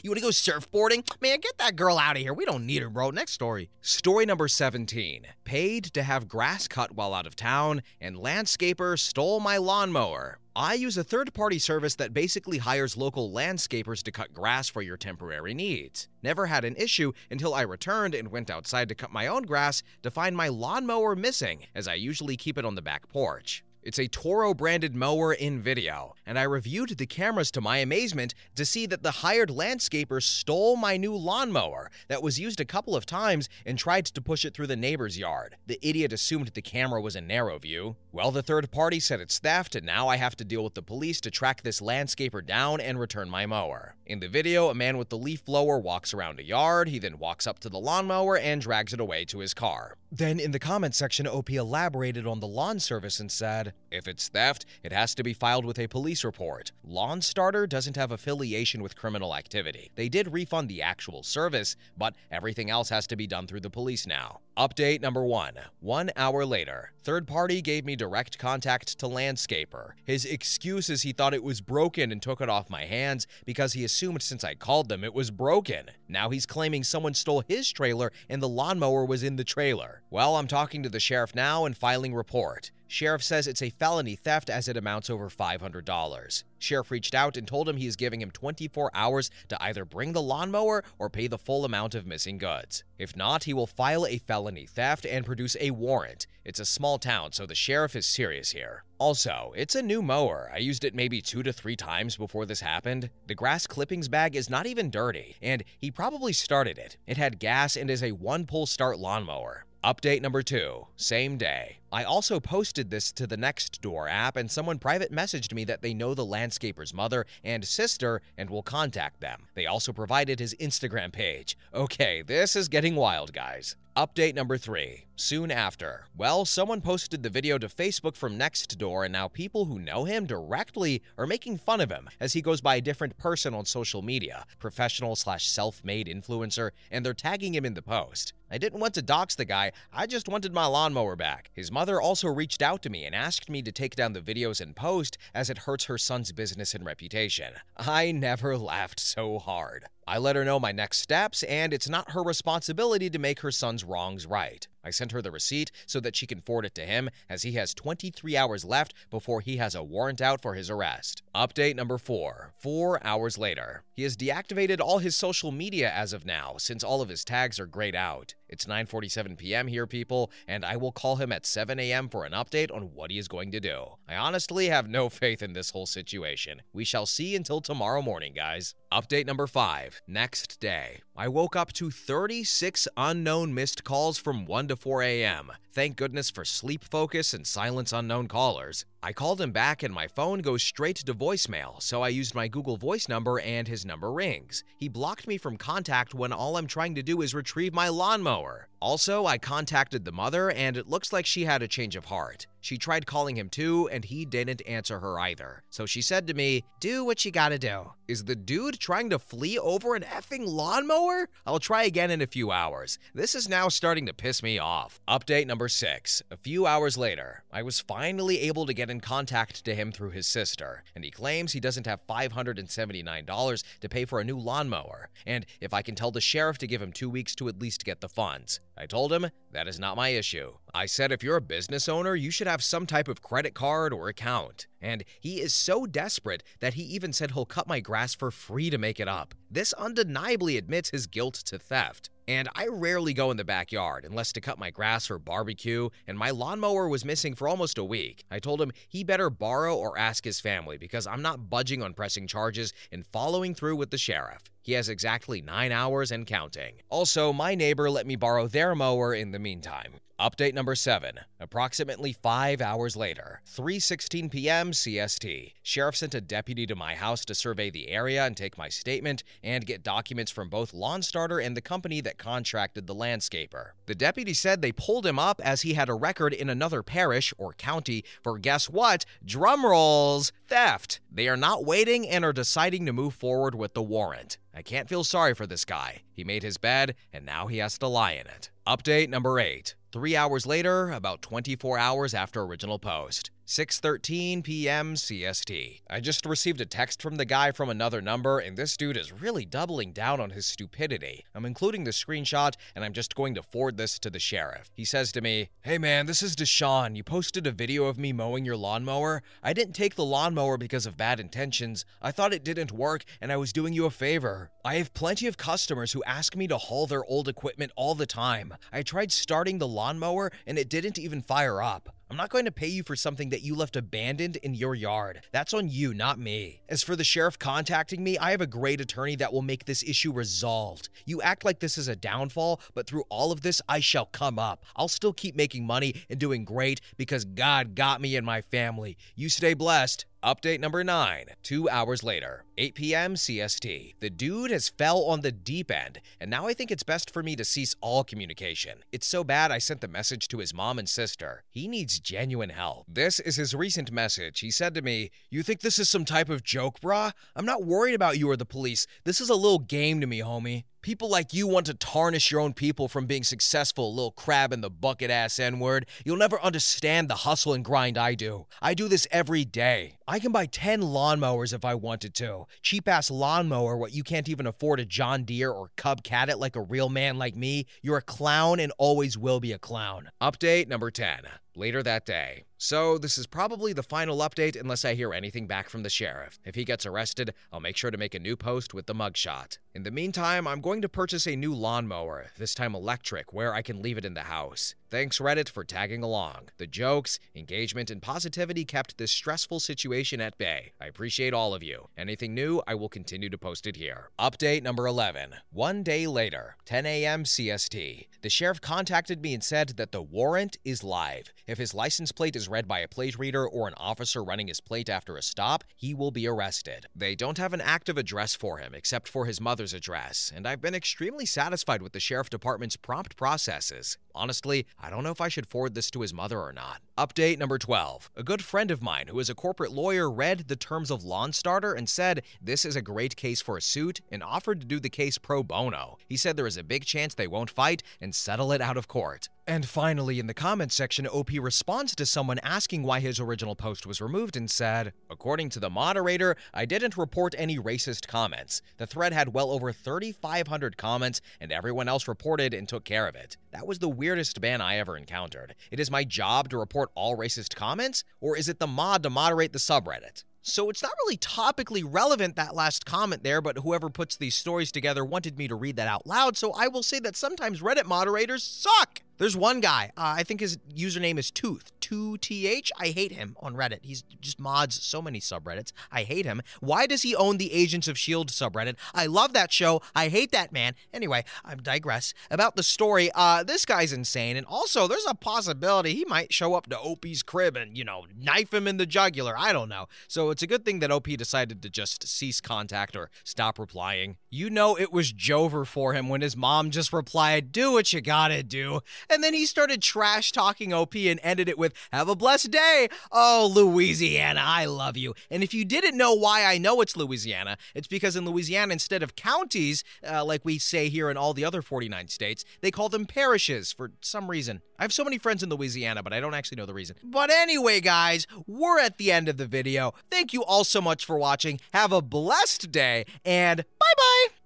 S2: You wanna go surfboarding? Man, get that girl out of here. We don't need her, bro. Next story.
S1: Story number 17. Paid to have grass cut while out of town, and landscaper stole my lawnmower. I use a third-party service that basically hires local landscapers to cut grass for your temporary needs. Never had an issue until I returned and went outside to cut my own grass to find my lawnmower missing, as I usually keep it on the back porch. It's a Toro-branded mower in video, and I reviewed the cameras to my amazement to see that the hired landscaper stole my new lawnmower that was used a couple of times and tried to push it through the neighbor's yard. The idiot assumed the camera was in narrow view. Well, the third party said it's theft, and now I have to deal with the police to track this landscaper down and return my mower. In the video, a man with the leaf blower walks around a yard. He then walks up to the lawnmower and drags it away to his car. Then in the comment section, OP elaborated on the lawn service and said, if it's theft, it has to be filed with a police report. Lawn Starter doesn't have affiliation with criminal activity. They did refund the actual service, but everything else has to be done through the police now. Update number 1. 1 hour later, third party gave me direct contact to landscaper. His excuse is he thought it was broken and took it off my hands because he assumed since I called them it was broken. Now he's claiming someone stole his trailer and the lawnmower was in the trailer. Well, I'm talking to the sheriff now and filing report. Sheriff says it's a felony theft as it amounts over $500. Sheriff reached out and told him he is giving him 24 hours to either bring the lawnmower or pay the full amount of missing goods. If not, he will file a felony theft and produce a warrant. It's a small town, so the sheriff is serious here. Also, it's a new mower. I used it maybe 2 to 3 times before this happened. The grass clippings bag is not even dirty, and he probably started it. It had gas and is a one-pull start lawnmower. Update number 2, same day. I also posted this to the Nextdoor app, and someone private messaged me that they know the landscaper's mother and sister and will contact them. They also provided his Instagram page. Okay, this is getting wild, guys. Update number 3, soon after. Well, someone posted the video to Facebook from Nextdoor, and now people who know him directly are making fun of him as he goes by a different person on social media, professional/self-made influencer, and they're tagging him in the post. I didn't want to dox the guy, I just wanted my lawnmower back. His mother also reached out to me and asked me to take down the videos and post as it hurts her son's business and reputation. I never laughed so hard. I let her know my next steps, and it's not her responsibility to make her son's wrongs right. I sent her the receipt so that she can forward it to him, as he has 23 hours left before he has a warrant out for his arrest. Update number 4, 4 hours later. He has deactivated all his social media as of now, since all of his tags are grayed out. It's 9:47 p.m. here, people, and I will call him at 7 a.m. for an update on what he is going to do. I honestly have no faith in this whole situation. We shall see until tomorrow morning, guys. Update number 5, next day. I woke up to 36 unknown missed calls from 1 to 4 a.m. Thank goodness for sleep focus and silence unknown callers. I called him back and my phone goes straight to voicemail, so I used my Google Voice number and his number rings. He blocked me from contact when all I'm trying to do is retrieve my lawnmower. Also, I contacted the mother and it looks like she had a change of heart. She tried calling him too and he didn't answer her either. So she said to me, do what you gotta do. Is the dude trying to flee over an effing lawnmower? I'll try again in a few hours. This is now starting to piss me off. Update number 6. A few hours later, I was finally able to get in contact to him through his sister, and he claims he doesn't have $579 to pay for a new lawnmower, and if I can tell the sheriff to give him 2 weeks to at least get the funds. I told him that is not my issue. I said if you're a business owner, you should have some type of credit card or account. And he is so desperate that he even said he'll cut my grass for free to make it up. This undeniably admits his guilt to theft. And I rarely go in the backyard unless to cut my grass or barbecue, and my lawnmower was missing for almost a week. I told him he better borrow or ask his family because I'm not budging on pressing charges and following through with the sheriff. He has exactly 9 hours and counting. Also, my neighbor let me borrow their mower in the meantime. Update number 7. Approximately 5 hours later, 3:16 p.m. CST. Sheriff sent a deputy to my house to survey the area and take my statement and get documents from both LawnStarter and the company that contracted the landscaper. The deputy said they pulled him up as he had a record in another parish or county for, guess what? Drum rolls, theft. They are not waiting and are deciding to move forward with the warrant. I can't feel sorry for this guy. He made his bed, and now he has to lie in it. Update number 8. 3 hours later, about 24 hours after original post. 6:13 p.m. CST. I just received a text from the guy from another number, and this dude is really doubling down on his stupidity. I'm including the screenshot, and I'm just going to forward this to the sheriff. He says to me, "Hey man, this is Deshaun. You posted a video of me mowing your lawnmower. I didn't take the lawnmower because of bad intentions. I thought it didn't work, and I was doing you a favor. I have plenty of customers who ask me to haul their old equipment all the time. I tried starting the lawnmower, and it didn't even fire up. I'm not going to pay you for something that you left abandoned in your yard. That's on you, not me. As for the sheriff contacting me, I have a great attorney that will make this issue resolved. You act like this is a downfall, but through all of this, I shall come up. I'll still keep making money and doing great because God got me and my family. You stay blessed." Update number 9. 2 hours later, 8 p.m. CST. The dude has fell on the deep end, and now I think it's best for me to cease all communication. It's so bad I sent the message to his mom and sister. He needs genuine help. This is his recent message. He said to me, "You think this is some type of joke, brah? I'm not worried about you or the police. This is a little game to me, homie. People like you want to tarnish your own people from being successful, little crab in the bucket ass N-word. You'll never understand the hustle and grind I do. I do this every day. I can buy 10 lawnmowers if I wanted to. Cheap-ass lawnmower what you can't even afford a John Deere or Cub Cat it like a real man like me. You're a clown and always will be a clown." Update number 10. Later that day. So this is probably the final update unless I hear anything back from the sheriff. If he gets arrested, I'll make sure to make a new post with the mugshot. In the meantime, I'm going to purchase a new lawnmower, this time electric, where I can leave it in the house. Thanks Reddit for tagging along. The jokes, engagement, and positivity kept this stressful situation at bay. I appreciate all of you. Anything new, I will continue to post it here. Update number 11. 1 day later, 10 a.m. CST. The sheriff contacted me and said that the warrant is live. If his license plate is read by a plate reader or an officer running his plate after a stop, he will be arrested. They don't have an active address for him except for his mother's address, and I've been extremely satisfied with the sheriff department's prompt processes. Honestly, I don't know if I should forward this to his mother or not. Update number 12. A good friend of mine who is a corporate lawyer read the terms of LawnStarter and said this is a great case for a suit and offered to do the case pro bono. He said there is a big chance they won't fight and settle it out of court. And finally, in the comments section, OP responds to someone asking why his original post was removed and said, "According to the moderator, I didn't report any racist comments. The thread had well over 3,500 comments, and everyone else reported and took care of it. That was the weirdest ban I ever encountered. It is my job to report all racist comments, or is it the mod to moderate the subreddit?" So it's not really topically relevant, that last comment there, but whoever puts these stories together wanted me to read that out loud, so I will say that sometimes Reddit moderators suck. There's one guy, I think his username is Tooth, 2TH. I hate him on Reddit. He's just mods so many subreddits. I hate him. Why does he own the Agents of S.H.I.E.L.D. subreddit? I love that show. I hate that man. Anyway, I digress. About the story, this guy's insane, and also there's a possibility he might show up to OP's crib and, knife him in the jugular. I don't know. So it's a good thing that OP decided to just cease contact or stop replying. It was Jover for him when his mom just replied, "Do what you gotta do." And then he started trash talking OP and ended it with, "Have a blessed day." Oh, Louisiana, I love you. And if you didn't know why I know it's Louisiana, it's because in Louisiana, instead of counties, like we say here in all the other 49 states, they call them parishes for some reason. I have so many friends in Louisiana, but I don't actually know the reason. But anyway, guys, we're at the end of the video. Thank you all so much for watching. Have a blessed day, and bye-bye.